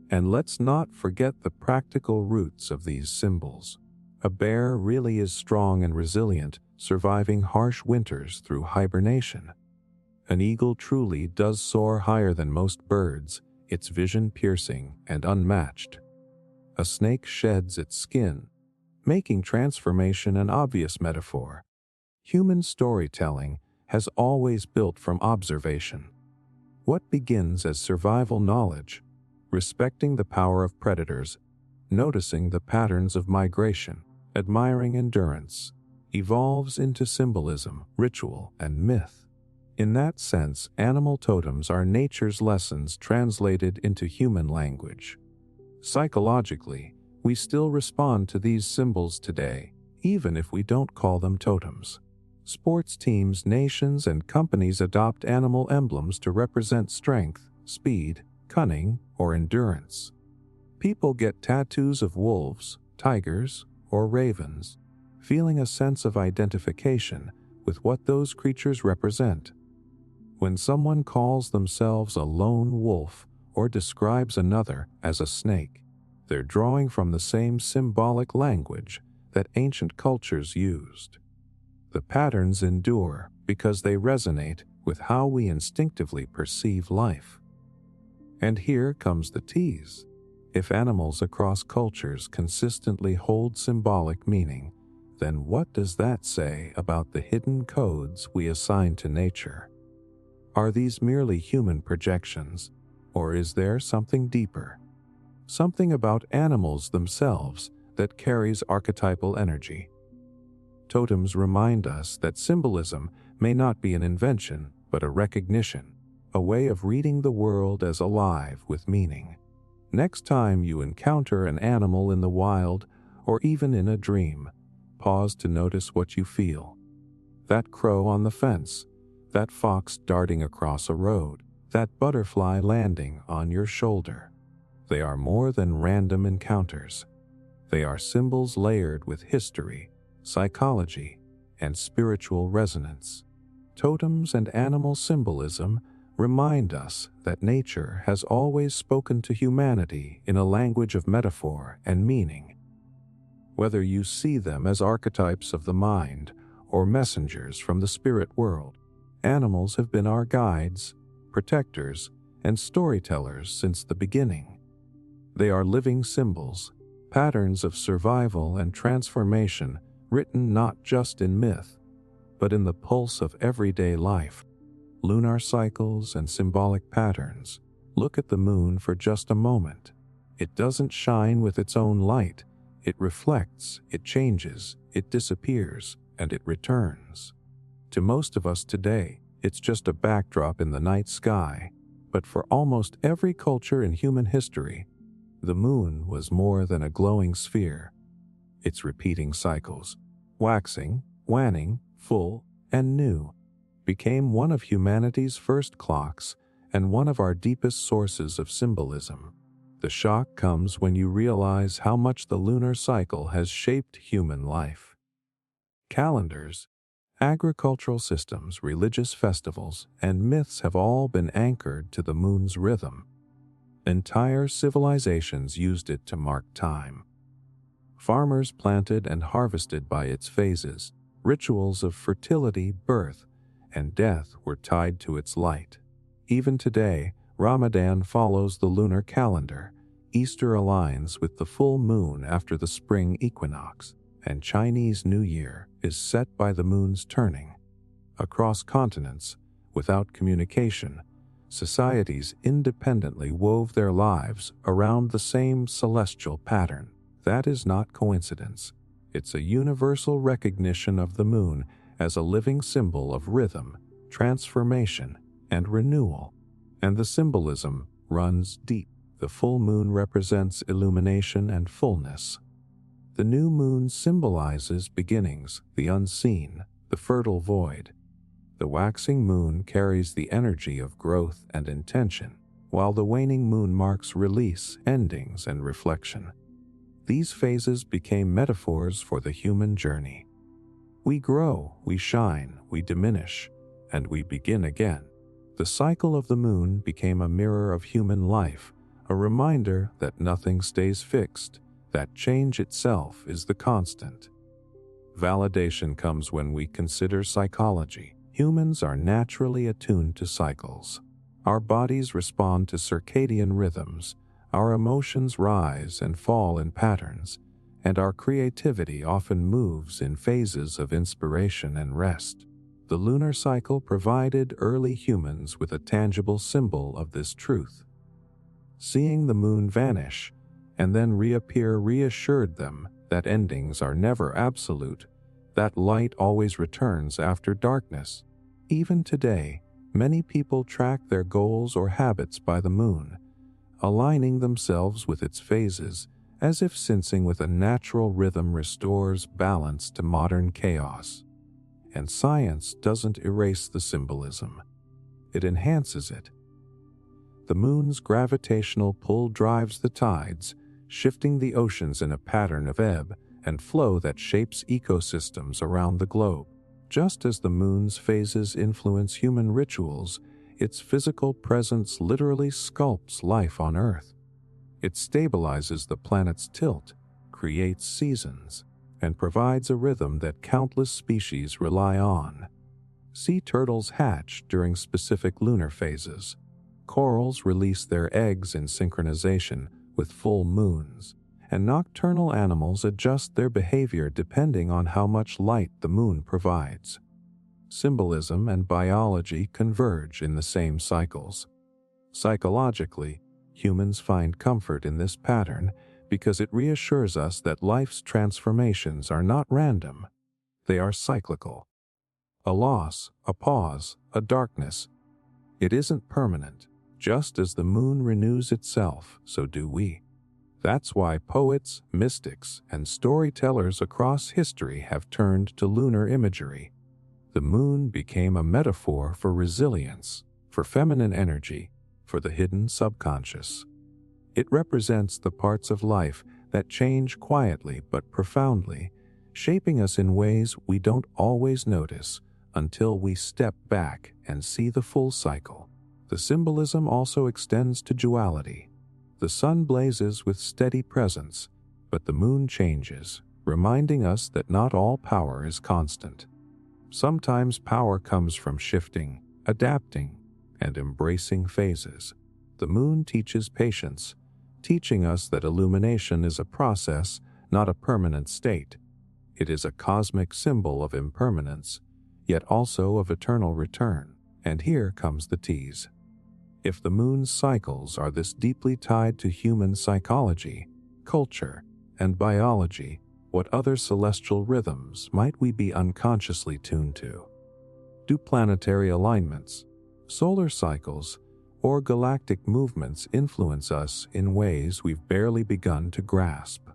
And let's not forget the practical roots of these symbols. A bear really is strong and resilient, surviving harsh winters through hibernation. An eagle truly does soar higher than most birds, its vision piercing and unmatched. A snake sheds its skin, making transformation an obvious metaphor. Human storytelling has always built from observation. What begins as survival knowledge, respecting the power of predators, noticing the patterns of migration, admiring endurance, evolves into symbolism, ritual, and myth. In that sense, animal totems are nature's lessons translated into human language. Psychologically, we still respond to these symbols today, even if we don't call them totems. Sports teams, nations, and companies adopt animal emblems to represent strength, speed, cunning, or endurance. People get tattoos of wolves, tigers, or ravens, feeling a sense of identification with what those creatures represent. When someone calls themselves a lone wolf or describes another as a snake, they're drawing from the same symbolic language that ancient cultures used. The patterns endure because they resonate with how we instinctively perceive life. And here comes the tease. If animals across cultures consistently hold symbolic meaning, then what does that say about the hidden codes we assign to nature? Are these merely human projections, or is there something deeper? Something about animals themselves that carries archetypal energy? Totems remind us that symbolism may not be an invention, but a recognition, a way of reading the world as alive with meaning. Next time you encounter an animal in the wild or even in a dream, pause to notice what you feel. That crow on the fence, that fox darting across a road, that butterfly landing on your shoulder. They are more than random encounters. They are symbols layered with history, psychology, and spiritual resonance. Totems and animal symbolism remind us that nature has always spoken to humanity in a language of metaphor and meaning. Whether you see them as archetypes of the mind or messengers from the spirit world, animals have been our guides, protectors, and storytellers since the beginning. They are living symbols, patterns of survival and transformation written not just in myth, but in the pulse of everyday life. Lunar cycles and symbolic patterns. Look at the moon for just a moment. It doesn't shine with its own light. It reflects, it changes, it disappears, and it returns. To most of us today, it's just a backdrop in the night sky, but for almost every culture in human history, the moon was more than a glowing sphere. Its repeating cycles, waxing, waning, full, and new, became one of humanity's first clocks and one of our deepest sources of symbolism. The shock comes when you realize how much the lunar cycle has shaped human life. Calendars, agricultural systems, religious festivals, and myths have all been anchored to the moon's rhythm. Entire civilizations used it to mark time. Farmers planted and harvested by its phases. Rituals of fertility, birth, and death were tied to its light. Even today, Ramadan follows the lunar calendar, Easter aligns with the full moon after the spring equinox, and Chinese New Year is set by the moon's turning. Across continents, without communication, societies independently wove their lives around the same celestial pattern. That is not coincidence. It's a universal recognition of the moon as a living symbol of rhythm, transformation, and renewal. And the symbolism runs deep. The full moon represents illumination and fullness. The new moon symbolizes beginnings, the unseen, the fertile void. The waxing moon carries the energy of growth and intention, while the waning moon marks release, endings, and reflection. These phases became metaphors for the human journey. We grow, we shine, we diminish, and we begin again. The cycle of the moon became a mirror of human life, a reminder that nothing stays fixed, that change itself is the constant. Validation comes when we consider psychology. Humans are naturally attuned to cycles. Our bodies respond to circadian rhythms, our emotions rise and fall in patterns, and our creativity often moves in phases of inspiration and rest. The lunar cycle provided early humans with a tangible symbol of this truth. Seeing the moon vanish and then reappear reassured them that endings are never absolute, that light always returns after darkness. Even today, many people track their goals or habits by the moon, aligning themselves with its phases, as if sensing with a natural rhythm restores balance to modern chaos. And science doesn't erase the symbolism. It enhances it. The moon's gravitational pull drives the tides, shifting the oceans in a pattern of ebb and flow that shapes ecosystems around the globe. Just as the moon's phases influence human rituals, its physical presence literally sculpts life on Earth. It stabilizes the planet's tilt, creates seasons, and provides a rhythm that countless species rely on. Sea turtles hatch during specific lunar phases. Corals release their eggs in synchronization with full moons, and nocturnal animals adjust their behavior depending on how much light the moon provides. Symbolism and biology converge in the same cycles. Psychologically, humans find comfort in this pattern because it reassures us that life's transformations are not random. They are cyclical. A loss, a pause, a darkness. It isn't permanent, Just as the moon renews itself, so do we. That's why poets, mystics, and storytellers across history have turned to lunar imagery. The moon became a metaphor for resilience, for feminine energy, for the hidden subconscious. It represents the parts of life that change quietly but profoundly, shaping us in ways we don't always notice until we step back and see the full cycle. The symbolism also extends to duality. The sun blazes with steady presence, but the moon changes, reminding us that not all power is constant. Sometimes power comes from shifting, adapting, and embracing phases. The moon teaches patience, teaching us that illumination is a process, not a permanent state. It is a cosmic symbol of impermanence, yet also of eternal return. And here comes the tease. If the moon's cycles are this deeply tied to human psychology, culture, and biology, what other celestial rhythms might we be unconsciously tuned to? Do planetary alignments, solar cycles, or galactic movements influence us in ways we've barely begun to grasp?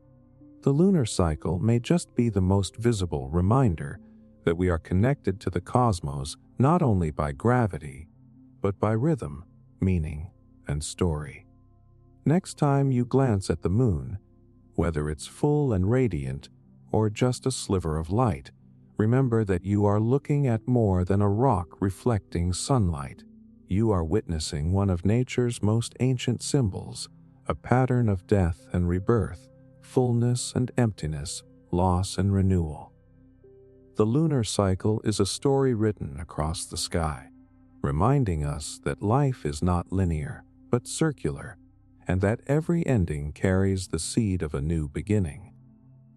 The lunar cycle may just be the most visible reminder that we are connected to the cosmos not only by gravity, but by rhythm, meaning, and story. Next time you glance at the moon, whether it's full and radiant or just a sliver of light, remember that you are looking at more than a rock reflecting sunlight. You are witnessing one of nature's most ancient symbols, a pattern of death and rebirth, fullness and emptiness, loss and renewal. The lunar cycle is a story written across the sky, reminding us that life is not linear, but circular, and that every ending carries the seed of a new beginning.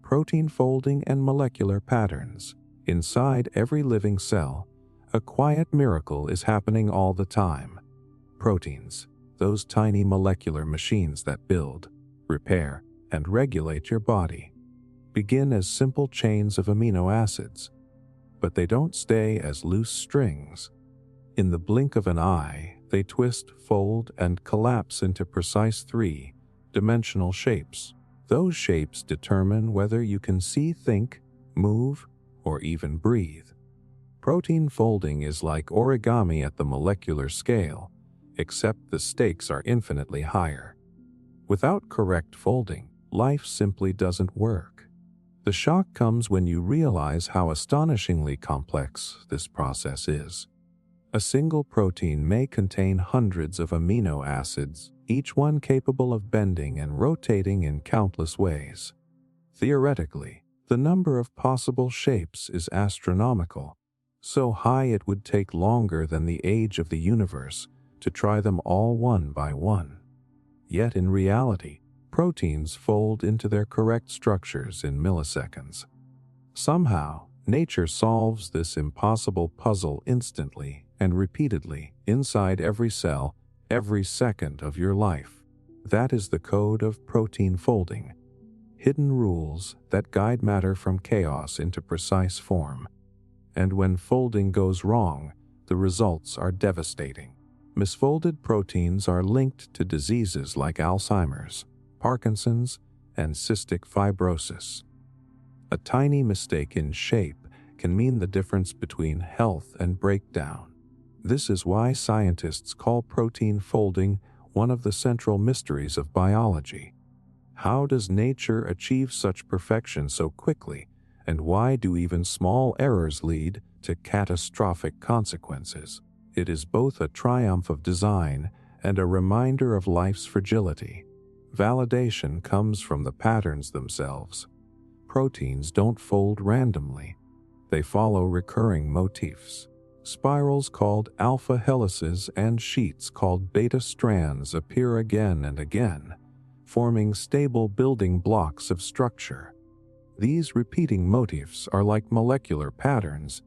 Protein folding and molecular patterns. Inside every living cell, a quiet miracle is happening all the time. Proteins, those tiny molecular machines that build, repair, and regulate your body, begin as simple chains of amino acids, but they don't stay as loose strings. In the blink of an eye, they twist, fold, and collapse into precise three-dimensional shapes. Those shapes determine whether you can see, think, move, or even breathe. Protein folding is like origami at the molecular scale, except the stakes are infinitely higher. Without correct folding, life simply doesn't work. The shock comes when you realize how astonishingly complex this process is. A single protein may contain hundreds of amino acids, each one capable of bending and rotating in countless ways. Theoretically, the number of possible shapes is astronomical, so high it would take longer than the age of the universe to try them all one by one. Yet in reality, proteins fold into their correct structures in milliseconds. Somehow, nature solves this impossible puzzle instantly and repeatedly inside every cell, every second of your life. That is the code of protein folding. Hidden rules that guide matter from chaos into precise form. And when folding goes wrong, the results are devastating. Misfolded proteins are linked to diseases like Alzheimer's, Parkinson's, and cystic fibrosis. A tiny mistake in shape can mean the difference between health and breakdown. This is why scientists call protein folding one of the central mysteries of biology. How does nature achieve such perfection so quickly, and why do even small errors lead to catastrophic consequences? It is both a triumph of design and a reminder of life's fragility. Validation comes from the patterns themselves. Proteins don't fold randomly. They follow recurring motifs. Spirals called alpha helices and sheets called beta strands appear again and again, forming stable building blocks of structure. These repeating motifs are like molecular patterns,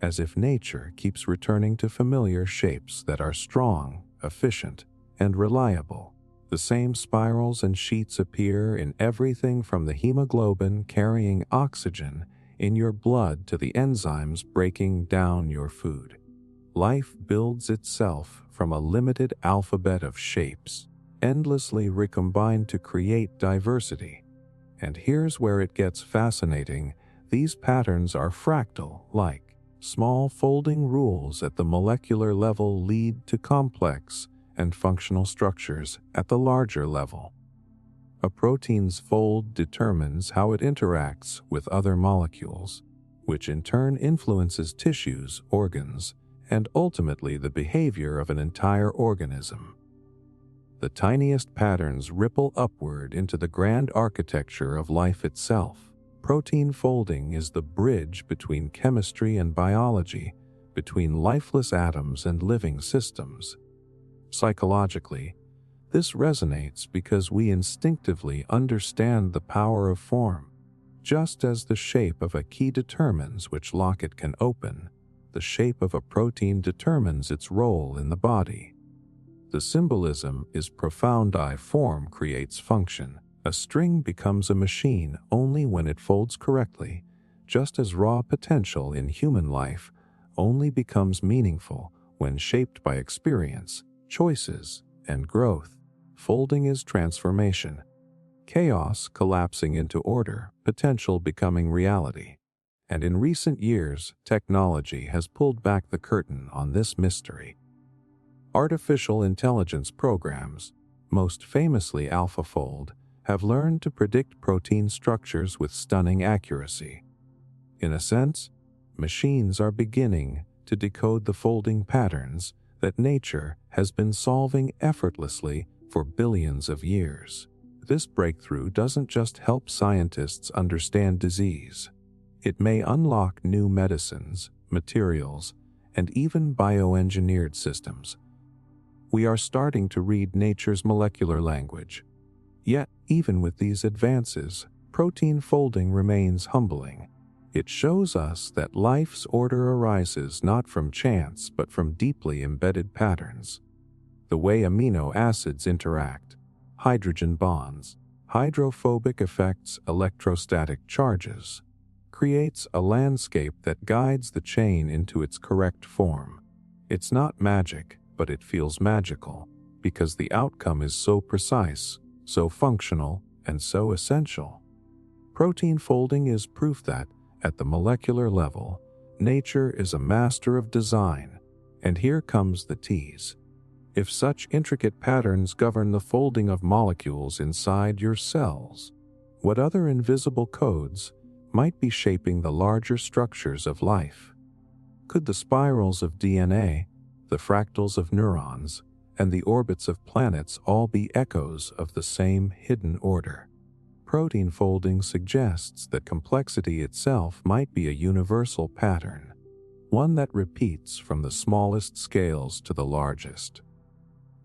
as if nature keeps returning to familiar shapes that are strong, efficient, and reliable. The same spirals and sheets appear in everything from the hemoglobin carrying oxygen in your blood to the enzymes breaking down your food. Life builds itself from a limited alphabet of shapes, endlessly recombined to create diversity. And here's where it gets fascinating. These patterns are fractal-like. Small folding rules at the molecular level lead to complex and functional structures at the larger level. A protein's fold determines how it interacts with other molecules, which in turn influences tissues, organs, and ultimately the behavior of an entire organism. The tiniest patterns ripple upward into the grand architecture of life itself. Protein folding is the bridge between chemistry and biology, between lifeless atoms and living systems. Psychologically, this resonates because we instinctively understand the power of form. Just as the shape of a key determines which lock it can open, the shape of a protein determines its role in the body. The symbolism is profound. Form creates function. A string becomes a machine only when it folds correctly, just as raw potential in human life only becomes meaningful when shaped by experience, choices, and growth. Folding is transformation. Chaos collapsing into order, potential becoming reality. And in recent years, technology has pulled back the curtain on this mystery. Artificial intelligence programs, most famously AlphaFold, have learned to predict protein structures with stunning accuracy. In a sense, machines are beginning to decode the folding patterns that nature has been solving effortlessly for billions of years. This breakthrough doesn't just help scientists understand disease. It may unlock new medicines, materials, and even bioengineered systems. We are starting to read nature's molecular language. Yet, even with these advances, protein folding remains humbling. It shows us that life's order arises not from chance but from deeply embedded patterns. The way amino acids interact, hydrogen bonds, hydrophobic effects, electrostatic charges, creates a landscape that guides the chain into its correct form. It's not magic, but it feels magical, because the outcome is so precise, so functional, and so essential. Protein folding is proof that, at the molecular level, nature is a master of design. And here comes the tease. If such intricate patterns govern the folding of molecules inside your cells, what other invisible codes might be shaping the larger structures of life? Could the spirals of DNA, the fractals of neurons, and the orbits of planets all be echoes of the same hidden order? Protein folding suggests that complexity itself might be a universal pattern, one that repeats from the smallest scales to the largest.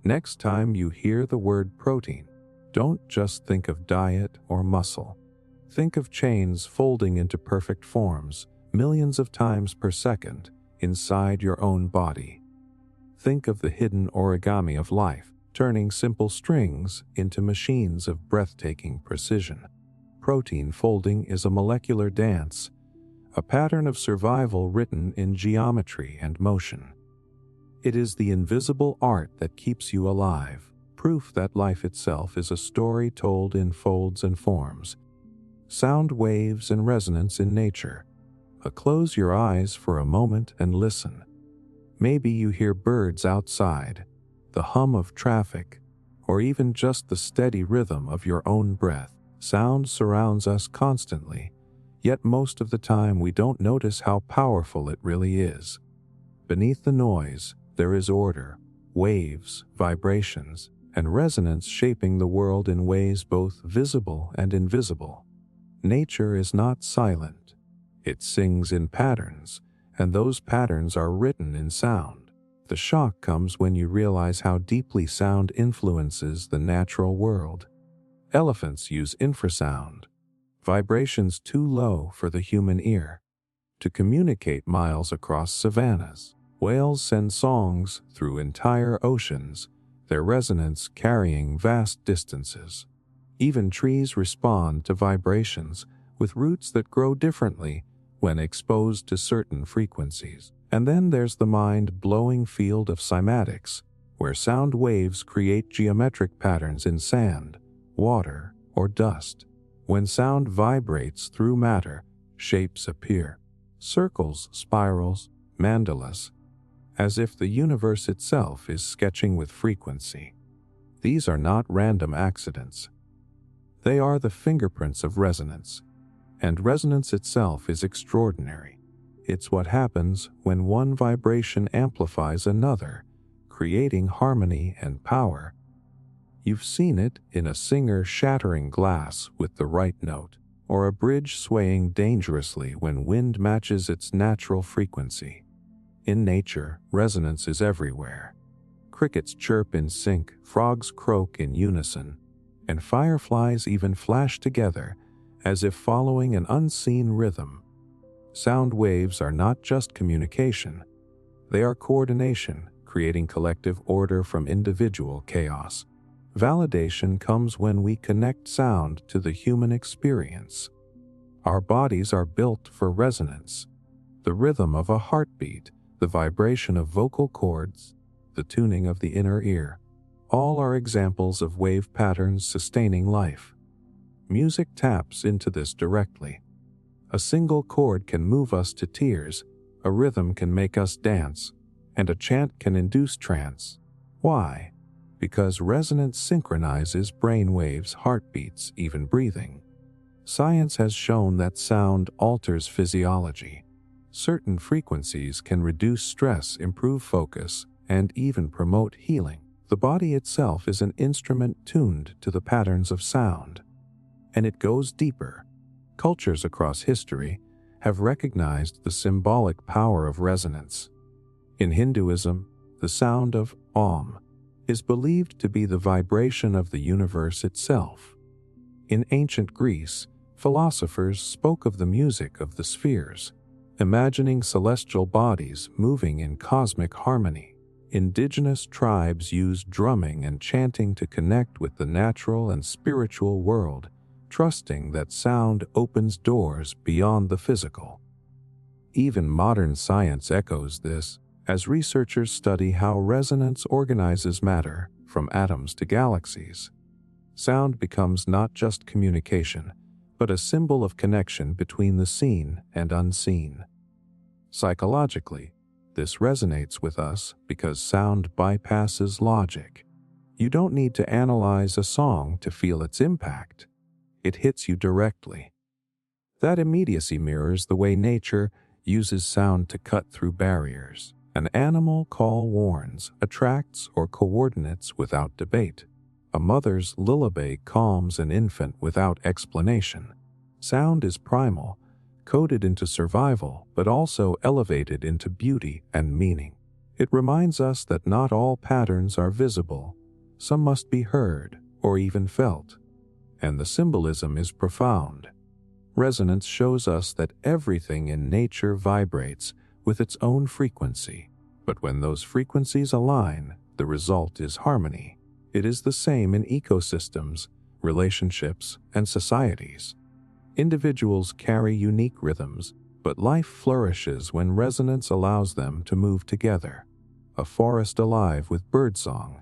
Next time you hear the word protein, don't just think of diet or muscle. Think of chains folding into perfect forms, millions of times per second, inside your own body. Think of the hidden origami of life, turning simple strings into machines of breathtaking precision. Protein folding is a molecular dance, a pattern of survival written in geometry and motion. It is the invisible art that keeps you alive, proof that life itself is a story told in folds and forms, sound waves and resonance in nature. Close your eyes for a moment and listen. Maybe you hear birds outside, the hum of traffic, or even just the steady rhythm of your own breath. Sound surrounds us constantly, yet most of the time we don't notice how powerful it really is. Beneath the noise, there is order, waves, vibrations, and resonance shaping the world in ways both visible and invisible. Nature is not silent. It sings in patterns, and those patterns are written in sound. The shock comes when you realize how deeply sound influences the natural world. Elephants use infrasound, vibrations too low for the human ear, to communicate miles across savannas. Whales send songs through entire oceans, their resonance carrying vast distances. Even trees respond to vibrations with roots that grow differently when exposed to certain frequencies. And then there's the mind-blowing field of cymatics, where sound waves create geometric patterns in sand, water, or dust. When sound vibrates through matter, shapes appear. Circles, spirals, mandalas, as if the universe itself is sketching with frequency. These are not random accidents. They are the fingerprints of resonance, and resonance itself is extraordinary. It's what happens when one vibration amplifies another, creating harmony and power. You've seen it in a singer shattering glass with the right note, or a bridge swaying dangerously when wind matches its natural frequency. In nature, resonance is everywhere. Crickets chirp in sync, frogs croak in unison, and fireflies even flash together as if following an unseen rhythm. Sound waves are not just communication. They are coordination, creating collective order from individual chaos. Validation comes when we connect sound to the human experience. Our bodies are built for resonance. The rhythm of a heartbeat, the vibration of vocal cords, the tuning of the inner ear, all are examples of wave patterns sustaining life. Music taps into this directly. A single chord can move us to tears, a rhythm can make us dance, and a chant can induce trance. Why? Because resonance synchronizes brain waves, heartbeats, even breathing. Science has shown that sound alters physiology. Certain frequencies can reduce stress, improve focus, and even promote healing. The body itself is an instrument tuned to the patterns of sound. And it goes deeper. Cultures across history have recognized the symbolic power of resonance. In Hinduism, the sound of Om is believed to be the vibration of the universe itself. In ancient Greece, philosophers spoke of the music of the spheres, imagining celestial bodies moving in cosmic harmony. Indigenous tribes used drumming and chanting to connect with the natural and spiritual world, trusting that sound opens doors beyond the physical. Even modern science echoes this, as researchers study how resonance organizes matter, from atoms to galaxies. Sound becomes not just communication, but a symbol of connection between the seen and unseen. Psychologically, this resonates with us because sound bypasses logic. You don't need to analyze a song to feel its impact. It hits you directly. That immediacy mirrors the way nature uses sound to cut through barriers. An animal call warns, attracts, or coordinates without debate. A mother's lullaby calms an infant without explanation. Sound is primal, coded into survival, but also elevated into beauty and meaning. It reminds us that not all patterns are visible. Some must be heard or even felt. And the symbolism is profound. Resonance shows us that everything in nature vibrates with its own frequency. But when those frequencies align, the result is harmony. It is the same in ecosystems, relationships, and societies. Individuals carry unique rhythms, but life flourishes when resonance allows them to move together. A forest alive with birdsong,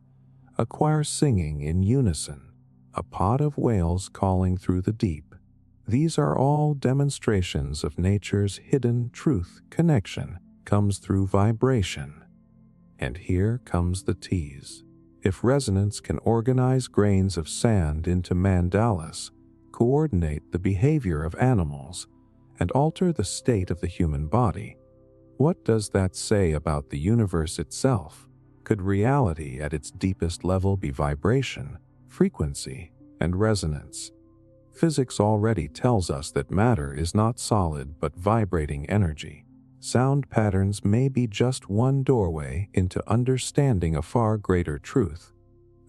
a choir singing in unison, a pod of whales calling through the deep. These are all demonstrations of nature's hidden truth. Connection comes through vibration. And here comes the tease. If resonance can organize grains of sand into mandalas, coordinate the behavior of animals, and alter the state of the human body, what does that say about the universe itself? Could reality at its deepest level be vibration, frequency, and resonance? Physics already tells us that matter is not solid but vibrating energy. Sound patterns may be just one doorway into understanding a far greater truth,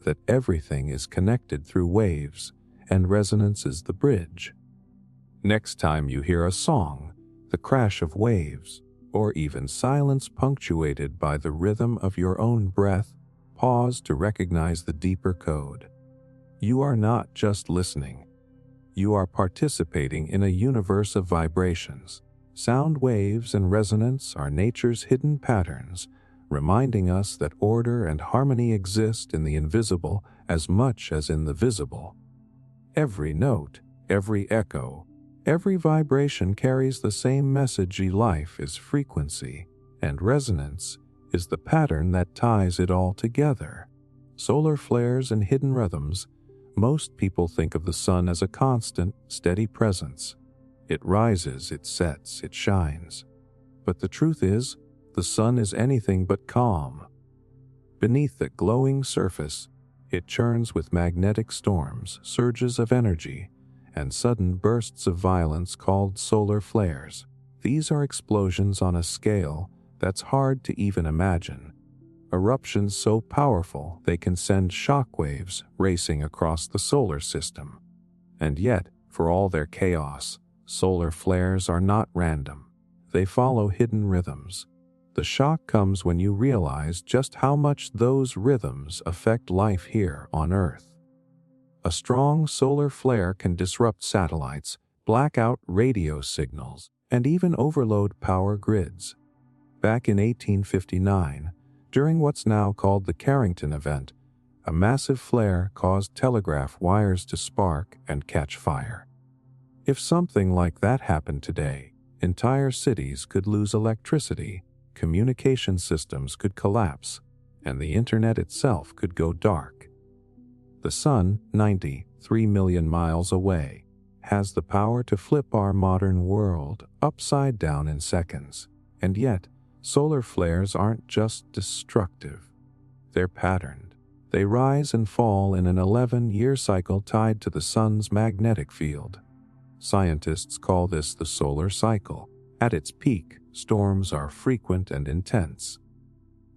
that everything is connected through waves, and resonance is the bridge. Next time you hear a song, the crash of waves, or even silence punctuated by the rhythm of your own breath, pause to recognize the deeper code. You are not just listening. You are participating in a universe of vibrations. Sound waves and resonance are nature's hidden patterns, reminding us that order and harmony exist in the invisible as much as in the visible. Every note, every echo, every vibration carries the same message: life is frequency, and resonance is the pattern that ties it all together. Solar flares and hidden rhythms. Most people think of the sun as a constant, steady presence. It rises, it sets, it shines. But the truth is, the sun is anything but calm. Beneath the glowing surface, it churns with magnetic storms, surges of energy, and sudden bursts of violence called solar flares. These are explosions on a scale that's hard to even imagine. Eruptions so powerful they can send shockwaves racing across the solar system. And yet, for all their chaos, solar flares are not random. They follow hidden rhythms. The shock comes when you realize just how much those rhythms affect life here on Earth. A strong solar flare can disrupt satellites, black out radio signals, and even overload power grids. Back in 1859, during what's now called the Carrington event, a massive flare caused telegraph wires to spark and catch fire. If something like that happened today, entire cities could lose electricity, communication systems could collapse, and the internet itself could go dark. The sun, 93 million miles away, has the power to flip our modern world upside down in seconds. And yet, solar flares aren't just destructive. They're patterned. They rise and fall in an 11-year cycle tied to the sun's magnetic field. Scientists call this the solar cycle. At its peak, storms are frequent and intense.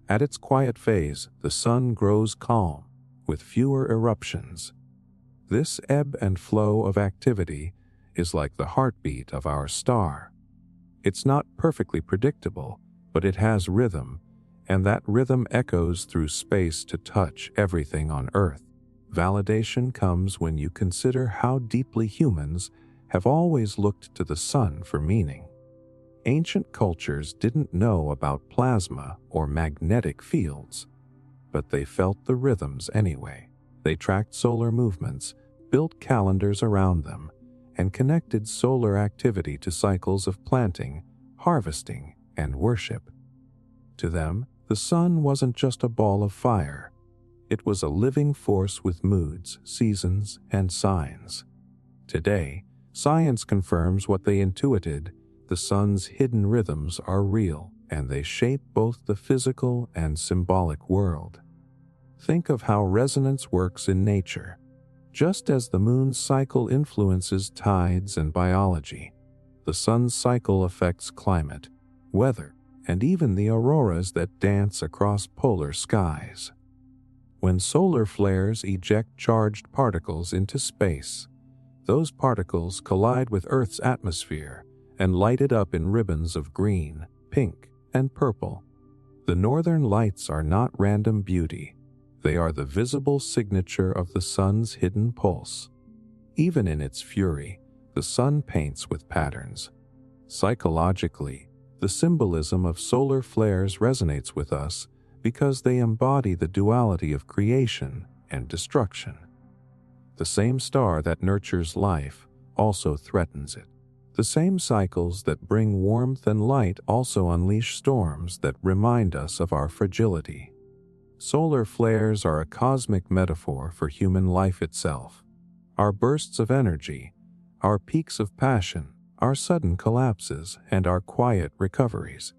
At its quiet phase, the sun grows calm, with fewer eruptions. This ebb and flow of activity is like the heartbeat of our star. It's not perfectly predictable, but it has rhythm, and that rhythm echoes through space to touch everything on Earth. Validation comes when you consider how deeply humans have always looked to the sun for meaning. Ancient cultures didn't know about plasma or magnetic fields, but they felt the rhythms anyway. They tracked solar movements, built calendars around them, and connected solar activity to cycles of planting, harvesting, and worship. To them, the sun wasn't just a ball of fire. It was a living force with moods, seasons, and signs. Today, science confirms what they intuited: the sun's hidden rhythms are real, and they shape both the physical and symbolic world. Think of how resonance works in nature. Just as the moon's cycle influences tides and biology, the sun's cycle affects climate, weather, and even the auroras that dance across polar skies. When solar flares eject charged particles into space, those particles collide with Earth's atmosphere and light it up in ribbons of green, pink, and purple. The northern lights are not random beauty. They are the visible signature of the sun's hidden pulse. Even in its fury, the sun paints with patterns. Psychologically, the symbolism of solar flares resonates with us because they embody the duality of creation and destruction. The same star that nurtures life also threatens it. The same cycles that bring warmth and light also unleash storms that remind us of our fragility. Solar flares are a cosmic metaphor for human life itself. Our bursts of energy, our peaks of passion, our sudden collapses, and our quiet recoveries.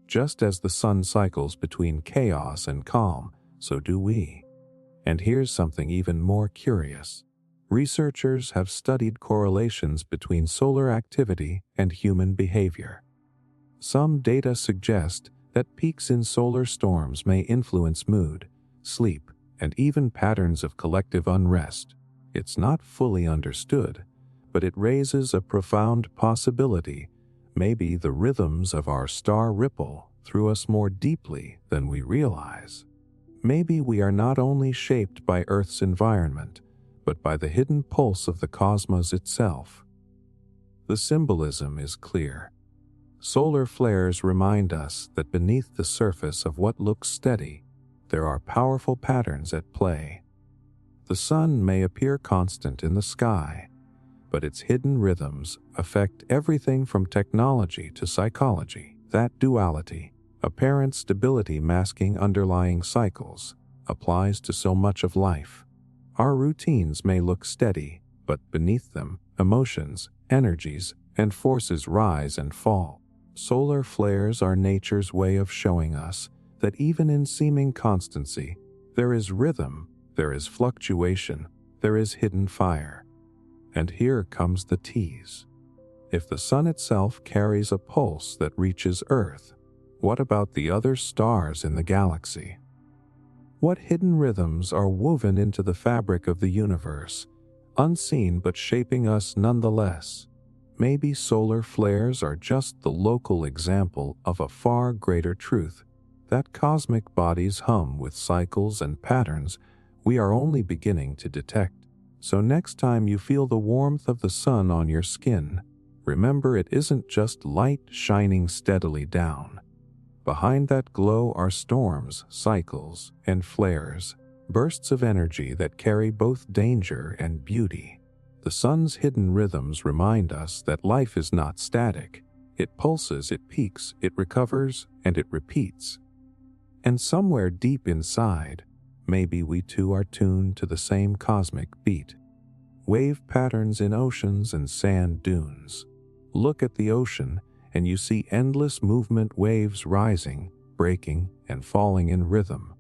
Just as the sun cycles between chaos and calm, so do we. And here's something even more curious. Researchers have studied correlations between solar activity and human behavior. Some data suggest that peaks in solar storms may influence mood, sleep, and even patterns of collective unrest. It's not fully understood, but it raises a profound possibility. Maybe the rhythms of our star ripple through us more deeply than we realize. Maybe we are not only shaped by Earth's environment, but by the hidden pulse of the cosmos itself. The symbolism is clear. Solar flares remind us that beneath the surface of what looks steady, there are powerful patterns at play. The sun may appear constant in the sky, but its hidden rhythms affect everything from technology to psychology. That duality, apparent stability masking underlying cycles, applies to so much of life. Our routines may look steady, but beneath them, emotions, energies, and forces rise and fall. Solar flares are nature's way of showing us that even in seeming constancy, there is rhythm, there is fluctuation, there is hidden fire. And here comes the tease. If the sun itself carries a pulse that reaches Earth, what about the other stars in the galaxy? What hidden rhythms are woven into the fabric of the universe, unseen but shaping us nonetheless? Maybe solar flares are just the local example of a far greater truth, that cosmic bodies hum with cycles and patterns we are only beginning to detect. So next time you feel the warmth of the sun on your skin, remember it isn't just light shining steadily down. Behind that glow are storms, cycles, and flares, bursts of energy that carry both danger and beauty. The sun's hidden rhythms remind us that life is not static. It pulses, it peaks, it recovers, and it repeats. And somewhere deep inside, maybe we too are tuned to the same cosmic beat. Wave patterns in oceans and sand dunes. Look at the ocean, and you see endless movement, waves rising, breaking, and falling in rhythm.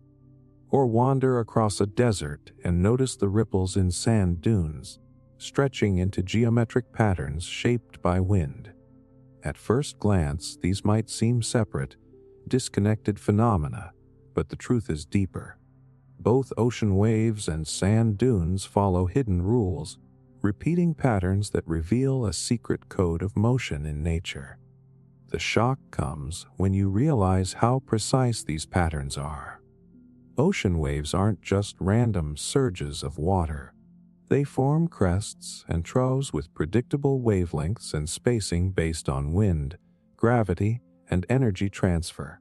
Or wander across a desert and notice the ripples in sand dunes, stretching into geometric patterns shaped by wind. At first glance, these might seem separate, disconnected phenomena, but the truth is deeper. Both ocean waves and sand dunes follow hidden rules, repeating patterns that reveal a secret code of motion in nature. The shock comes when you realize how precise these patterns are. Ocean waves aren't just random surges of water. They form crests and troughs with predictable wavelengths and spacing based on wind, gravity, and energy transfer.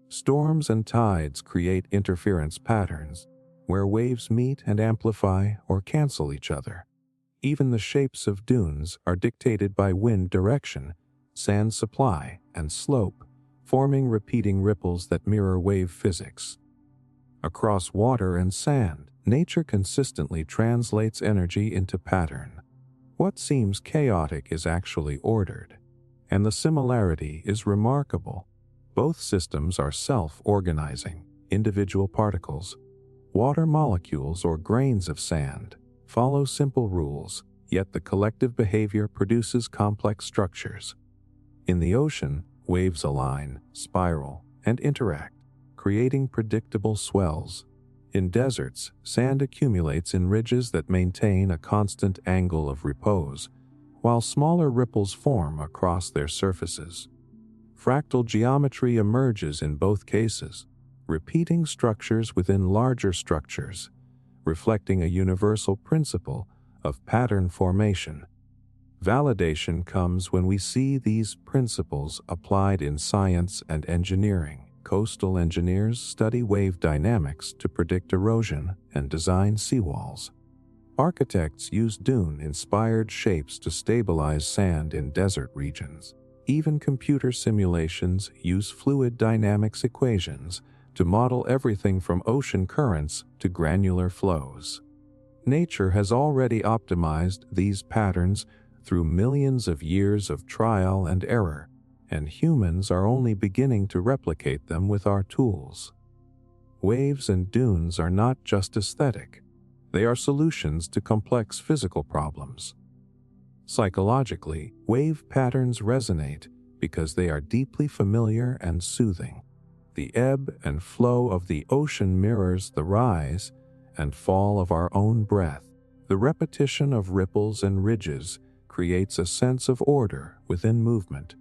Storms and tides create interference patterns, where waves meet and amplify or cancel each other. Even the shapes of dunes are dictated by wind direction, sand supply, and slope, forming repeating ripples that mirror wave physics. Across water and sand, nature consistently translates energy into pattern. What seems chaotic is actually ordered, and the similarity is remarkable. Both systems are self-organizing. Individual particles, water molecules or grains of sand, follow simple rules, yet the collective behavior produces complex structures. In the ocean, waves align, spiral, and interact, creating predictable swells. In deserts, sand accumulates in ridges that maintain a constant angle of repose, while smaller ripples form across their surfaces. Fractal geometry emerges in both cases, repeating structures within larger structures, reflecting a universal principle of pattern formation. Validation comes when we see these principles applied in science and engineering. Coastal engineers study wave dynamics to predict erosion and design seawalls. Architects use dune-inspired shapes to stabilize sand in desert regions. Even computer simulations use fluid dynamics equations to model everything from ocean currents to granular flows. Nature has already optimized these patterns through millions of years of trial and error, and humans are only beginning to replicate them with our tools. Waves and dunes are not just aesthetic. They are solutions to complex physical problems. Psychologically, wave patterns resonate because they are deeply familiar and soothing. The ebb and flow of the ocean mirrors the rise and fall of our own breath. The repetition of ripples and ridges creates a sense of order within movement.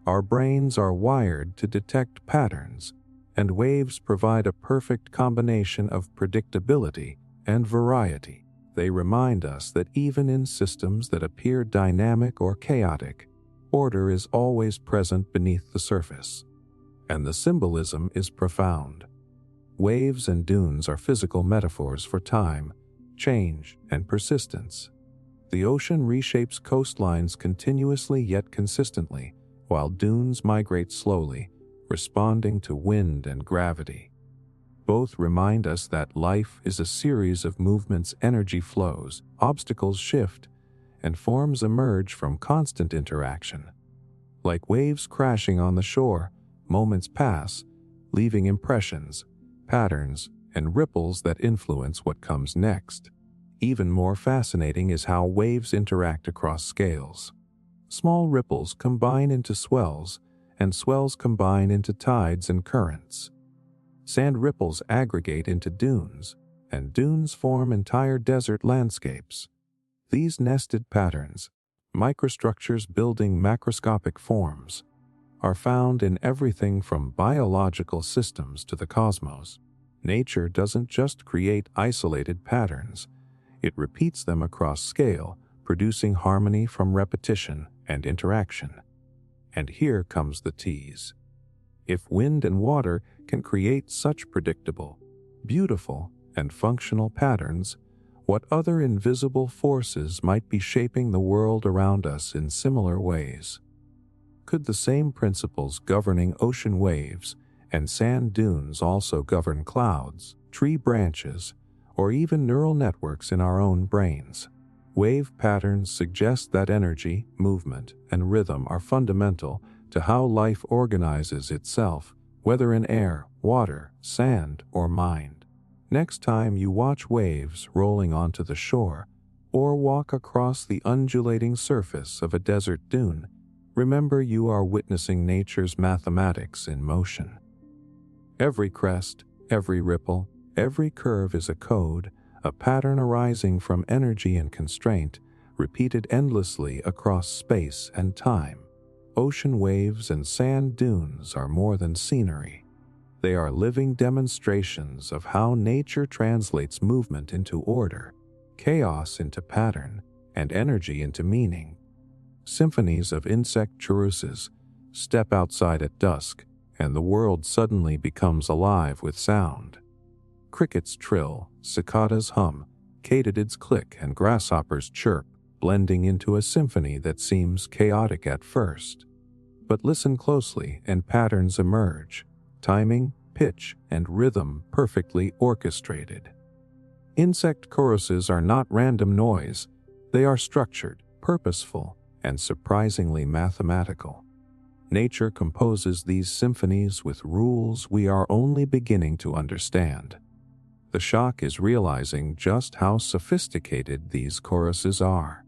Our brains are wired to detect patterns, and waves provide a perfect combination of predictability and variety. They remind us that even in systems that appear dynamic or chaotic, order is always present beneath the surface, and the symbolism is profound. Waves and dunes are physical metaphors for time, change, and persistence. The ocean reshapes coastlines continuously yet consistently, while dunes migrate slowly, responding to wind and gravity. Both remind us that life is a series of movements, energy flows, obstacles shift, and forms emerge from constant interaction. Like waves crashing on the shore, moments pass, leaving impressions, patterns, and ripples that influence what comes next. Even more fascinating is how waves interact across scales. Small ripples combine into swells, and swells combine into tides and currents. Sand ripples aggregate into dunes, and dunes form entire desert landscapes. These nested patterns, microstructures building macroscopic forms, are found in everything from biological systems to the cosmos. Nature doesn't just create isolated patterns, it repeats them across scale, producing harmony from repetition and interaction. And here comes the tease. If wind and water can create such predictable, beautiful, and functional patterns, what other invisible forces might be shaping the world around us in similar ways? Could the same principles governing ocean waves and sand dunes also govern clouds, tree branches, or even neural networks in our own brains? Wave patterns suggest that energy, movement, and rhythm are fundamental to how life organizes itself, whether in air, water, sand, or mind. Next time you watch waves rolling onto the shore, or walk across the undulating surface of a desert dune, remember you are witnessing nature's mathematics in motion. Every crest, every ripple, every curve is a code, a pattern arising from energy and constraint, repeated endlessly across space and time. Ocean waves and sand dunes are more than scenery. They are living demonstrations of how nature translates movement into order, chaos into pattern, and energy into meaning. Symphonies of insect choruses step outside at dusk, and the world suddenly becomes alive with sound. Crickets trill, cicadas hum, katydids click, and grasshoppers chirp, blending into a symphony that seems chaotic at first. But listen closely and patterns emerge, timing, pitch, and rhythm perfectly orchestrated. Insect choruses are not random noise, they are structured, purposeful, and surprisingly mathematical. Nature composes these symphonies with rules we are only beginning to understand. The shock is realizing just how sophisticated these choruses are.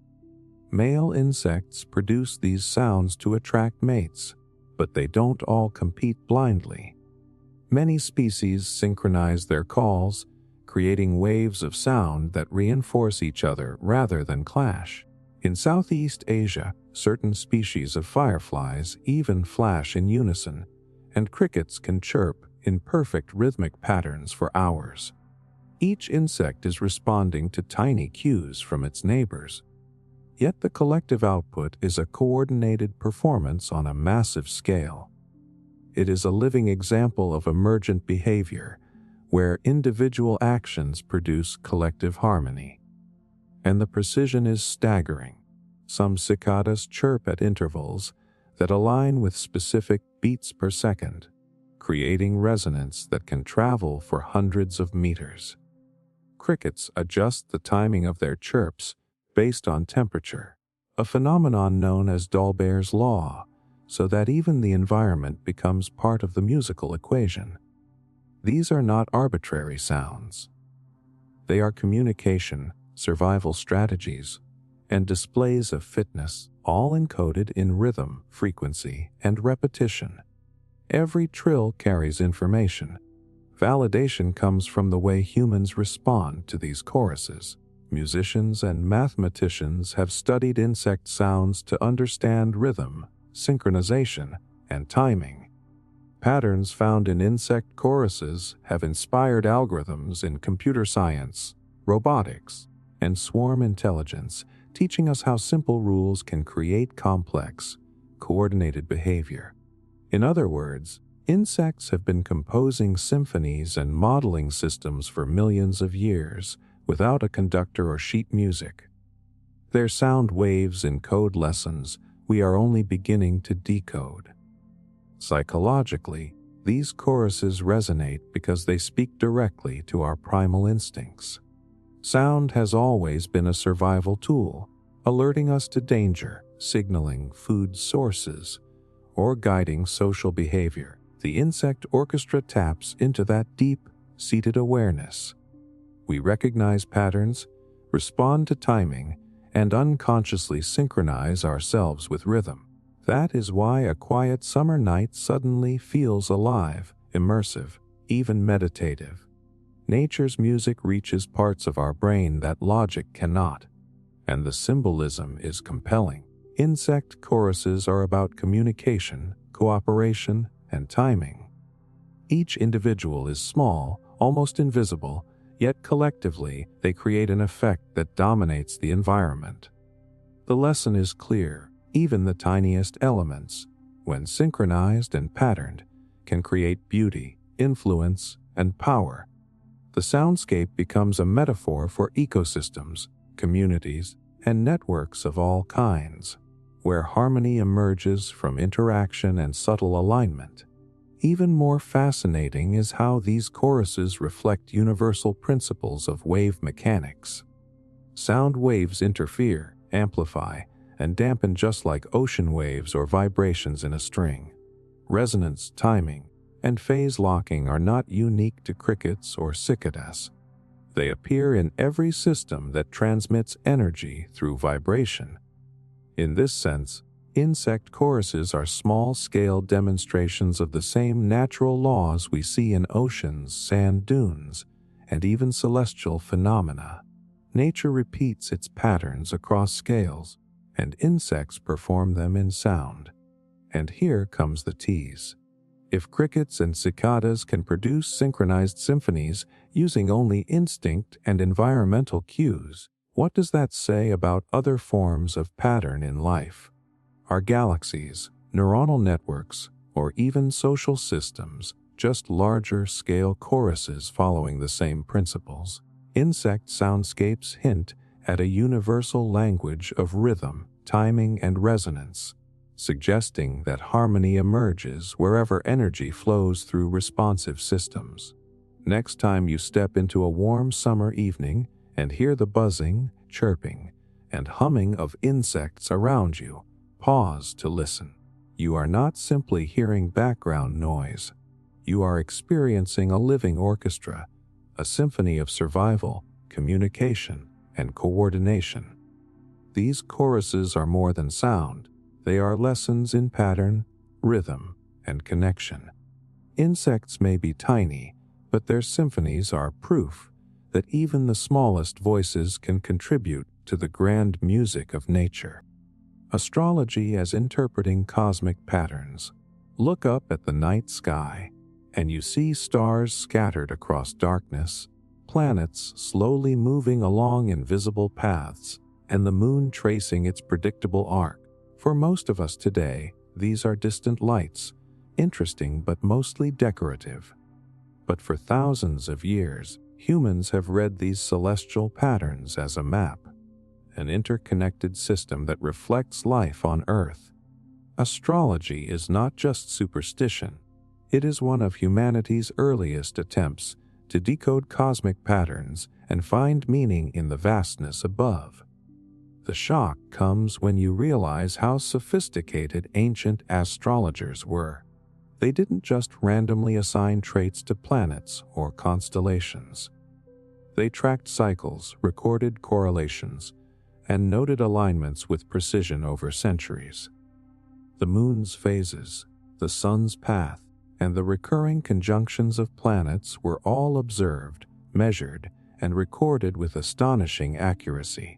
Male insects produce these sounds to attract mates, but they don't all compete blindly. Many species synchronize their calls, creating waves of sound that reinforce each other rather than clash. In Southeast Asia, certain species of fireflies even flash in unison, and crickets can chirp in perfect rhythmic patterns for hours. Each insect is responding to tiny cues from its neighbors. Yet the collective output is a coordinated performance on a massive scale. It is a living example of emergent behavior, where individual actions produce collective harmony. And the precision is staggering. Some cicadas chirp at intervals that align with specific beats per second, creating resonance that can travel for hundreds of meters. Crickets adjust the timing of their chirps based on temperature, a phenomenon known as Dolbear's law, so that even the environment becomes part of the musical equation. These are not arbitrary sounds. They are communication, survival strategies, and displays of fitness, all encoded in rhythm, frequency, and repetition. Every trill carries information. Validation comes from the way humans respond to these choruses. Musicians and mathematicians have studied insect sounds to understand rhythm, synchronization, and timing. Patterns found in insect choruses have inspired algorithms in computer science, robotics, and swarm intelligence, teaching us how simple rules can create complex, coordinated behavior. In other words, insects have been composing symphonies and modeling systems for millions of years without a conductor or sheet music. Their sound waves encode lessons we are only beginning to decode. Psychologically, these choruses resonate because they speak directly to our primal instincts. Sound has always been a survival tool, alerting us to danger, signaling food sources, or guiding social behavior. The insect orchestra taps into that deep-seated awareness. We recognize patterns, respond to timing, and unconsciously synchronize ourselves with rhythm. That is why a quiet summer night suddenly feels alive, immersive, even meditative. Nature's music reaches parts of our brain that logic cannot, and the symbolism is compelling. Insect choruses are about communication, cooperation, and timing. Each individual is small, almost invisible, yet collectively they create an effect that dominates the environment. The lesson is clear. Even the tiniest elements, when synchronized and patterned, can create beauty, influence, and power. The soundscape becomes a metaphor for ecosystems, communities, and networks of all kinds, where harmony emerges from interaction and subtle alignment. Even more fascinating is how these choruses reflect universal principles of wave mechanics. Sound waves interfere, amplify, and dampen just like ocean waves or vibrations in a string. Resonance, timing, and phase locking are not unique to crickets or cicadas. They appear in every system that transmits energy through vibration. In this sense, insect choruses are small-scale demonstrations of the same natural laws we see in oceans, sand dunes, and even celestial phenomena. Nature repeats its patterns across scales, and insects perform them in sound. And here comes the tease. If crickets and cicadas can produce synchronized symphonies using only instinct and environmental cues, what does that say about other forms of pattern in life? Are galaxies, neuronal networks, or even social systems just larger-scale choruses following the same principles? Insect soundscapes hint at a universal language of rhythm, timing, and resonance, suggesting that harmony emerges wherever energy flows through responsive systems. Next time you step into a warm summer evening and hear the buzzing, chirping, and humming of insects around you, pause to listen. You are not simply hearing background noise. You are experiencing a living orchestra, a symphony of survival, communication, and coordination. These choruses are more than sound. They are lessons in pattern, rhythm, and connection. Insects may be tiny, but their symphonies are proof that even the smallest voices can contribute to the grand music of nature. Astrology as interpreting cosmic patterns. Look up at the night sky, and you see stars scattered across darkness, planets slowly moving along invisible paths, and the moon tracing its predictable arc. For most of us today, these are distant lights, interesting but mostly decorative. But for thousands of years, humans have read these celestial patterns as a map, an interconnected system that reflects life on Earth. Astrology is not just superstition. It is one of humanity's earliest attempts to decode cosmic patterns and find meaning in the vastness above. The shock comes when you realize how sophisticated ancient astrologers were. They didn't just randomly assign traits to planets or constellations. They tracked cycles, recorded correlations, and noted alignments with precision over centuries. The moon's phases, the sun's path, and the recurring conjunctions of planets were all observed, measured, and recorded with astonishing accuracy.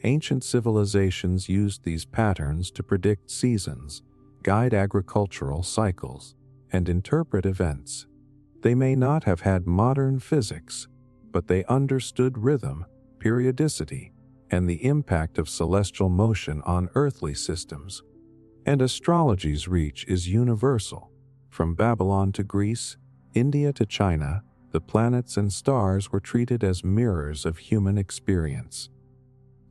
Ancient civilizations used these patterns to predict seasons, guide agricultural cycles, and interpret events. They may not have had modern physics, but they understood rhythm, periodicity, and the impact of celestial motion on earthly systems. And astrology's reach is universal. From Babylon to Greece, India to China, the planets and stars were treated as mirrors of human experience.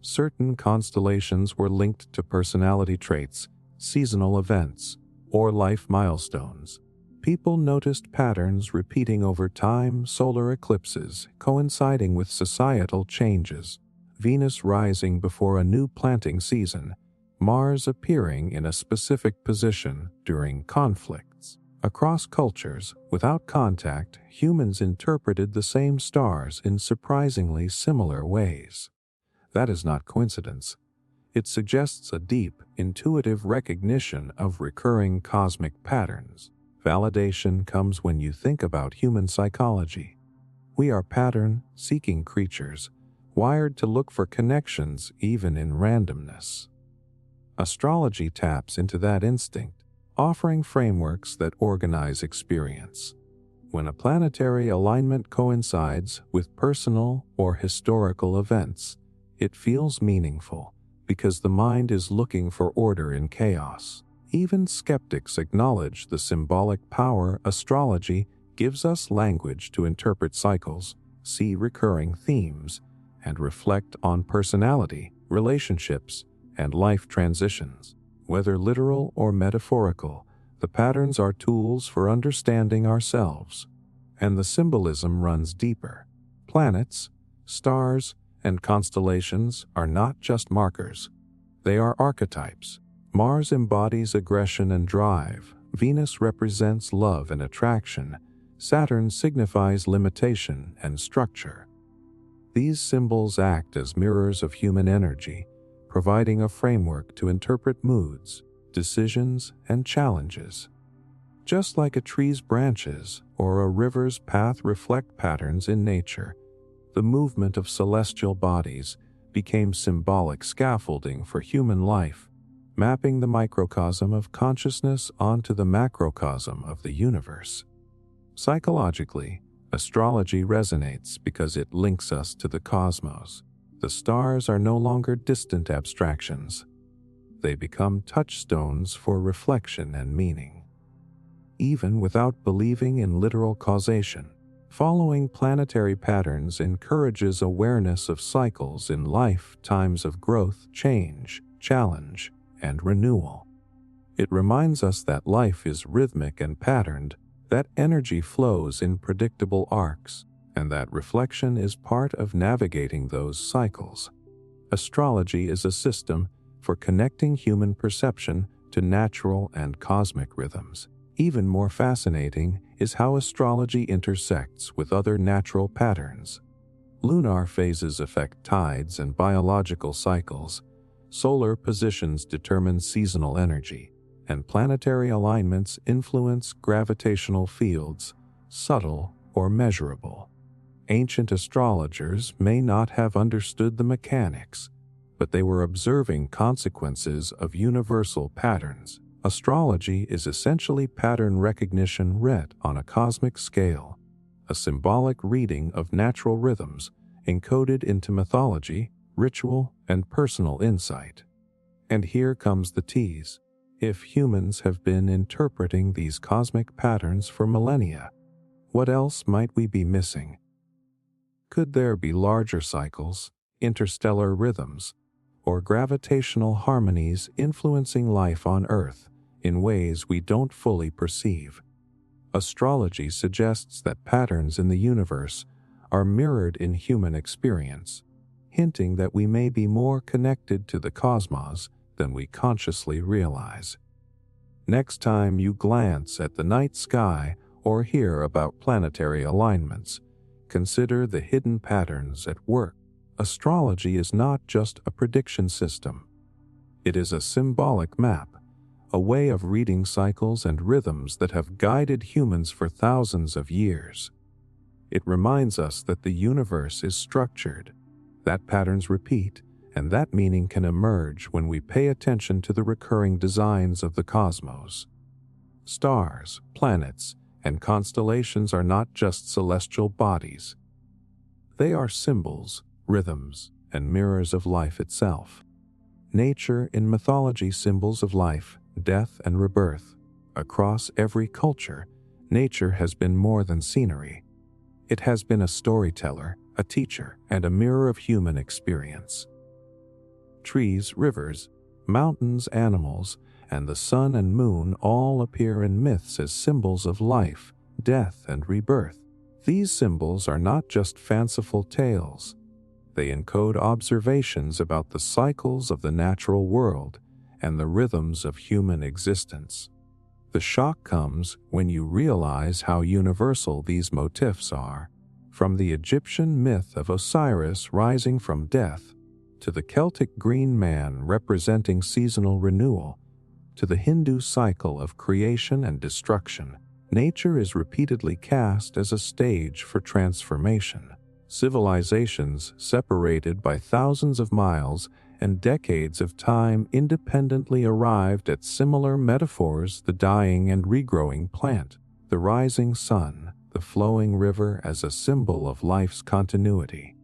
Certain constellations were linked to personality traits, seasonal events, or life milestones. People noticed patterns repeating over time, solar eclipses coinciding with societal changes, Venus rising before a new planting season, Mars appearing in a specific position during conflicts. Across cultures, without contact, humans interpreted the same stars in surprisingly similar ways. That is not coincidence. It suggests a deep, intuitive recognition of recurring cosmic patterns. Validation comes when you think about human psychology. We are pattern-seeking creatures, wired to look for connections even in randomness. Astrology taps into that instinct, offering frameworks that organize experience. When a planetary alignment coincides with personal or historical events, it feels meaningful because the mind is looking for order in chaos. Even skeptics acknowledge the symbolic power astrology gives us language to interpret cycles, see recurring themes, and reflect on personality, relationships, and life transitions. Whether literal or metaphorical, the patterns are tools for understanding ourselves. And the symbolism runs deeper. Planets, stars, and constellations are not just markers. They are archetypes. Mars embodies aggression and drive. Venus represents love and attraction. Saturn signifies limitation and structure. These symbols act as mirrors of human energy, providing a framework to interpret moods, decisions, and challenges. Just like a tree's branches or a river's path reflect patterns in nature, the movement of celestial bodies became symbolic scaffolding for human life, mapping the microcosm of consciousness onto the macrocosm of the universe. Psychologically, astrology resonates because it links us to the cosmos. The stars are no longer distant abstractions. They become touchstones for reflection and meaning. Even without believing in literal causation, following planetary patterns encourages awareness of cycles in life, times of growth, change, challenge, and renewal. It reminds us that life is rhythmic and patterned, that energy flows in predictable arcs, and that reflection is part of navigating those cycles. Astrology is a system for connecting human perception to natural and cosmic rhythms. Even more fascinating is how astrology intersects with other natural patterns. Lunar phases affect tides and biological cycles, solar positions determine seasonal energy, and planetary alignments influence gravitational fields, subtle or measurable. Ancient astrologers may not have understood the mechanics, but they were observing consequences of universal patterns. Astrology is essentially pattern recognition read on a cosmic scale, a symbolic reading of natural rhythms encoded into mythology, ritual, and personal insight. And here comes the tease. If humans have been interpreting these cosmic patterns for millennia, what else might we be missing? Could there be larger cycles, interstellar rhythms, or gravitational harmonies influencing life on Earth in ways we don't fully perceive? Astrology suggests that patterns in the universe are mirrored in human experience, hinting that we may be more connected to the cosmos than we consciously realize. Next time you glance at the night sky or hear about planetary alignments, consider the hidden patterns at work. Astrology is not just a prediction system. It is a symbolic map, a way of reading cycles and rhythms that have guided humans for thousands of years. It reminds us that the universe is structured, that patterns repeat, and that meaning can emerge when we pay attention to the recurring designs of the cosmos. Stars, planets, and constellations are not just celestial bodies. They are symbols, rhythms, and mirrors of life itself. Nature in mythology, symbols of life, death, and rebirth. Across every culture, nature has been more than scenery. It has been a storyteller, a teacher, and a mirror of human experience. Trees, rivers, mountains, animals, and the sun and moon all appear in myths as symbols of life, death, and rebirth. These symbols are not just fanciful tales. They encode observations about the cycles of the natural world and the rhythms of human existence. The shock comes when you realize how universal these motifs are. From the Egyptian myth of Osiris rising from death, to the Celtic green man representing seasonal renewal, to the Hindu cycle of creation and destruction, nature is repeatedly cast as a stage for transformation. Civilizations separated by thousands of miles and decades of time independently arrived at similar metaphors: the dying and regrowing plant, the rising sun, the flowing river as a symbol of life's continuity.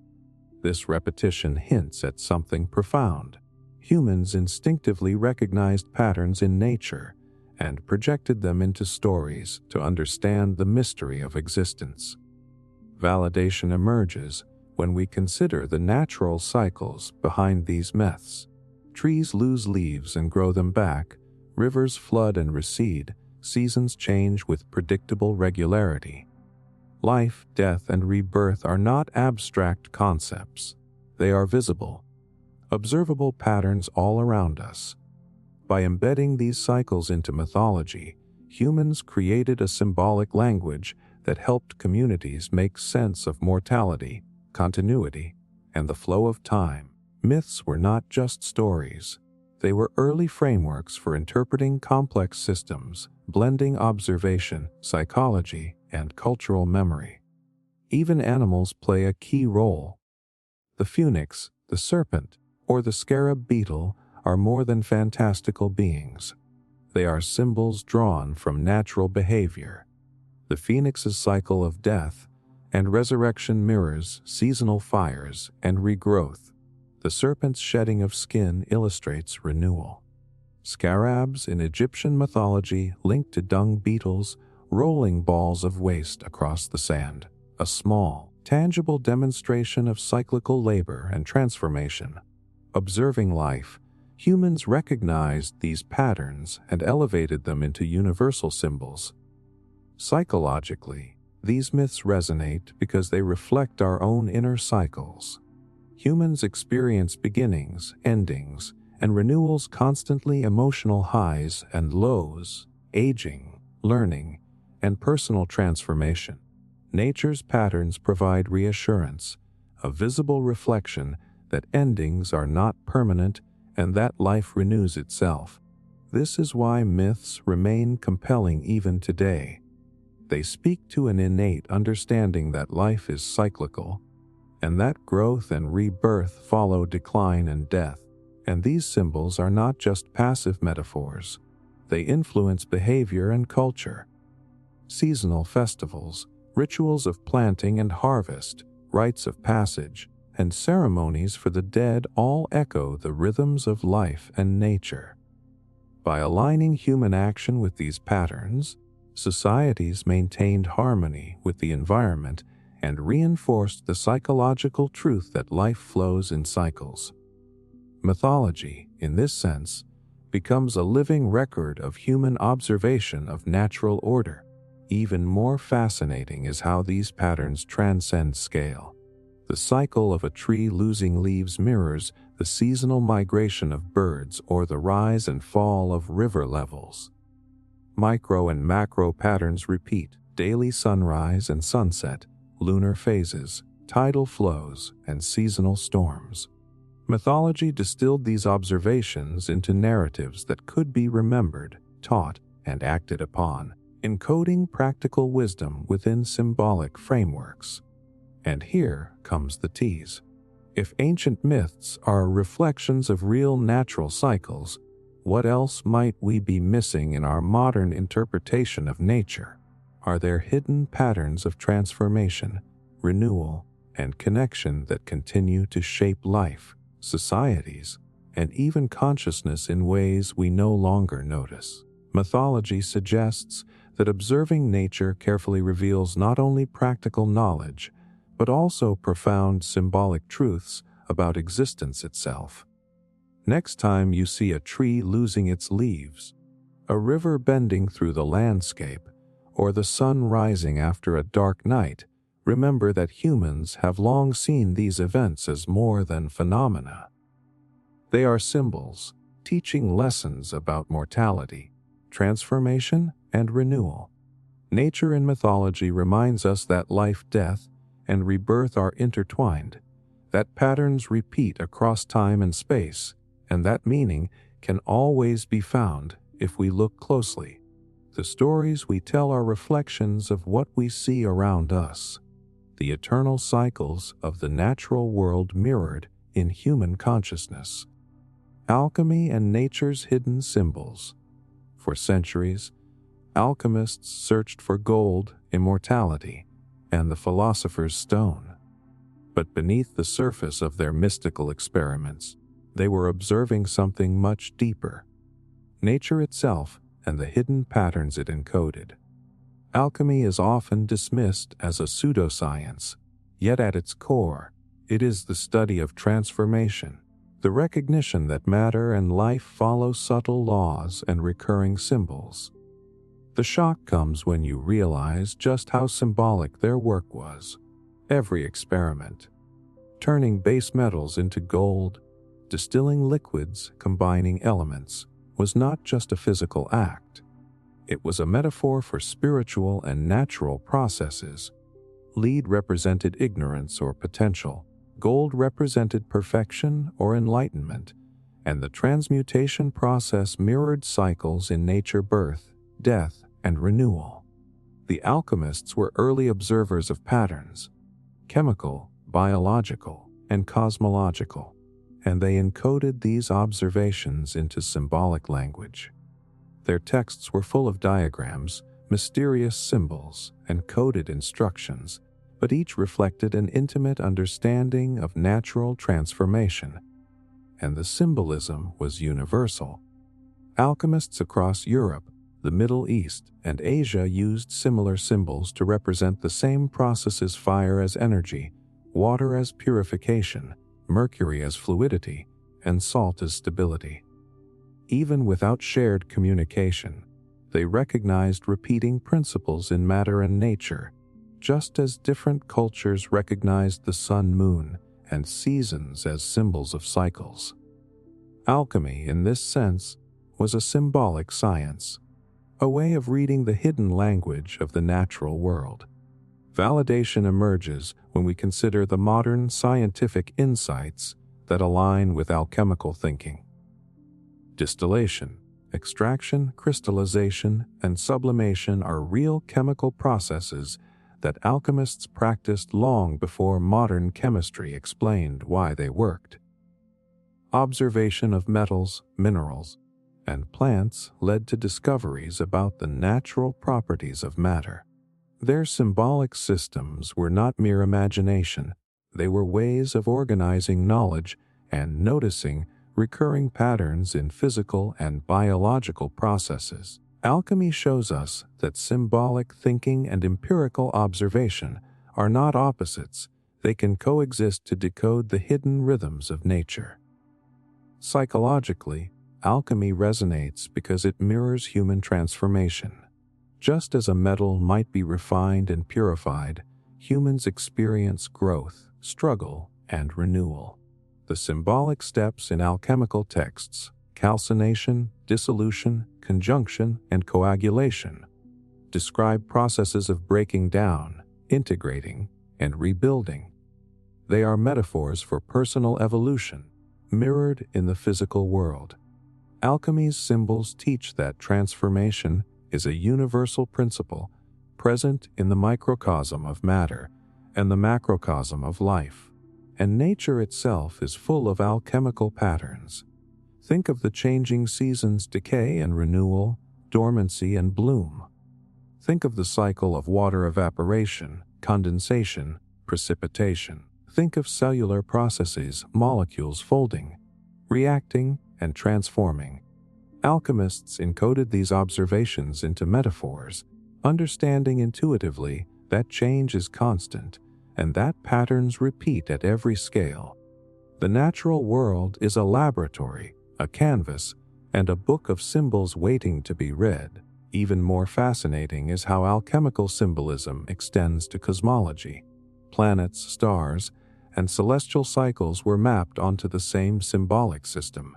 This repetition hints at something profound. Humans instinctively recognized patterns in nature and projected them into stories to understand the mystery of existence. Validation emerges when we consider the natural cycles behind these myths. Trees lose leaves and grow them back, rivers flood and recede, seasons change with predictable regularity. Life, death, and rebirth are not abstract concepts. They are visible, observable patterns all around us. By embedding these cycles into mythology, humans created a symbolic language that helped communities make sense of mortality, continuity, and the flow of time. Myths were not just stories. They were early frameworks for interpreting complex systems, blending observation, psychology, and cultural memory. Even animals play a key role. The phoenix, the serpent, or the scarab beetle are more than fantastical beings. They are symbols drawn from natural behavior. The phoenix's cycle of death and resurrection mirrors seasonal fires and regrowth. The serpent's shedding of skin illustrates renewal. Scarabs in Egyptian mythology linked to dung beetles, rolling balls of waste across the sand, a small, tangible demonstration of cyclical labor and transformation. Observing life, humans recognized these patterns and elevated them into universal symbols. Psychologically, these myths resonate because they reflect our own inner cycles. Humans experience beginnings, endings, and renewals constantly, emotional highs and lows, aging, learning, and personal transformation. Nature's patterns provide reassurance, a visible reflection that endings are not permanent and that life renews itself. This is why myths remain compelling even today. They speak to an innate understanding that life is cyclical, and that growth and rebirth follow decline and death. And these symbols are not just passive metaphors. They influence behavior and culture. Seasonal festivals, rituals of planting and harvest, rites of passage, and ceremonies for the dead all echo the rhythms of life and nature. By aligning human action with these patterns, societies maintained harmony with the environment and reinforced the psychological truth that life flows in cycles. Mythology, in this sense, becomes a living record of human observation of natural order. Even more fascinating is how these patterns transcend scale. The cycle of a tree losing leaves mirrors the seasonal migration of birds or the rise and fall of river levels. Micro and macro patterns repeat: daily sunrise and sunset, lunar phases, tidal flows, and seasonal storms. Mythology distilled these observations into narratives that could be remembered, taught, and acted upon, encoding practical wisdom within symbolic frameworks. And here comes the tease. If ancient myths are reflections of real natural cycles, what else might we be missing in our modern interpretation of nature? Are there hidden patterns of transformation, renewal, and connection that continue to shape life, societies, and even consciousness in ways we no longer notice. Mythology suggests that observing nature carefully reveals not only practical knowledge, but also profound symbolic truths about existence itself. Next time you see a tree losing its leaves, a river bending through the landscape, or the sun rising after a dark night, remember that humans have long seen these events as more than phenomena. They are symbols, teaching lessons about mortality, transformation, and renewal. Nature in mythology reminds us that life, death, and rebirth are intertwined, that patterns repeat across time and space, and that meaning can always be found if we look closely. The stories we tell are reflections of what we see around us, the eternal cycles of the natural world mirrored in human consciousness. Alchemy and nature's hidden symbols. For centuries, alchemists searched for gold, immortality, and the philosopher's stone. But beneath the surface of their mystical experiments, they were observing something much deeper: nature itself and the hidden patterns it encoded. Alchemy is often dismissed as a pseudoscience, yet at its core, it is the study of transformation, the recognition that matter and life follow subtle laws and recurring symbols. The shock comes when you realize just how symbolic their work was. Every experiment, turning base metals into gold, distilling liquids, combining elements, was not just a physical act. It was a metaphor for spiritual and natural processes. Lead represented ignorance or potential, gold represented perfection or enlightenment, and the transmutation process mirrored cycles in nature: birth, death, and renewal. The alchemists were early observers of patterns, chemical, biological, and cosmological, and they encoded these observations into symbolic language. Their texts were full of diagrams, mysterious symbols, and coded instructions, but each reflected an intimate understanding of natural transformation. And the symbolism was universal. Alchemists across Europe, the Middle East, and Asia used similar symbols to represent the same processes: fire as energy, water as purification, mercury as fluidity, and salt as stability. Even without shared communication, they recognized repeating principles in matter and nature, just as different cultures recognized the sun, moon, and seasons as symbols of cycles. Alchemy, in this sense, was a symbolic science, a way of reading the hidden language of the natural world. Validation emerges when we consider the modern scientific insights that align with alchemical thinking. Distillation, extraction, crystallization, and sublimation are real chemical processes that alchemists practiced long before modern chemistry explained why they worked. Observation of metals, minerals, and plants led to discoveries about the natural properties of matter. Their symbolic systems were not mere imagination, they were ways of organizing knowledge and noticing recurring patterns in physical and biological processes. Alchemy shows us that symbolic thinking and empirical observation are not opposites, they can coexist to decode the hidden rhythms of nature. Psychologically, alchemy resonates because it mirrors human transformation. Just as a metal might be refined and purified, humans experience growth, struggle, and renewal. The symbolic steps in alchemical texts, calcination, dissolution, conjunction, and coagulation, describe processes of breaking down, integrating, and rebuilding. They are metaphors for personal evolution, mirrored in the physical world. Alchemy's symbols teach that transformation is a universal principle present in the microcosm of matter and the macrocosm of life, and nature itself is full of alchemical patterns. Think of the changing seasons: decay and renewal, dormancy and bloom. Think of the cycle of water evaporation, condensation, precipitation. Think of cellular processes: molecules folding, reacting, and transforming. Alchemists encoded these observations into metaphors, understanding intuitively that change is constant and that patterns repeat at every scale. The natural world is a laboratory, a canvas, and a book of symbols waiting to be read. Even more fascinating is how alchemical symbolism extends to cosmology. Planets, stars, and celestial cycles were mapped onto the same symbolic system.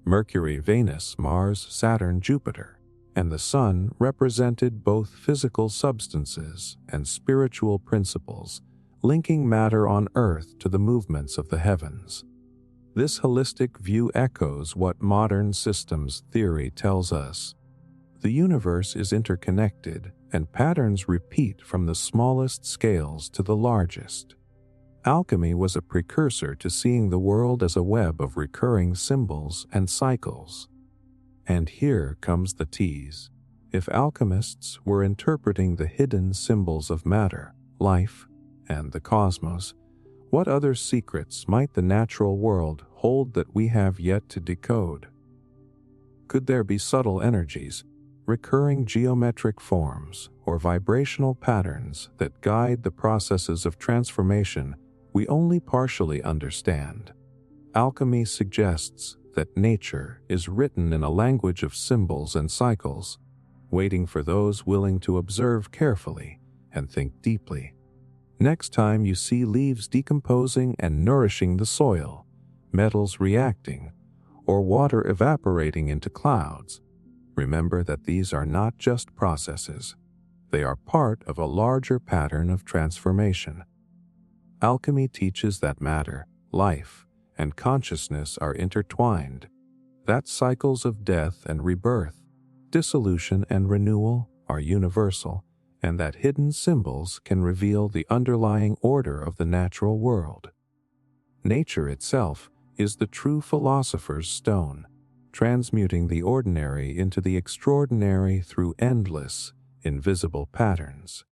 Mercury, Venus, Mars, Saturn, Jupiter, and the Sun represented both physical substances and spiritual principles, linking matter on Earth to the movements of the heavens. This holistic view echoes what modern systems theory tells us. The universe is interconnected, and patterns repeat from the smallest scales to the largest. Alchemy was a precursor to seeing the world as a web of recurring symbols and cycles. And here comes the tease. If alchemists were interpreting the hidden symbols of matter, life, and the cosmos, what other secrets might the natural world hold that we have yet to decode? Could there be subtle energies, recurring geometric forms, or vibrational patterns that guide the processes of transformation we only partially understand? Alchemy suggests that nature is written in a language of symbols and cycles, waiting for those willing to observe carefully and think deeply. Next time you see leaves decomposing and nourishing the soil, metals reacting, or water evaporating into clouds, remember that these are not just processes. They are part of a larger pattern of transformation. Alchemy teaches that matter, life, and consciousness are intertwined, that cycles of death and rebirth, dissolution and renewal are universal, and that hidden symbols can reveal the underlying order of the natural world. Nature itself is the true philosopher's stone, transmuting the ordinary into the extraordinary through endless, invisible patterns.